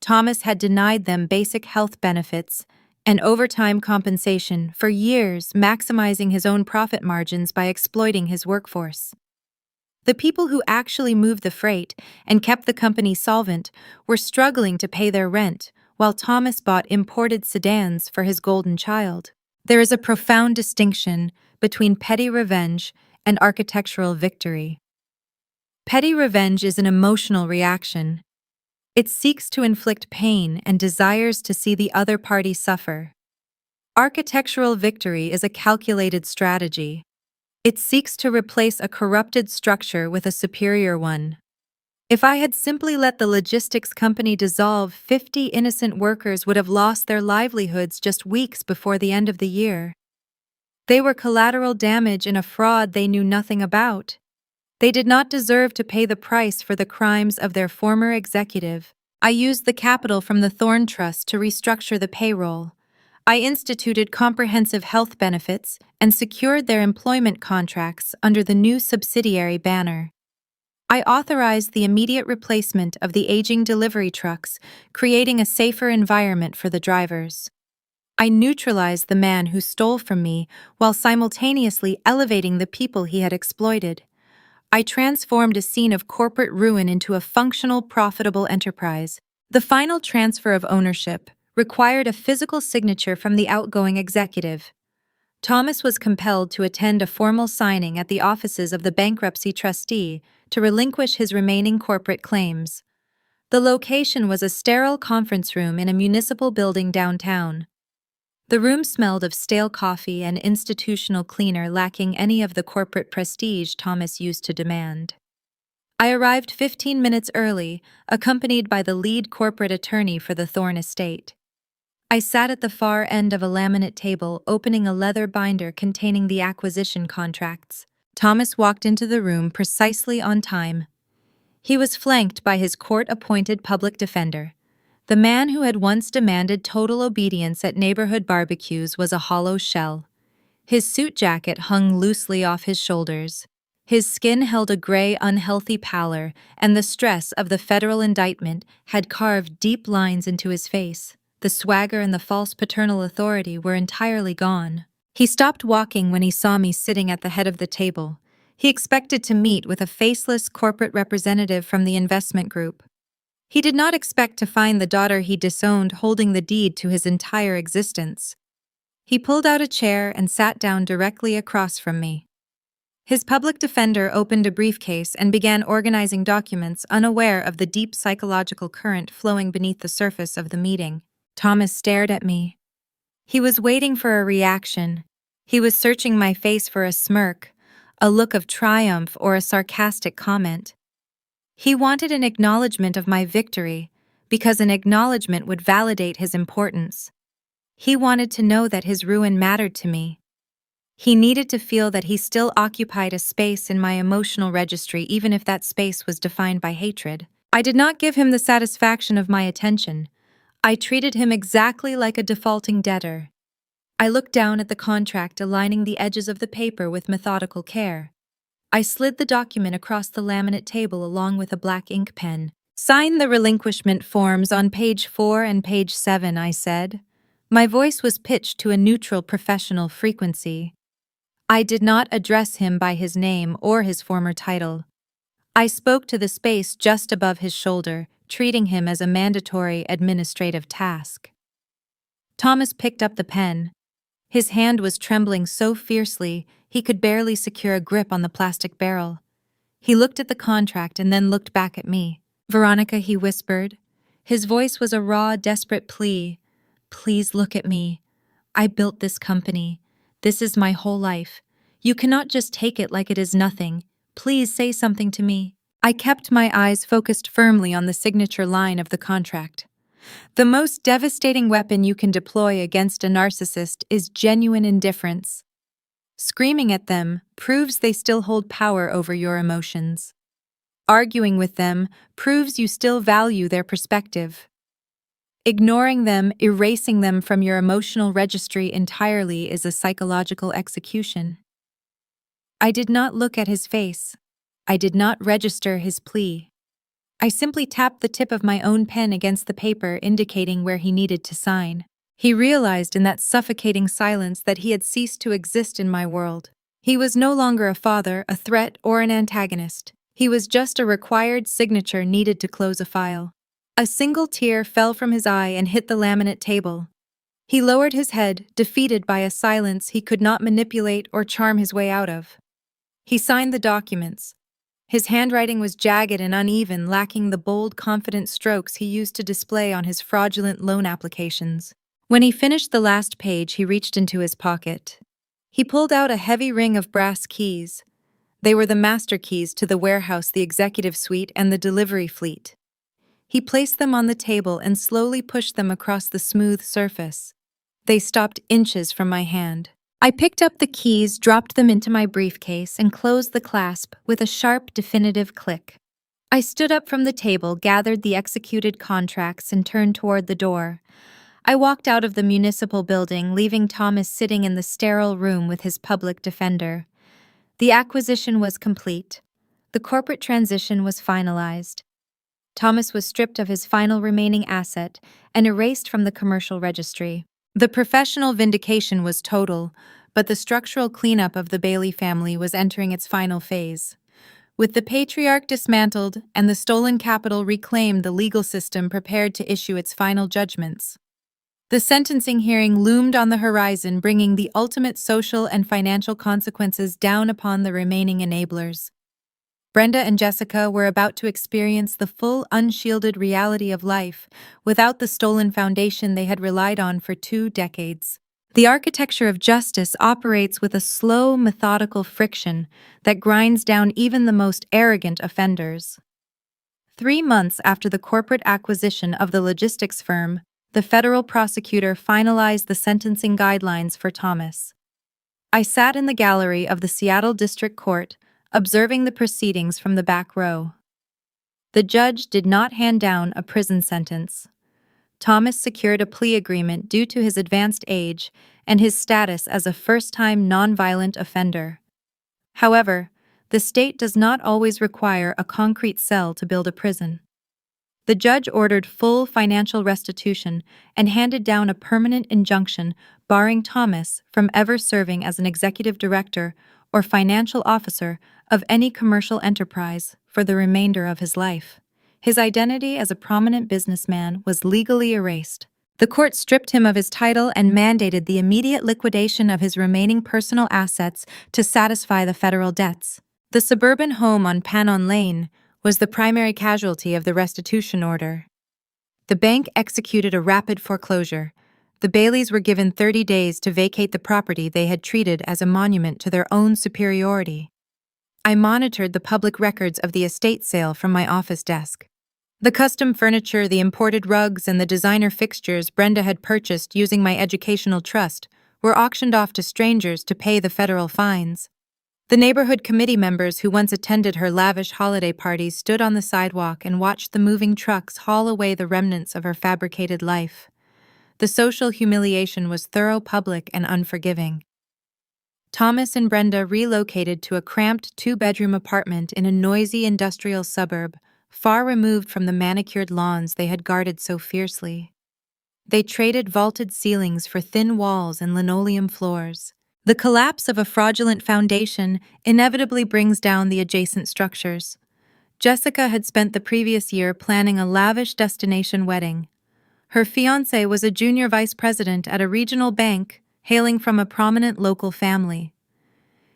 Thomas had denied them basic health benefits and overtime compensation for years, maximizing his own profit margins by exploiting his workforce. The people who actually moved the freight and kept the company solvent were struggling to pay their rent, while Thomas bought imported sedans for his golden child. There is a profound distinction between petty revenge and architectural victory. Petty revenge is an emotional reaction. It seeks to inflict pain and desires to see the other party suffer. Architectural victory is a calculated strategy. It seeks to replace a corrupted structure with a superior one. If I had simply let the logistics company dissolve, 50 innocent workers would have lost their livelihoods just weeks before the end of the year. They were collateral damage in a fraud they knew nothing about. They did not deserve to pay the price for the crimes of their former executive. I used the capital from the Thorne Trust to restructure the payroll. I instituted comprehensive health benefits and secured their employment contracts under the new subsidiary banner. I authorized the immediate replacement of the aging delivery trucks, creating a safer environment for the drivers. I neutralized the man who stole from me while simultaneously elevating the people he had exploited. I transformed a scene of corporate ruin into a functional, profitable enterprise. The final transfer of ownership required a physical signature from the outgoing executive. Thomas was compelled to attend a formal signing at the offices of the bankruptcy trustee to relinquish his remaining corporate claims. The location was a sterile conference room in a municipal building downtown. The room smelled of stale coffee and institutional cleaner, lacking any of the corporate prestige Thomas used to demand. I arrived 15 minutes early, accompanied by the lead corporate attorney for the Thorne estate. I sat at the far end of a laminate table, opening a leather binder containing the acquisition contracts. Thomas walked into the room precisely on time. He was flanked by his court-appointed public defender. The man who had once demanded total obedience at neighborhood barbecues was a hollow shell. His suit jacket hung loosely off his shoulders. His skin held a gray, unhealthy pallor, and the stress of the federal indictment had carved deep lines into his face. The swagger and the false paternal authority were entirely gone. He stopped walking when he saw me sitting at the head of the table. He expected to meet with a faceless corporate representative from the investment group. He did not expect to find the daughter he disowned holding the deed to his entire existence. He pulled out a chair and sat down directly across from me. His public defender opened a briefcase and began organizing documents, unaware of the deep psychological current flowing beneath the surface of the meeting. Thomas stared at me. He was waiting for a reaction. He was searching my face for a smirk, a look of triumph, or a sarcastic comment. He wanted an acknowledgement of my victory, because an acknowledgement would validate his importance. He wanted to know that his ruin mattered to me. He needed to feel that he still occupied a space in my emotional registry, even if that space was defined by hatred. I did not give him the satisfaction of my attention. I treated him exactly like a defaulting debtor. I looked down at the contract, aligning the edges of the paper with methodical care. I slid the document across the laminate table along with a black ink pen. "Sign the relinquishment forms on page 4 and page 7, I said. My voice was pitched to a neutral professional frequency. I did not address him by his name or his former title. I spoke to the space just above his shoulder, treating him as a mandatory administrative task. Thomas picked up the pen. His hand was trembling so fiercely he could barely secure a grip on the plastic barrel. He looked at the contract and then looked back at me. "Veronica," he whispered. His voice was a raw, desperate plea. "Please look at me. I built this company. This is my whole life. You cannot just take it like it is nothing. Please say something to me." I kept my eyes focused firmly on the signature line of the contract. The most devastating weapon you can deploy against a narcissist is genuine indifference. Screaming at them proves they still hold power over your emotions. Arguing with them proves you still value their perspective. Ignoring them, erasing them from your emotional registry entirely is a psychological execution. I did not look at his face. I did not register his plea. I simply tapped the tip of my own pen against the paper, indicating where he needed to sign. He realized in that suffocating silence that he had ceased to exist in my world. He was no longer a father, a threat, or an antagonist. He was just a required signature needed to close a file. A single tear fell from his eye and hit the laminate table. He lowered his head, defeated by a silence he could not manipulate or charm his way out of. He signed the documents. His handwriting was jagged and uneven, lacking the bold, confident strokes he used to display on his fraudulent loan applications. When he finished the last page, he reached into his pocket. He pulled out a heavy ring of brass keys. They were the master keys to the warehouse, the executive suite, and the delivery fleet. He placed them on the table and slowly pushed them across the smooth surface. They stopped inches from my hand. I picked up the keys, dropped them into my briefcase, and closed the clasp with a sharp, definitive click. I stood up from the table, gathered the executed contracts, and turned toward the door. I walked out of the municipal building, leaving Thomas sitting in the sterile room with his public defender. The acquisition was complete. The corporate transition was finalized. Thomas was stripped of his final remaining asset and erased from the commercial registry. The professional vindication was total, but the structural cleanup of the Bailey family was entering its final phase. With the patriarch dismantled and the stolen capital reclaimed, the legal system prepared to issue its final judgments. The sentencing hearing loomed on the horizon, bringing the ultimate social and financial consequences down upon the remaining enablers. Brenda and Jessica were about to experience the full, unshielded reality of life without the stolen foundation they had relied on for 2 decades. The architecture of justice operates with a slow, methodical friction that grinds down even the most arrogant offenders. 3 months after the corporate acquisition of the logistics firm, the federal prosecutor finalized the sentencing guidelines for Thomas. I sat in the gallery of the Seattle District Court, observing the proceedings from the back row. The judge did not hand down a prison sentence. Thomas secured a plea agreement due to his advanced age and his status as a first-time nonviolent offender. However, the state does not always require a concrete cell to build a prison. The judge ordered full financial restitution and handed down a permanent injunction barring Thomas from ever serving as an executive director or financial officer of any commercial enterprise for the remainder of his life. His identity as a prominent businessman was legally erased. The court stripped him of his title and mandated the immediate liquidation of his remaining personal assets to satisfy the federal debts. The suburban home on Panon Lane was the primary casualty of the restitution order. The bank executed a rapid foreclosure. The Baileys were given 30 days to vacate the property they had treated as a monument to their own superiority. I monitored the public records of the estate sale from my office desk. The custom furniture, the imported rugs, and the designer fixtures Brenda had purchased using my educational trust were auctioned off to strangers to pay the federal fines. The neighborhood committee members who once attended her lavish holiday parties stood on the sidewalk and watched the moving trucks haul away the remnants of her fabricated life. The social humiliation was thorough, public, and unforgiving. Thomas and Brenda relocated to a cramped 2-bedroom apartment in a noisy industrial suburb, far removed from the manicured lawns they had guarded so fiercely. They traded vaulted ceilings for thin walls and linoleum floors. The collapse of a fraudulent foundation inevitably brings down the adjacent structures. Jessica had spent the previous year planning a lavish destination wedding. Her fiancé was a junior vice president at a regional bank, hailing from a prominent local family.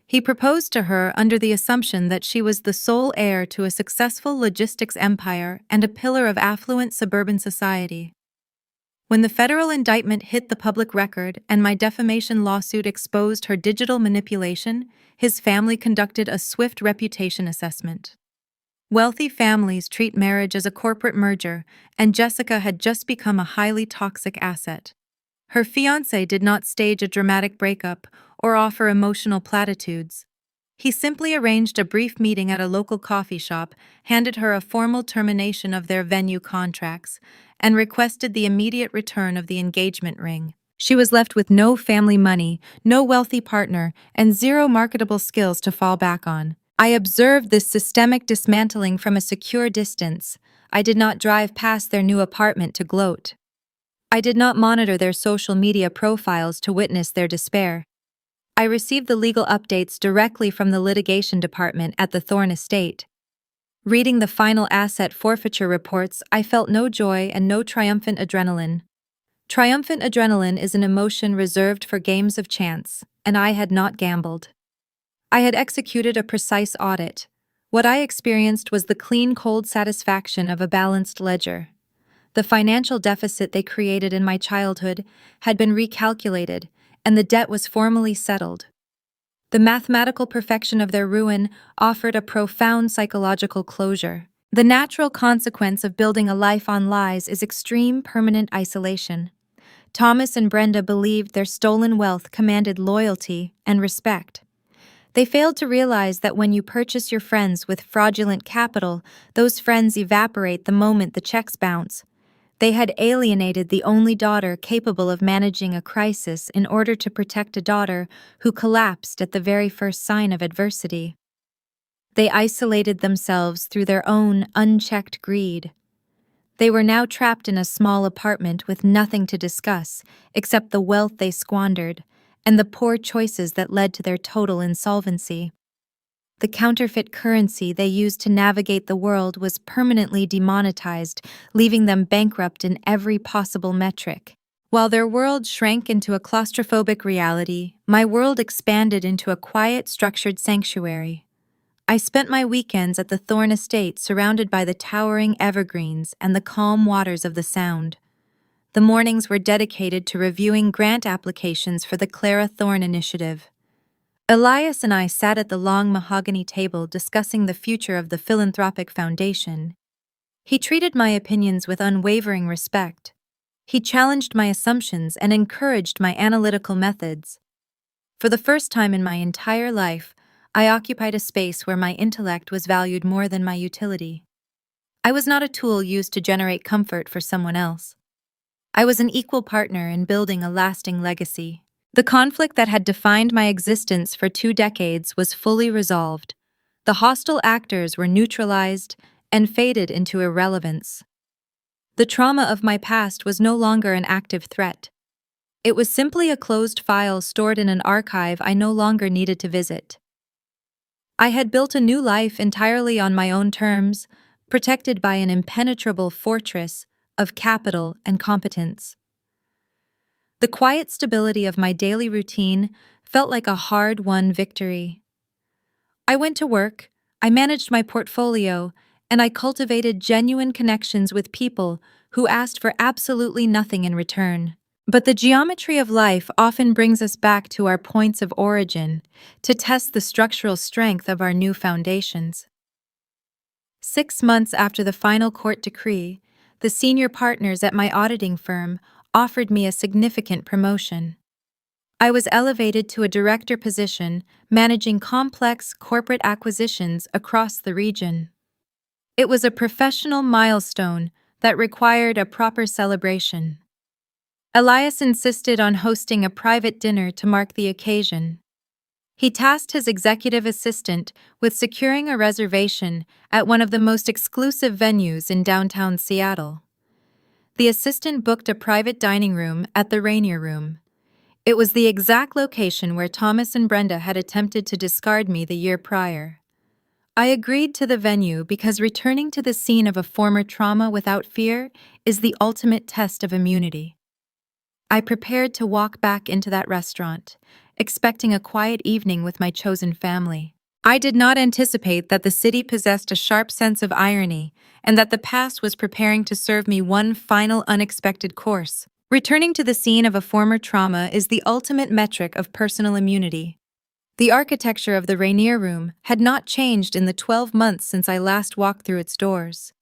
He proposed to her under the assumption that she was the sole heir to a successful logistics empire and a pillar of affluent suburban society. When the federal indictment hit the public record and my defamation lawsuit exposed her digital manipulation, his family conducted a swift reputation assessment. Wealthy families treat marriage as a corporate merger, and Jessica had just become a highly toxic asset. Her fiancé did not stage a dramatic breakup or offer emotional platitudes. He simply arranged a brief meeting at a local coffee shop, handed her a formal termination of their venue contracts, and requested the immediate return of the engagement ring. She was left with no family money, no wealthy partner, and 0 marketable skills to fall back on. I observed this systemic dismantling from a secure distance. I did not drive past their new apartment to gloat. I did not monitor their social media profiles to witness their despair. I received the legal updates directly from the litigation department at the Thorne estate. Reading the final asset forfeiture reports, I felt no joy and no triumphant adrenaline. Triumphant adrenaline is an emotion reserved for games of chance, and I had not gambled. I had executed a precise audit. What I experienced was the clean, cold satisfaction of a balanced ledger. The financial deficit they created in my childhood had been recalculated, and the debt was formally settled. The mathematical perfection of their ruin offered a profound psychological closure. The natural consequence of building a life on lies is extreme, permanent isolation. Thomas and Brenda believed their stolen wealth commanded loyalty and respect. They failed to realize that when you purchase your friends with fraudulent capital, those friends evaporate the moment the checks bounce. They had alienated the only daughter capable of managing a crisis in order to protect a daughter who collapsed at the very first sign of adversity. They isolated themselves through their own unchecked greed. They were now trapped in a small apartment with nothing to discuss except the wealth they squandered and the poor choices that led to their total insolvency. The counterfeit currency they used to navigate the world was permanently demonetized, leaving them bankrupt in every possible metric. While their world shrank into a claustrophobic reality, my world expanded into a quiet, structured sanctuary. I spent my weekends at the Thorne Estate surrounded by the towering evergreens and the calm waters of the Sound. The mornings were dedicated to reviewing grant applications for the Clara Thorne Initiative. Elias and I sat at the long mahogany table discussing the future of the philanthropic foundation. He treated my opinions with unwavering respect. He challenged my assumptions and encouraged my analytical methods. For the first time in my entire life, I occupied a space where my intellect was valued more than my utility. I was not a tool used to generate comfort for someone else. I was an equal partner in building a lasting legacy. The conflict that had defined my existence for 2 decades was fully resolved. The hostile actors were neutralized and faded into irrelevance. The trauma of my past was no longer an active threat. It was simply a closed file stored in an archive I no longer needed to visit. I had built a new life entirely on my own terms, protected by an impenetrable fortress of capital and competence. The quiet stability of my daily routine felt like a hard-won victory. I went to work, I managed my portfolio, and I cultivated genuine connections with people who asked for absolutely nothing in return. But the geometry of life often brings us back to our points of origin to test the structural strength of our new foundations. 6 months after the final court decree, the senior partners at my auditing firm offered me a significant promotion. I was elevated to a director position, managing complex corporate acquisitions across the region. It was a professional milestone that required a proper celebration. Elias insisted on hosting a private dinner to mark the occasion. He tasked his executive assistant with securing a reservation at one of the most exclusive venues in downtown Seattle. The assistant booked a private dining room at the Rainier Room. It was the exact location where Thomas and Brenda had attempted to discard me the year prior. I agreed to the venue because returning to the scene of a former trauma without fear is the ultimate test of immunity. I prepared to walk back into that restaurant, expecting a quiet evening with my chosen family. I did not anticipate that the city possessed a sharp sense of irony and that the past was preparing to serve me one final unexpected course. Returning to the scene of a former trauma is the ultimate metric of personal immunity. The architecture of the Rainier Room had not changed in the 12 months since I last walked through its doors.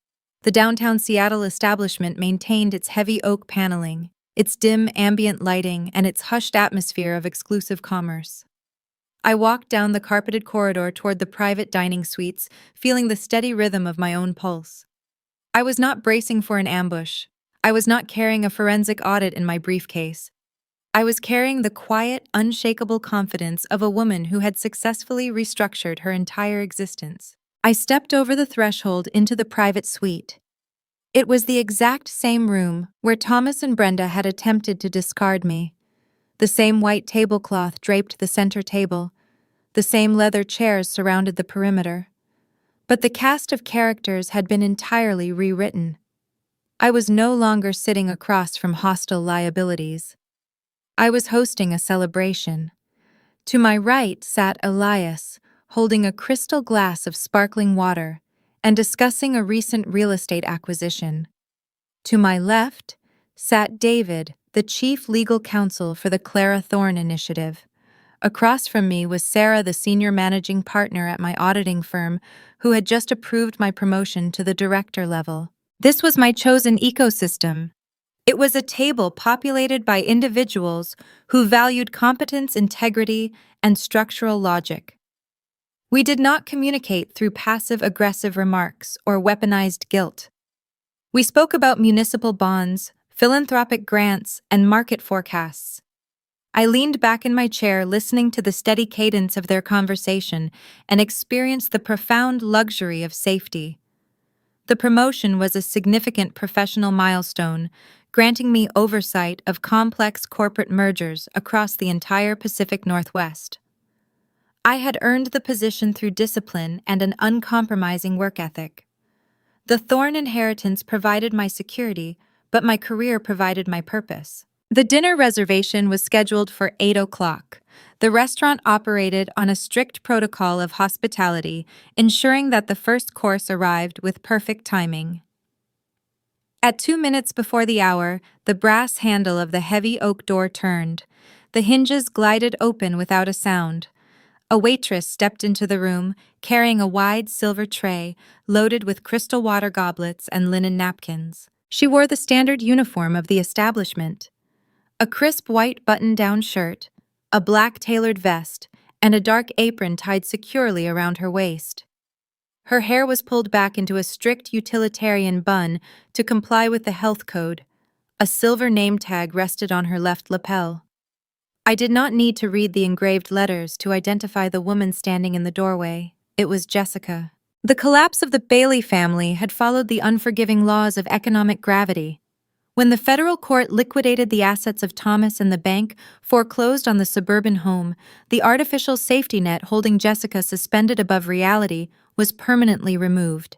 The downtown Seattle establishment maintained its heavy oak paneling, its dim ambient lighting, and its hushed atmosphere of exclusive commerce. I walked down the carpeted corridor toward the private dining suites, feeling the steady rhythm of my own pulse. I was not bracing for an ambush. I was not carrying a forensic audit in my briefcase. I was carrying the quiet, unshakable confidence of a woman who had successfully restructured her entire existence. I stepped over the threshold into the private suite. It was the exact same room where Thomas and Brenda had attempted to discard me. The same white tablecloth draped the center table. The same leather chairs surrounded the perimeter. But the cast of characters had been entirely rewritten. I was no longer sitting across from hostile liabilities. I was hosting a celebration. To my right sat Elias, holding a crystal glass of sparkling water and discussing a recent real estate acquisition. To my left sat David, the chief legal counsel for the Clara Thorne Initiative. Across from me was Sarah, the senior managing partner at my auditing firm, who had just approved my promotion to the director level. This was my chosen ecosystem. It was a table populated by individuals who valued competence, integrity, and structural logic. We did not communicate through passive-aggressive remarks or weaponized guilt. We spoke about municipal bonds, philanthropic grants, and market forecasts. I leaned back in my chair, listening to the steady cadence of their conversation, and experienced the profound luxury of safety. The promotion was a significant professional milestone, granting me oversight of complex corporate mergers across the entire Pacific Northwest. I had earned the position through discipline and an uncompromising work ethic. The Thorne inheritance provided my security, but my career provided my purpose. The dinner reservation was scheduled for 8 o'clock. The restaurant operated on a strict protocol of hospitality, ensuring that the first course arrived with perfect timing. At 2 minutes before the hour, the brass handle of the heavy oak door turned. The hinges glided open without a sound. A waitress stepped into the room, carrying a wide silver tray loaded with crystal water goblets and linen napkins. She wore the standard uniform of the establishment: a crisp white button-down shirt, a black tailored vest, and a dark apron tied securely around her waist. Her hair was pulled back into a strict utilitarian bun to comply with the health code. A silver name tag rested on her left lapel. I did not need to read the engraved letters to identify the woman standing in the doorway. It was Jessica. The collapse of the Bailey family had followed the unforgiving laws of economic gravity. When the federal court liquidated the assets of Thomas and the bank foreclosed on the suburban home, the artificial safety net holding Jessica suspended above reality was permanently removed.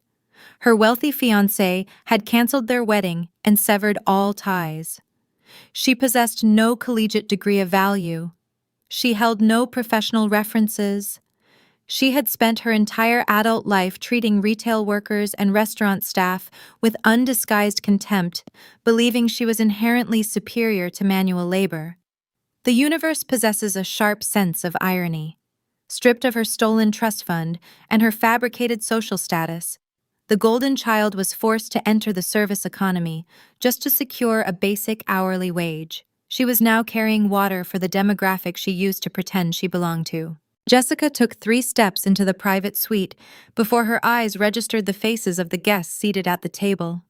Her wealthy fiancé had canceled their wedding and severed all ties. She possessed no collegiate degree of value. She held no professional references. She had spent her entire adult life treating retail workers and restaurant staff with undisguised contempt, believing she was inherently superior to manual labor. The universe possesses a sharp sense of irony. Stripped of her stolen trust fund and her fabricated social status, the golden child was forced to enter the service economy just to secure a basic hourly wage. She was now carrying water for the demographic she used to pretend she belonged to. Jessica took 3 steps into the private suite before her eyes registered the faces of the guests seated at the table.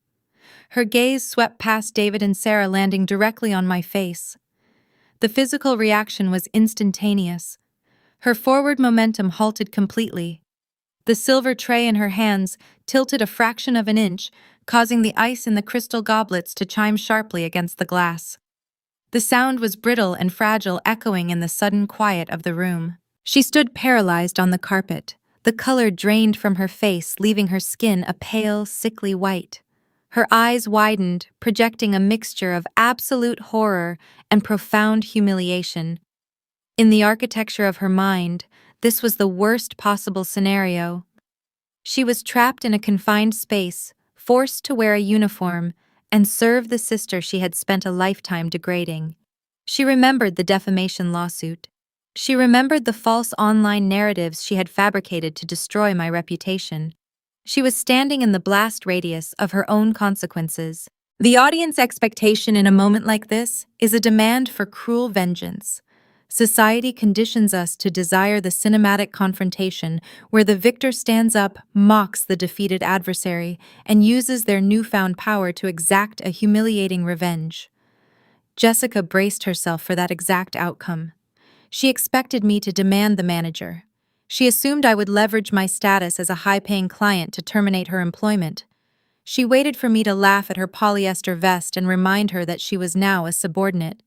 Her gaze swept past David and Sarah, landing directly on my face. The physical reaction was instantaneous. Her forward momentum halted completely. The silver tray in her hands tilted a fraction of an inch, causing the ice in the crystal goblets to chime sharply against the glass. The sound was brittle and fragile, echoing in the sudden quiet of the room. She stood paralyzed on the carpet. The color drained from her face, leaving her skin a pale, sickly white. Her eyes widened, projecting a mixture of absolute horror and profound humiliation. In the architecture of her mind, this was the worst possible scenario. She was trapped in a confined space, forced to wear a uniform, and serve the sister she had spent a lifetime degrading. She remembered the defamation lawsuit. She remembered the false online narratives she had fabricated to destroy my reputation. She was standing in the blast radius of her own consequences. The audience expectation in a moment like this is a demand for cruel vengeance. Society conditions us to desire the cinematic confrontation where the victor stands up, mocks the defeated adversary, and uses their newfound power to exact a humiliating revenge. Jessica braced herself for that exact outcome. She expected me to demand the manager. She assumed I would leverage my status as a high-paying client to terminate her employment. She waited for me to laugh at her polyester vest and remind her that she was now a subordinate.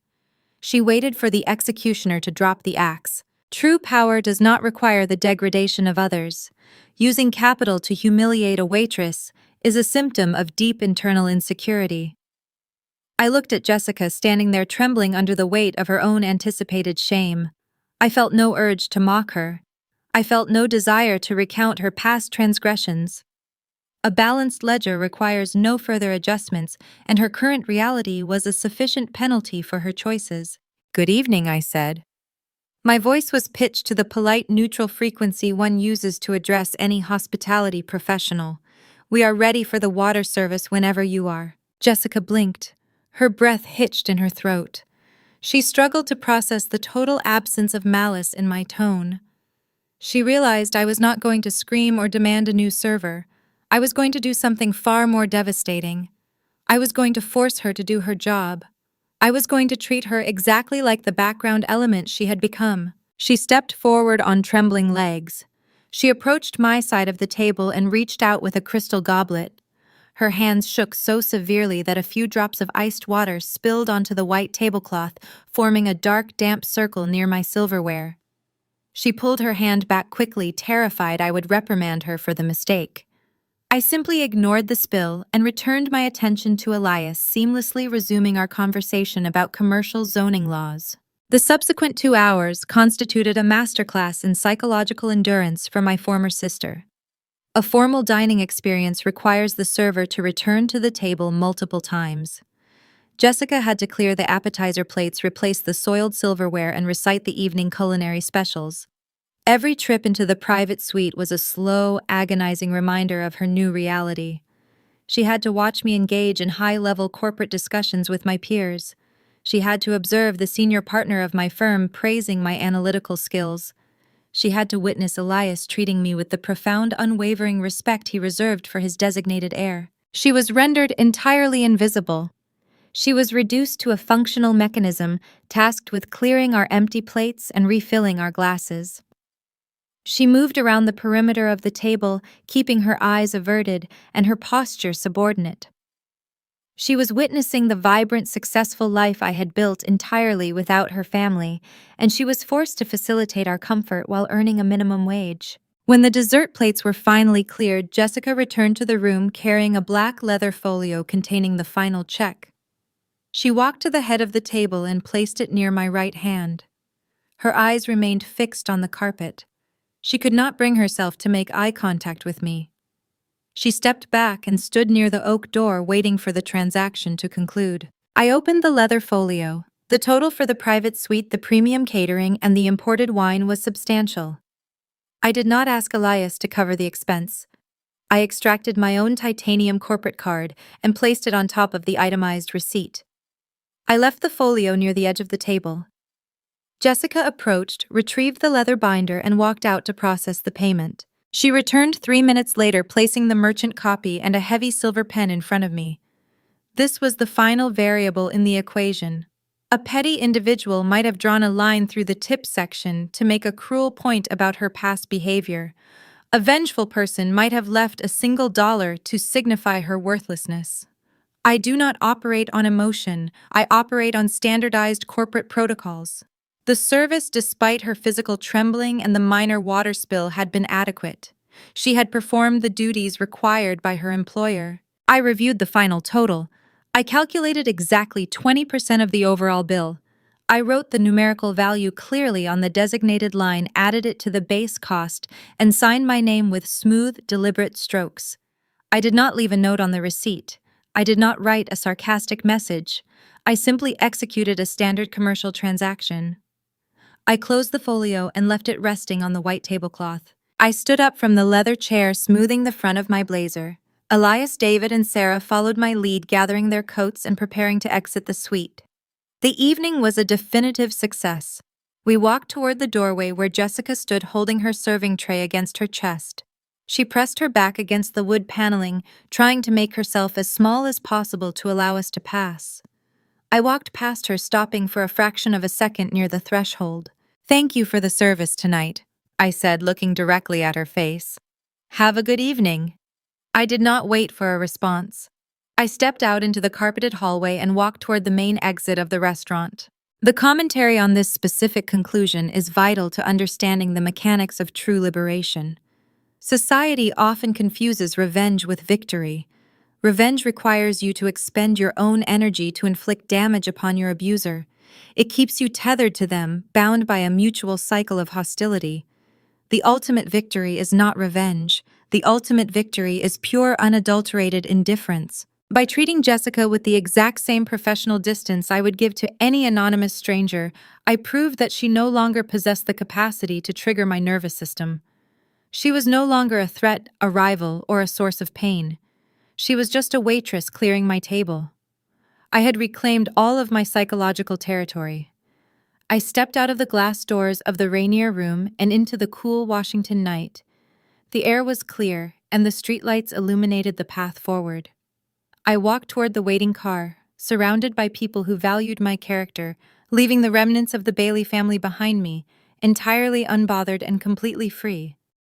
She waited for the executioner to drop the axe. True power does not require the degradation of others. Using capital to humiliate a waitress is a symptom of deep internal insecurity. I looked at Jessica standing there trembling under the weight of her own anticipated shame. I felt no urge to mock her. I felt no desire to recount her past transgressions. A balanced ledger requires no further adjustments, and her current reality was a sufficient penalty for her choices. "Good evening," I said. My voice was pitched to the polite, neutral frequency one uses to address any hospitality professional. "We are ready for the water service whenever you are." Jessica blinked. Her breath hitched in her throat. She struggled to process the total absence of malice in my tone. She realized I was not going to scream or demand a new server. I was going to do something far more devastating. I was going to force her to do her job. I was going to treat her exactly like the background element she had become. She stepped forward on trembling legs. She approached my side of the table and reached out with a crystal goblet. Her hands shook so severely that a few drops of iced water spilled onto the white tablecloth, forming a dark, damp circle near my silverware. She pulled her hand back quickly, terrified I would reprimand her for the mistake. I simply ignored the spill and returned my attention to Elias, seamlessly resuming our conversation about commercial zoning laws. The subsequent 2 hours constituted a masterclass in psychological endurance for my former sister. A formal dining experience requires the server to return to the table multiple times. Jessica had to clear the appetizer plates, replace the soiled silverware, and recite the evening culinary specials. Every trip into the private suite was a slow, agonizing reminder of her new reality. She had to watch me engage in high-level corporate discussions with my peers. She had to observe the senior partner of my firm praising my analytical skills. She had to witness Elias treating me with the profound, unwavering respect he reserved for his designated heir. She was rendered entirely invisible. She was reduced to a functional mechanism tasked with clearing our empty plates and refilling our glasses. She moved around the perimeter of the table, keeping her eyes averted and her posture subordinate. She was witnessing the vibrant, successful life I had built entirely without her family, and she was forced to facilitate our comfort while earning a minimum wage. When the dessert plates were finally cleared, Jessica returned to the room carrying a black leather folio containing the final check. She walked to the head of the table and placed it near my right hand. Her eyes remained fixed on the carpet. She could not bring herself to make eye contact with me. She stepped back and stood near the oak door waiting for the transaction to conclude. I opened the leather folio. The total for the private suite, the premium catering, and the imported wine was substantial. I did not ask Elias to cover the expense. I extracted my own titanium corporate card and placed it on top of the itemized receipt. I left the folio near the edge of the table. Jessica approached, retrieved the leather binder, and walked out to process the payment. She returned 3 minutes later, placing the merchant copy and a heavy silver pen in front of me. This was the final variable in the equation. A petty individual might have drawn a line through the tip section to make a cruel point about her past behavior. A vengeful person might have left a single dollar to signify her worthlessness. I do not operate on emotion. I operate on standardized corporate protocols. The service, despite her physical trembling and the minor water spill, had been adequate. She had performed the duties required by her employer. I reviewed the final total. I calculated exactly 20% of the overall bill. I wrote the numerical value clearly on the designated line, added it to the base cost, and signed my name with smooth, deliberate strokes. I did not leave a note on the receipt. I did not write a sarcastic message. I simply executed a standard commercial transaction. I closed the folio and left it resting on the white tablecloth. I stood up from the leather chair, smoothing the front of my blazer. Elias, David, and Sarah followed my lead, gathering their coats and preparing to exit the suite. The evening was a definitive success. We walked toward the doorway where Jessica stood holding her serving tray against her chest. She pressed her back against the wood paneling, trying to make herself as small as possible to allow us to pass. I walked past her, stopping for a fraction of a second near the threshold. "Thank you for the service tonight," I said, looking directly at her face. "Have a good evening." I did not wait for a response. I stepped out into the carpeted hallway and walked toward the main exit of the restaurant. The commentary on this specific conclusion is vital to understanding the mechanics of true liberation. Society often confuses revenge with victory. Revenge requires you to expend your own energy to inflict damage upon your abuser. It keeps you tethered to them, bound by a mutual cycle of hostility. The ultimate victory is not revenge. The ultimate victory is pure, unadulterated indifference. By treating Jessica with the exact same professional distance I would give to any anonymous stranger, I proved that she no longer possessed the capacity to trigger my nervous system. She was no longer a threat, a rival, or a source of pain. She was just a waitress clearing my table. I had reclaimed all of my psychological territory. I stepped out of the glass doors of the Rainier room and into the cool Washington night. The air was clear, and the streetlights illuminated the path forward. I walked toward the waiting car. surrounded by people who valued my character, leaving the remnants of the Bailey family behind me, entirely unbothered and completely free.